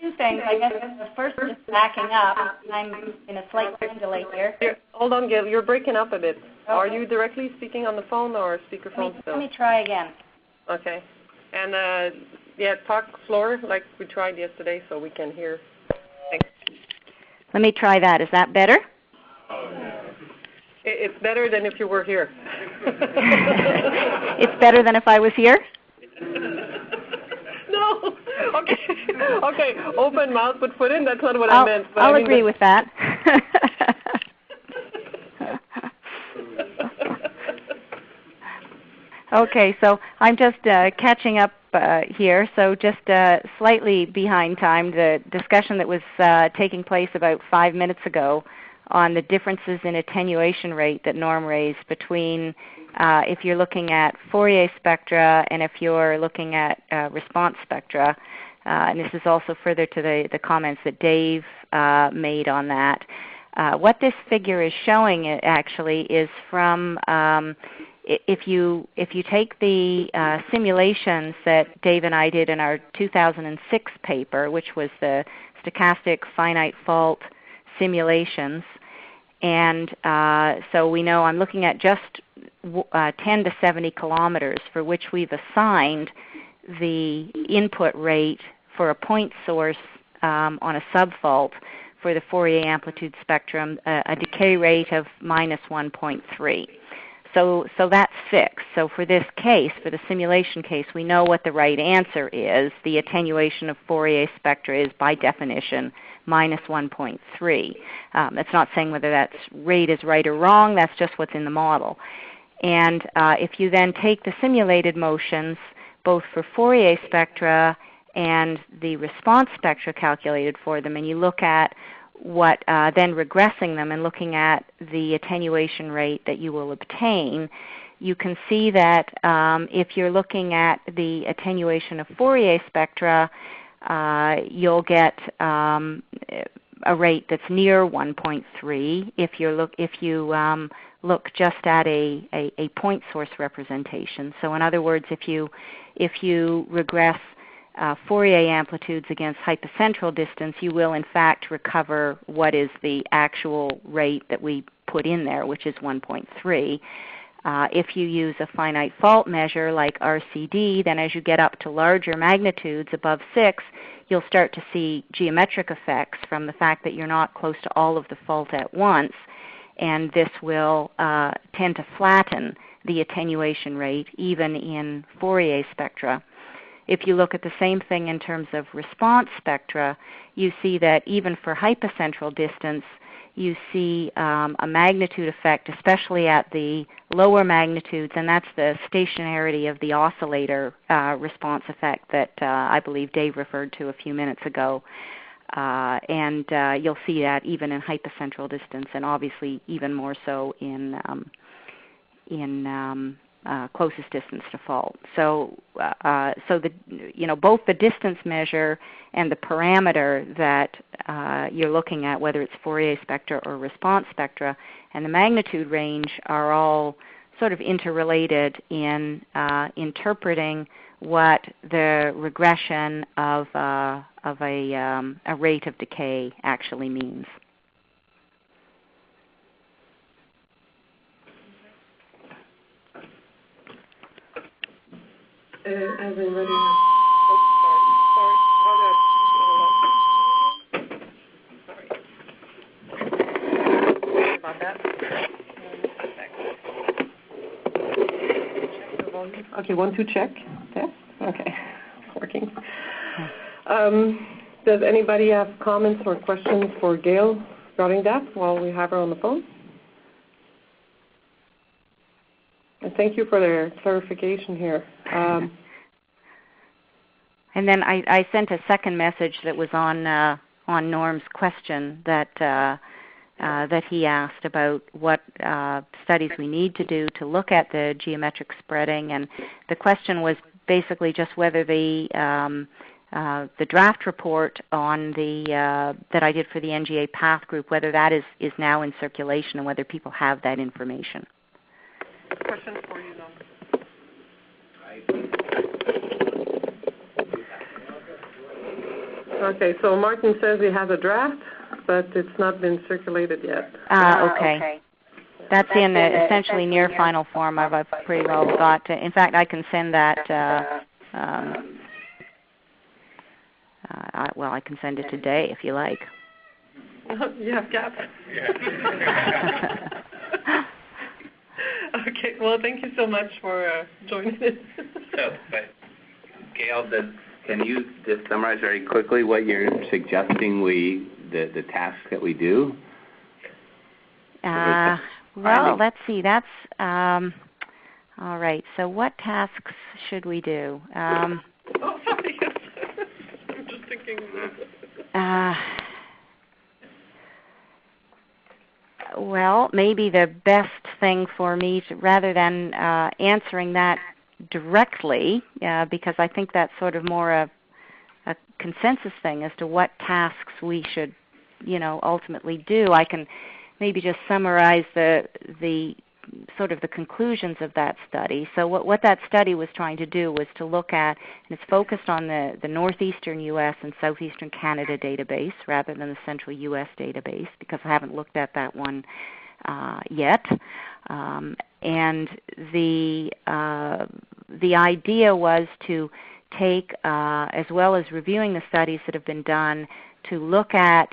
M: two things. I guess the first is backing up. I'm in a slight time delay here.
A: Hold on, Gail. You're breaking up a bit. Okay. Are you directly speaking on the phone or speakerphone still?
M: Let me try again.
A: Okay. And, yeah, talk slower like we tried yesterday so we can hear. Thanks.
M: Let me try that. Is that better?
A: It's better than if you were here.
M: It's better than if I was here?
A: No. Okay. Okay. Open mouth, put foot in. That's not what I meant. But
M: I'll agree with that. Okay, so I'm just catching up here. So just slightly behind time, the discussion that was taking place about 5 minutes ago on the differences in attenuation rate that Norm raised between if you're looking at Fourier spectra and if you're looking at response spectra. And this is also further to the comments that Dave made on that. What this figure is showing actually is from if you take the simulations that Dave and I did in our 2006 paper, which was the stochastic finite fault simulations, and so we know I'm looking at just 10 to 70 kilometers for which we've assigned the input rate for a point source on a subfault for the Fourier amplitude spectrum, a decay rate of minus 1.3. So that's fixed. So for this case, for the simulation case, we know what the right answer is. The attenuation of Fourier spectra is, by definition, minus 1.3. That's not saying whether that rate is right or wrong. That's just what's in the model. And if you then take the simulated motions, both for Fourier spectra and the response spectra calculated for them, and you look at what then regressing them and looking at the attenuation rate that you will obtain, you can see that if you're looking at the attenuation of Fourier spectra, you'll get a rate that's near 1.3 if you look just at a point source representation. So in other words, if you regress Fourier amplitudes against hypocentral distance, you will in fact recover what is the actual rate that we put in there, which is 1.3. If you use a finite fault measure like RCD, then as you get up to larger magnitudes above 6, you'll start to see geometric effects from the fact that you're not close to all of the fault at once, and this will tend to flatten the attenuation rate even in Fourier spectra. If you look at the same thing in terms of response spectra, you see that even for hypocentral distance, you see a magnitude effect, especially at the lower magnitudes, and that's the stationarity of the oscillator response effect that I believe Dave referred to a few minutes ago. And you'll see that even in hypocentral distance, and obviously even more so in closest distance to fault. So both the distance measure and the parameter that you're looking at, whether it's Fourier spectra or response spectra, and the magnitude range are all sort of interrelated in interpreting what the regression of a rate of decay actually means.
A: As in ready now. Okay, 1, 2, check. Test. Okay, it's working. Does anybody have comments or questions for Gail regarding that while we have her on the phone? And thank you for their clarification here.
M: And then I sent a second message that was on Norm's question that that he asked about what studies we need to do to look at the geometric spreading, and the question was basically just whether the draft report on the that I did for the NGA Path Group, whether that is now in circulation and whether people have that information.
A: Questions for you, Norm? Okay, so Martin says he has a draft, but it's not been circulated yet.
M: Okay. That's in essentially near final form. I've pretty well got to. In fact, I can send that. Well, I can send it today if you like.
A: You have gaps. Okay. Well, thank you so much for joining us.
C: But Gail, can you just summarize very quickly what you're suggesting the tasks that we do?
M: Well, let's see. That's all right. So what tasks should we do?
A: Oh, sorry. I'm just thinking.
M: Well, maybe the best thing for me, rather than answering that directly, because I think that's sort of more a consensus thing as to what tasks we should, ultimately do. I can maybe just summarize the sort of the conclusions of that study. So what that study was trying to do was to look at, and it's focused on the northeastern U.S. and southeastern Canada database rather than the central U.S. database, because I haven't looked at that one yet. And the idea was to take, as well as reviewing the studies that have been done, to look at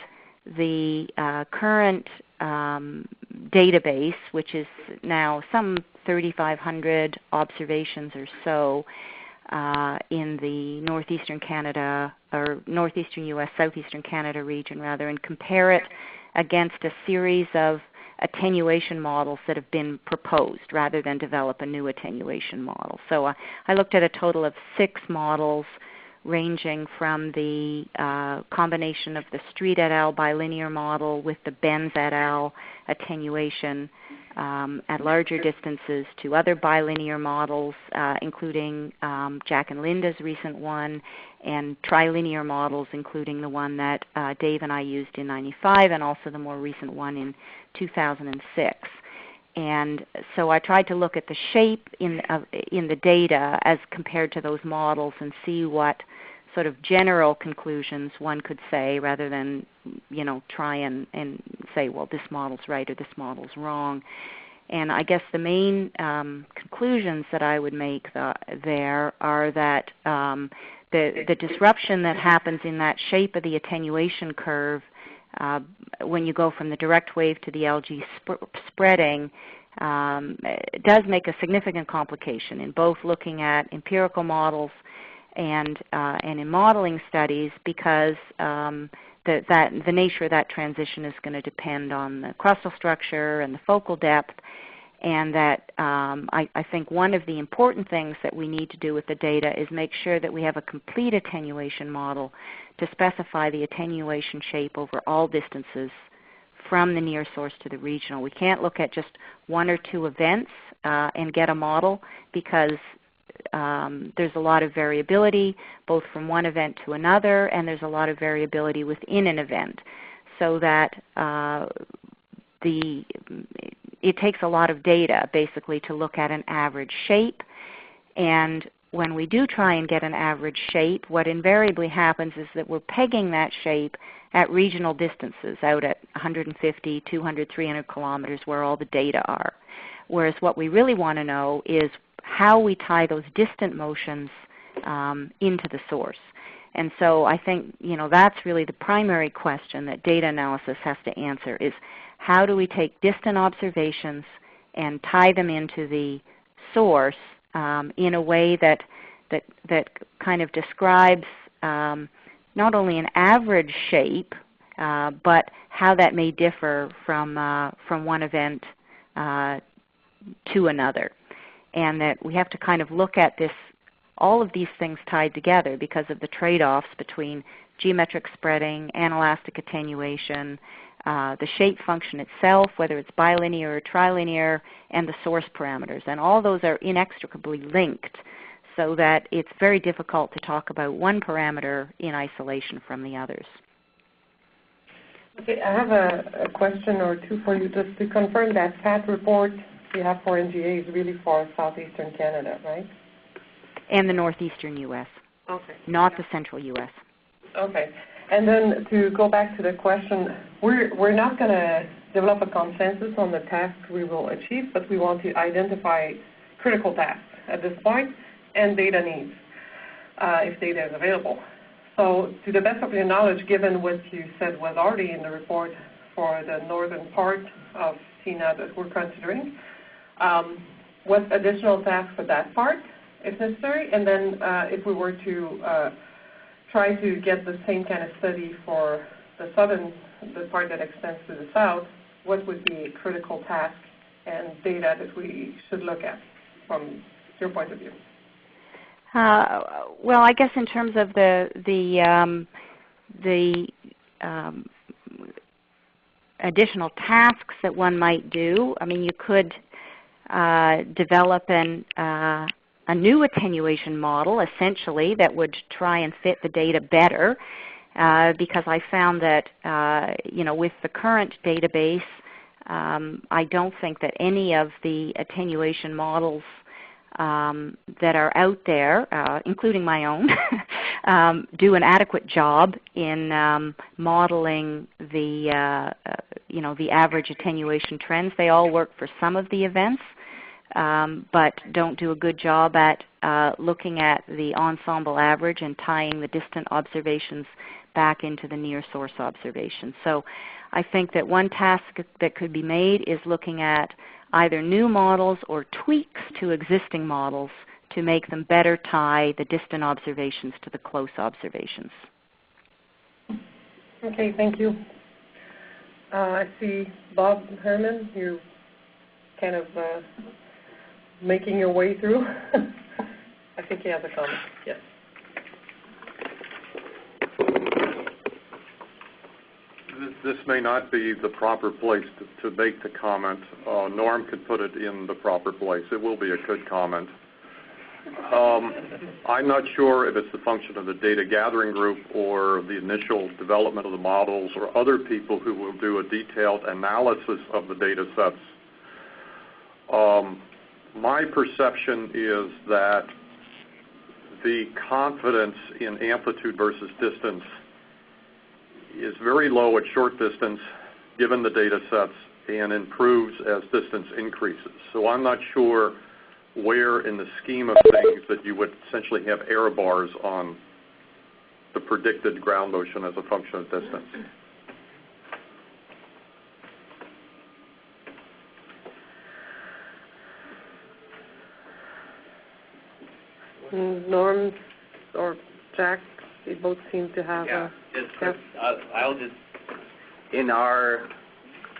M: the current database, which is now some 3,500 observations or so in the northeastern Canada, or northeastern U.S., southeastern Canada region rather, and compare it against a series of attenuation models that have been proposed rather than develop a new attenuation model. So I looked at a total of 6 models ranging from the combination of the Street et al. Bilinear model with the Benz et al. Attenuation at larger distances to other bilinear models, including Jack and Linda's recent one, and trilinear models, including the one that Dave and I used in '95, and also the more recent one in 2006. And so I tried to look at the shape in the data as compared to those models and see what sort of general conclusions one could say, rather than try and say, well, this model's right or this model's wrong. And I guess the main conclusions that I would make there are that the disruption that happens in that shape of the attenuation curve when you go from the direct wave to the LG spreading does make a significant complication in both looking at empirical models and in modeling studies, because the nature of that transition is going to depend on the crustal structure and the focal depth, and that I think one of the important things that we need to do with the data is make sure that we have a complete attenuation model to specify the attenuation shape over all distances from the near source to the regional. We can't look at just 1 or 2 events and get a model, because there's a lot of variability both from one event to another, and there's a lot of variability within an event, so that it takes a lot of data basically to look at an average shape. And when we do try and get an average shape, what invariably happens is that we're pegging that shape at regional distances out at 150, 200, 300 kilometers where all the data are. Whereas what we really want to know is how we tie those distant motions into the source. And so I think that's really the primary question that data analysis has to answer, is how do we take distant observations and tie them into the source in a way that kind of describes not only an average shape, but how that may differ from one event to another. And that we have to kind of look at this, all of these things tied together because of the trade-offs between geometric spreading, anelastic attenuation, the shape function itself, whether it's bilinear or trilinear, and the source parameters. And all those are inextricably linked, so that it's very difficult to talk about one parameter in isolation from the others.
A: Okay, I have a question or two for you, just to confirm that PAT report you have for NGA is really for southeastern Canada, right?
M: And the northeastern U.S.,
A: okay,
M: not the central U.S.
A: Okay. And then to go back to the question, we're not going to develop a consensus on the tasks we will achieve, but we want to identify critical tasks at this point and data needs, if data is available. So to the best of your knowledge, given what you said was already in the report for the northern part of CNAT that we're considering, what additional tasks for that part, if necessary? And then if we were to try to get the same kind of study for the part that extends to the south, what would be a critical task and data that we should look at from your point of view?
M: Well, I guess in terms of the additional tasks that one might do, I mean, you could develop a new attenuation model, essentially, that would try and fit the data better, because I found that, with the current database, I don't think that any of the attenuation models that are out there, including my own, do an adequate job in modeling the, the average attenuation trends. They all work for some of the events, but don't do a good job at looking at the ensemble average and tying the distant observations back into the near source observations. So I think that one task that could be made is looking at either new models or tweaks to existing models to make them better tie the distant observations to the close observations.
A: Okay, thank you. I see Bob Herman, you're kind of making your way through. I think he has a comment. Yes.
G: This may not be the proper place to make the comment. Norm could put it in the proper place. It will be a good comment. I'm not sure if it's the function of the data gathering group or the initial development of the models or other people who will do a detailed analysis of the data sets. My perception is that the confidence in amplitude versus distance is very low at short distance given the data sets and improves as distance increases. So I'm not sure where in the scheme of things that you would essentially have error bars on the predicted ground motion as a function of distance.
A: Norm or Jack, they both seem to have
C: in our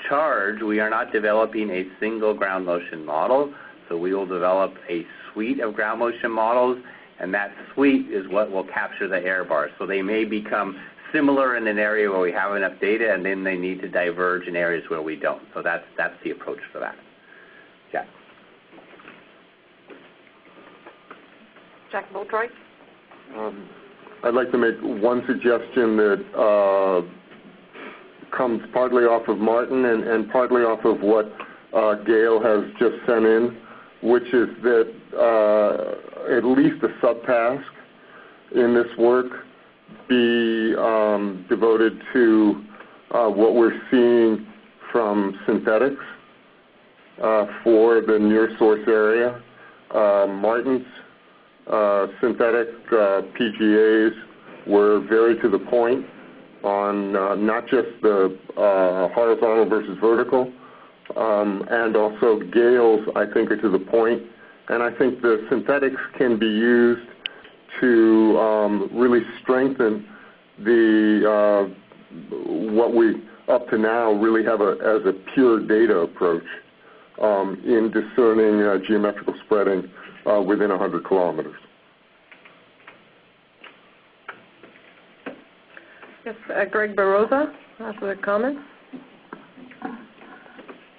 C: charge, we are not developing a single ground motion model, so we will develop a suite of ground motion models, and that suite is what will capture the error bars. So they may become similar in an area where we have enough data, and then they need to diverge in areas where we don't. So that's the approach for that. Yeah.
A: Jack Boatwright?
H: I'd like to make one suggestion that comes partly off of Martin and partly off of what Gail has just sent in, which is that at least a subtask in this work be devoted to what we're seeing from synthetics for the near source area. Martin's synthetic PGAs were very to the point on not just the horizontal versus vertical, and also Gale's, I think, are to the point And I think the synthetics can be used to really strengthen the what we up to now really have as a pure data approach in discerning geometrical spreading within 100 kilometers.
A: Yes, Greg Baroza has a comment.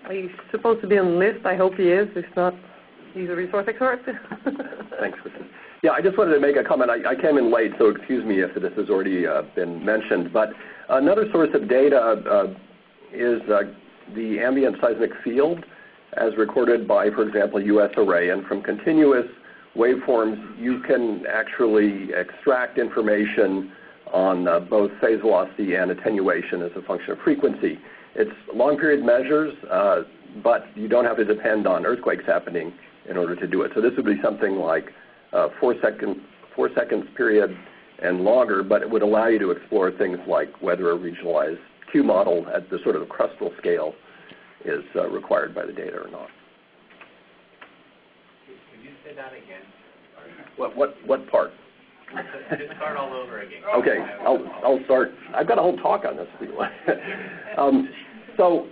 A: Are you supposed to be on the list? I hope he is. If not, he's a resource expert.
N: Thanks, Kristen. Yeah, I just wanted to make a comment. I came in late, so excuse me if this has already been mentioned. But another source of data is the ambient seismic field as recorded by, for example, US Array. And from continuous waveforms, you can actually extract information on both phase velocity and attenuation as a function of frequency. It's long period measures, but you don't have to depend on earthquakes happening in order to do it. So this would be something like 4 seconds period and longer, but it would allow you to explore things like whether a regionalized Q model at the sort of crustal scale is required by the data or not.
C: Could you say that again?
N: What part?
C: Just start all over again.
N: Okay, I'll start. I've got a whole talk on this for you. So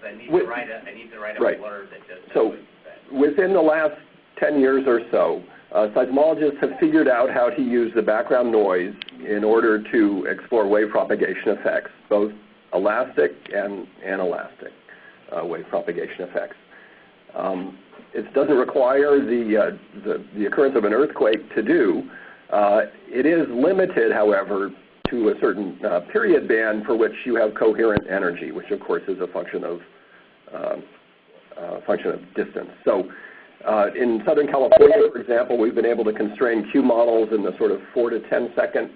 C: I need to write a
N: right.
C: blurb that just
N: So within the last 10 years or so, seismologists have figured out how to use the background noise in order to explore wave propagation effects, both elastic and anelastic wave propagation effects. It doesn't require the occurrence of an earthquake to do. It is limited, however, to a certain period band for which you have coherent energy, which of course is a function of distance. So in Southern California, for example, we've been able to constrain Q models in the sort of 4 to 10 second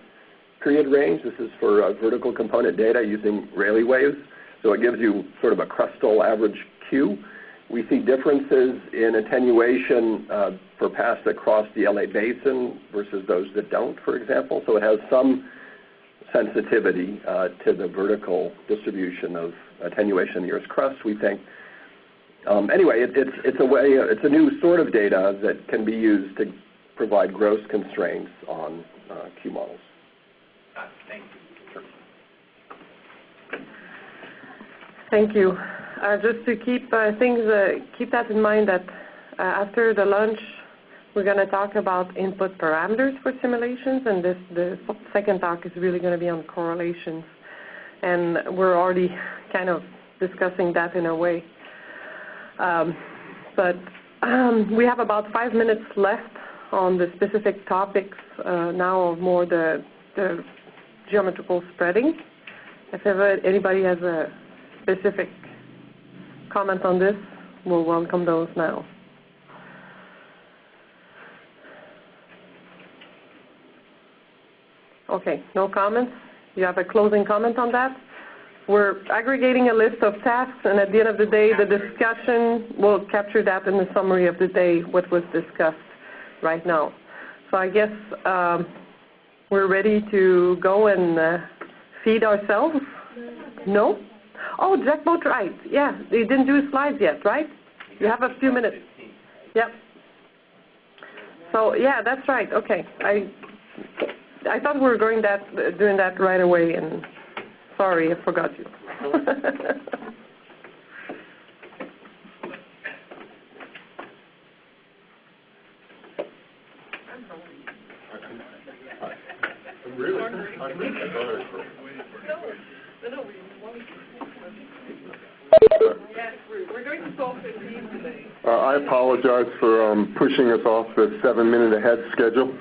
N: period range. This is for vertical component data using Rayleigh waves. So it gives you sort of a crustal average Q. We see differences in attenuation for paths that cross the LA basin versus those that don't, for example. So it has some sensitivity to the vertical distribution of attenuation in the Earth's crust, we think. Anyway, it's a new sort of data that can be used to provide gross constraints on Q models.
C: Thank you.
N: Sure.
A: Thank you. Just to keep keep that in mind that after the lunch, we're going to talk about input parameters for simulations, and the second talk is really going to be on correlations. And we're already kind of discussing that in a way. But we have about 5 minutes left on the specific topics now of more the geometrical spreading. If ever anybody has a specific comment on this, we'll welcome those now. Okay, no comments? You have a closing comment on that? We're aggregating a list of tasks, and at the end of the day, the discussion will capture that in the summary of the day, what was discussed right now. So I guess we're ready to go and feed ourselves? No? Oh, Jack Boatwright, yeah, they didn't do slides yet, right? You have a few minutes. Yep. So, yeah, that's right, okay. I thought we were doing that right away, and sorry, I forgot you. We're going to solve 15 today.
H: I apologize for pushing us off the 7-minute ahead schedule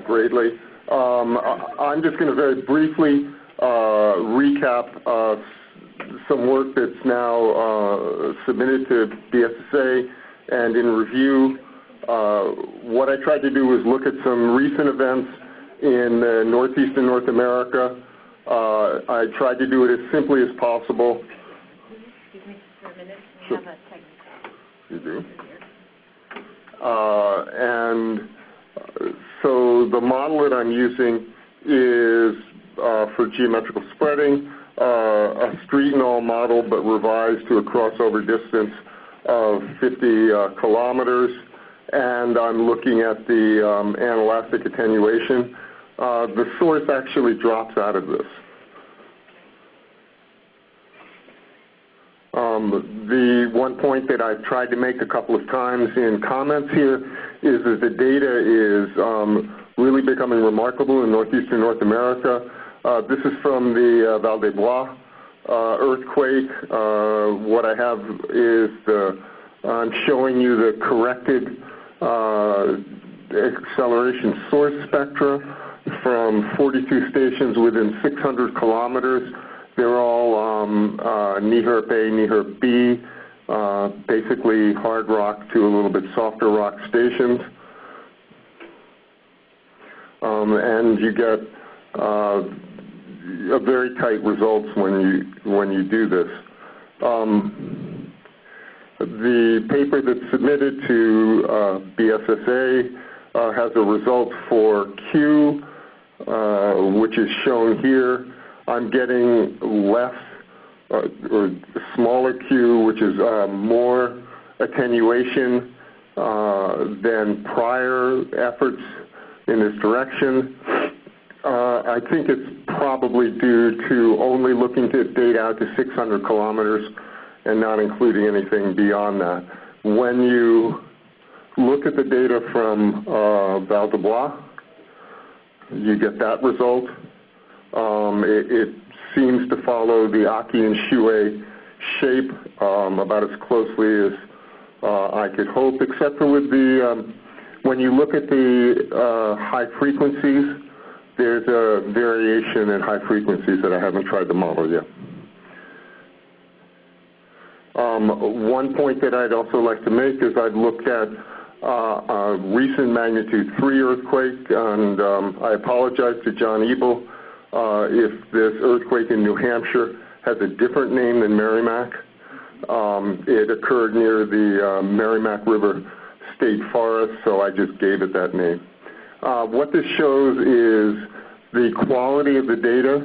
H: greatly. I'm just going to very briefly recap some work that's now submitted to BSSA, and in review, what I tried to do was look at some recent events in northeastern North America. I tried to do it as simply as possible.
L: Excuse me for a minute. We
H: Sure.
L: have a technical.
H: You do. And so the model that I'm using is for geometrical spreading, a street and all model, but revised to a crossover distance of 50 kilometers, and I'm looking at the anelastic attenuation. The source actually drops out of this. The one point that I've tried to make a couple of times in comments here is that the data is really becoming remarkable in northeastern North America. This is from the Val de Bois earthquake. What I have is I'm showing you the corrected acceleration source spectra from 42 stations within 600 kilometers. They're all NEHRP A, NEHRP B, basically hard rock to a little bit softer rock stations. And you get a very tight results when you do this. The paper that's submitted to BSSA has a result for Q, which is shown here. I'm getting less or smaller Q, which is more attenuation than prior efforts in this direction. I think it's probably due to only looking at data out to 600 kilometers and not including anything beyond that. When you look at the data from Val de Bois, you get that result. It seems to follow the Aki and Shue shape about as closely as I could hope, except for with the, when you look at the high frequencies, there's a variation in high frequencies that I haven't tried to model yet. One point that I'd also like to make is I've looked at a recent magnitude 3 earthquake, and I apologize to John Ebel if this earthquake in New Hampshire has a different name than Merrimack. It occurred near the Merrimack River State Forest, so I just gave it that name. What this shows is the quality of the data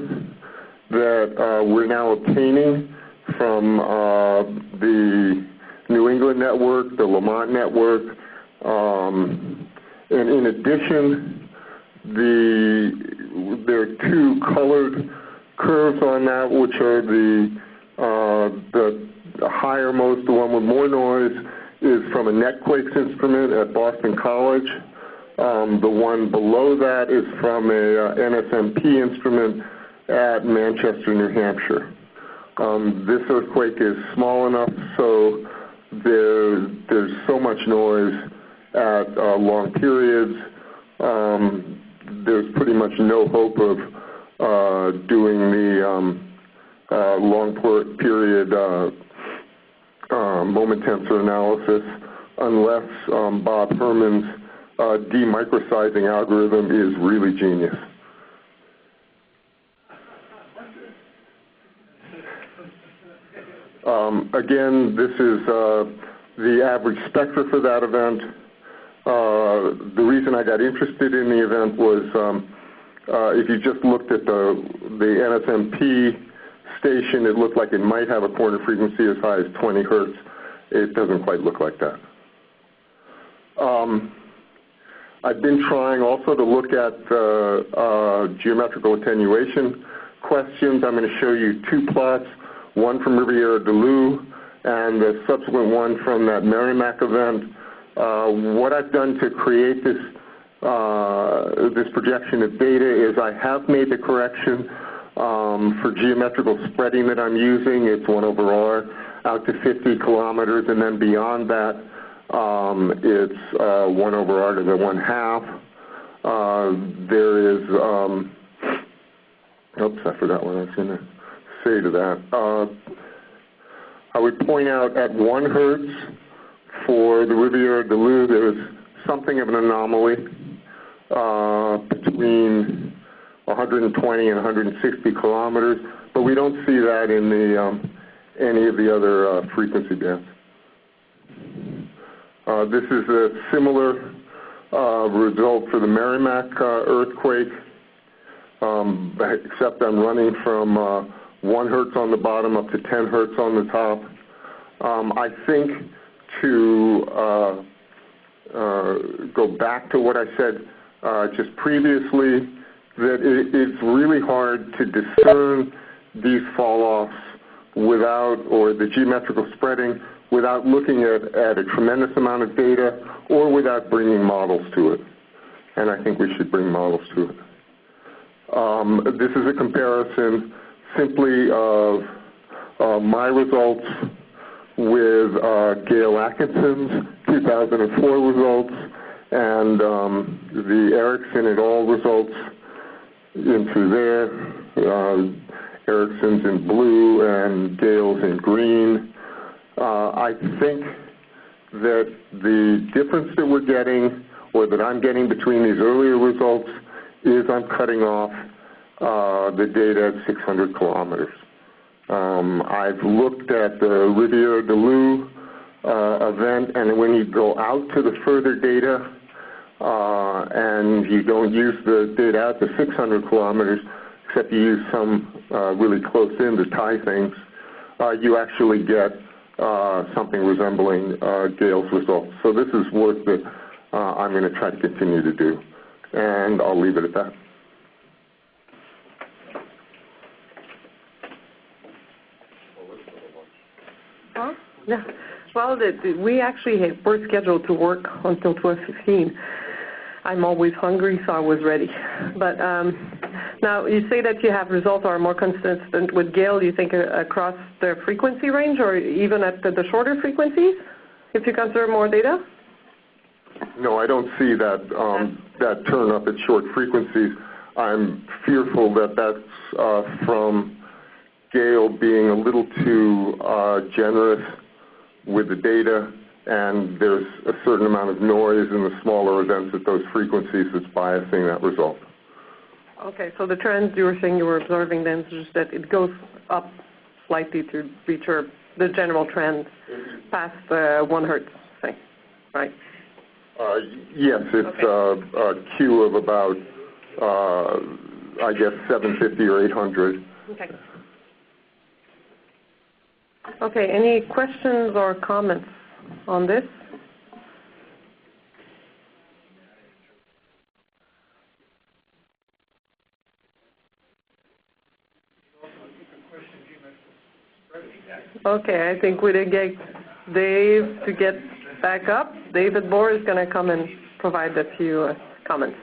H: that we're now obtaining from the New England network, the Lamont network, and in addition, there are two colored curves on that, which are the highermost, the one with more noise, is from a netquakes instrument at Boston College. The one below that is from a NSMP instrument at Manchester, New Hampshire. This earthquake is small enough so there's so much noise at long periods. There's pretty much no hope of doing the long period moment tensor analysis unless Bob Herman's demicrosizing algorithm is really genius. Again, this is the average spectra for that event. The reason I got interested in the event was if you just looked at the NSMP station, it looked like it might have a corner frequency as high as 20 hertz. It doesn't quite look like that. I've been trying also to look at geometrical attenuation questions. I'm going to show you two plots, one from Riviera du Loup and the subsequent one from that Merrimack event. What I've done to create this projection of data is I have made the correction for geometrical spreading that I'm using. It's 1 over R out to 50 kilometers, and then beyond that, it's 1 over R to the 1/2. There is, oops, I forgot what I was going to say to that. I would point out at 1 hertz for the Riviera du Loup, there was something of an anomaly between 120 and 160 kilometers, but we don't see that in the any of the other frequency bands. This is a similar result for the Merrimack earthquake, except I'm running from 1 hertz on the bottom up to 10 hertz on the top. I think to go back to what I said just previously, that it's really hard to discern these fall-offs without, or the geometrical spreading, without looking at a tremendous amount of data or without bringing models to it. And I think we should bring models to it. This is a comparison simply of my results with Gail Atkinson's 2004 results and the Erickson et al. Results into there. Erickson's in blue and Gail's in green. I think that the difference that we're getting, or that I'm getting between these earlier results, is I'm cutting off the data at 600 kilometers. I've looked at the Riviere-Duluth event, and when you go out to the further data, and you don't use the data out to 600 kilometers, except you use some really close in to tie things, you actually get something resembling Gail's results. So this is work that I'm going to try to continue to do, and I'll leave it at that.
A: Huh? Yeah. Well, we actually were scheduled to work until 12:15. I'm always hungry, so I was ready. But now you say that you have results are more consistent with Gale. You think across the frequency range, or even at the shorter frequencies, if you consider more data?
H: No, I don't see that that turn up at short frequencies. I'm fearful that that's from Gale being a little too generous with the data, and there's a certain amount of noise in the smaller events at those frequencies that's biasing that result.
A: Okay, so the trends you were saying you were observing then is just that it goes up slightly to reach the general trend past 1 hertz, say, right?
H: Yes, it's a Q of about, I guess, 750 or 800.
A: Okay. Okay, any questions or comments on this? Okay, I think we did get Dave to get back up. David Bohr is going to come and provide a few comments.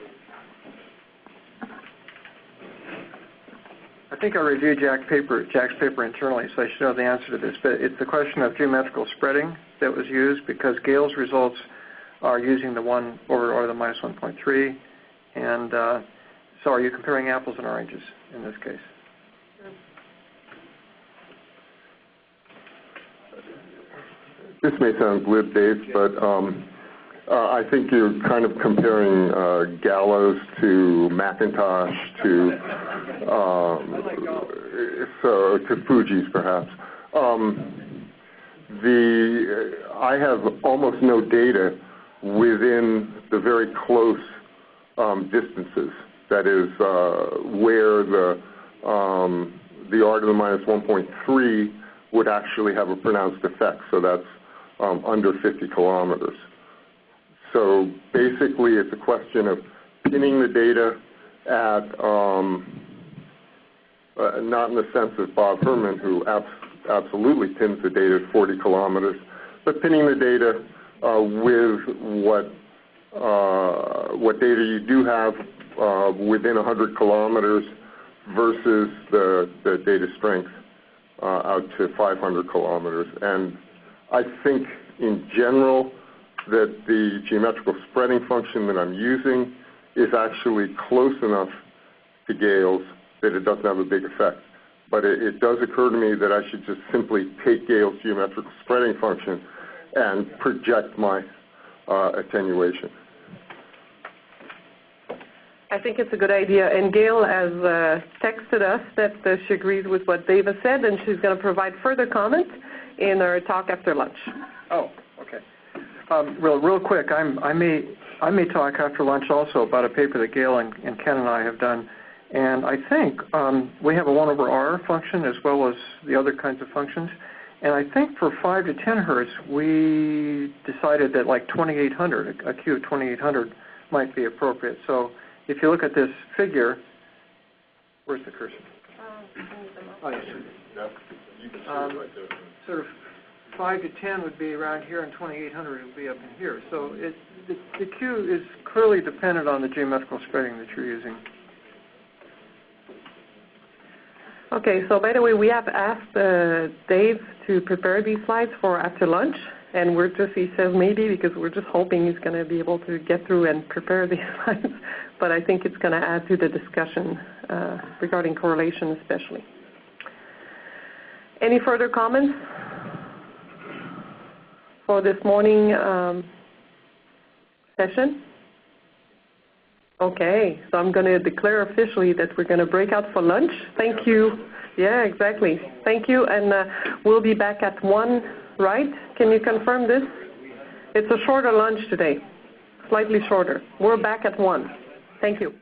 F: I think I reviewed Jack's paper internally, so I should know the answer to this. But it's the question of geometrical spreading that was used, because Gale's results are using the 1 over the minus 1.3. And so are you comparing apples and oranges in this case?
H: This may sound glib, Dave, but I think you're kind of comparing Gallows to Macintosh to Fuji's, perhaps. I have almost no data within the very close distances. That is where the R to the minus 1.3 would actually have a pronounced effect. So that's under 50 kilometers. So basically, it's a question of pinning the data at, not in the sense of Bob Herman, who absolutely pins the data at 40 kilometers, but pinning the data with what data you do have within 100 kilometers versus the data strength out to 500 kilometers. And I think, in general, that the geometrical spreading function that I'm using is actually close enough to Gale's that it doesn't have a big effect. But it does occur to me that I should just simply take Gale's geometrical spreading function and project my attenuation.
A: I think it's a good idea. And Gail has texted us that she agrees with what Dave has said, and she's going to provide further comments in our talk after lunch.
F: Oh, okay. Real quick, I may talk after lunch also about a paper that Gail and Ken and I have done, and I think we have a 1 over R function as well as the other kinds of functions, And I think for 5 to 10 hertz, we decided that like 2800, a Q of 2800 might be appropriate. So if you look at this figure, where's the cursor? Oh, yes.
H: You can see it right there.
F: Sort of 5 to 10 would be around here, and 2800 would be up in here. So the Q is clearly dependent on the geometrical spreading that you're using.
A: Okay, so by the way, we have asked Dave to prepare these slides for after lunch, and he says maybe because we're just hoping he's going to be able to get through and prepare these slides, but I think it's going to add to the discussion regarding correlation especially. Any further comments for this morning session? Okay, so I'm going to declare officially that we're going to break out for lunch. Thank you. Yeah, exactly. Thank you, and we'll be back at 1, right? Can you confirm this? It's a shorter lunch today, slightly shorter. We're back at 1. Thank you.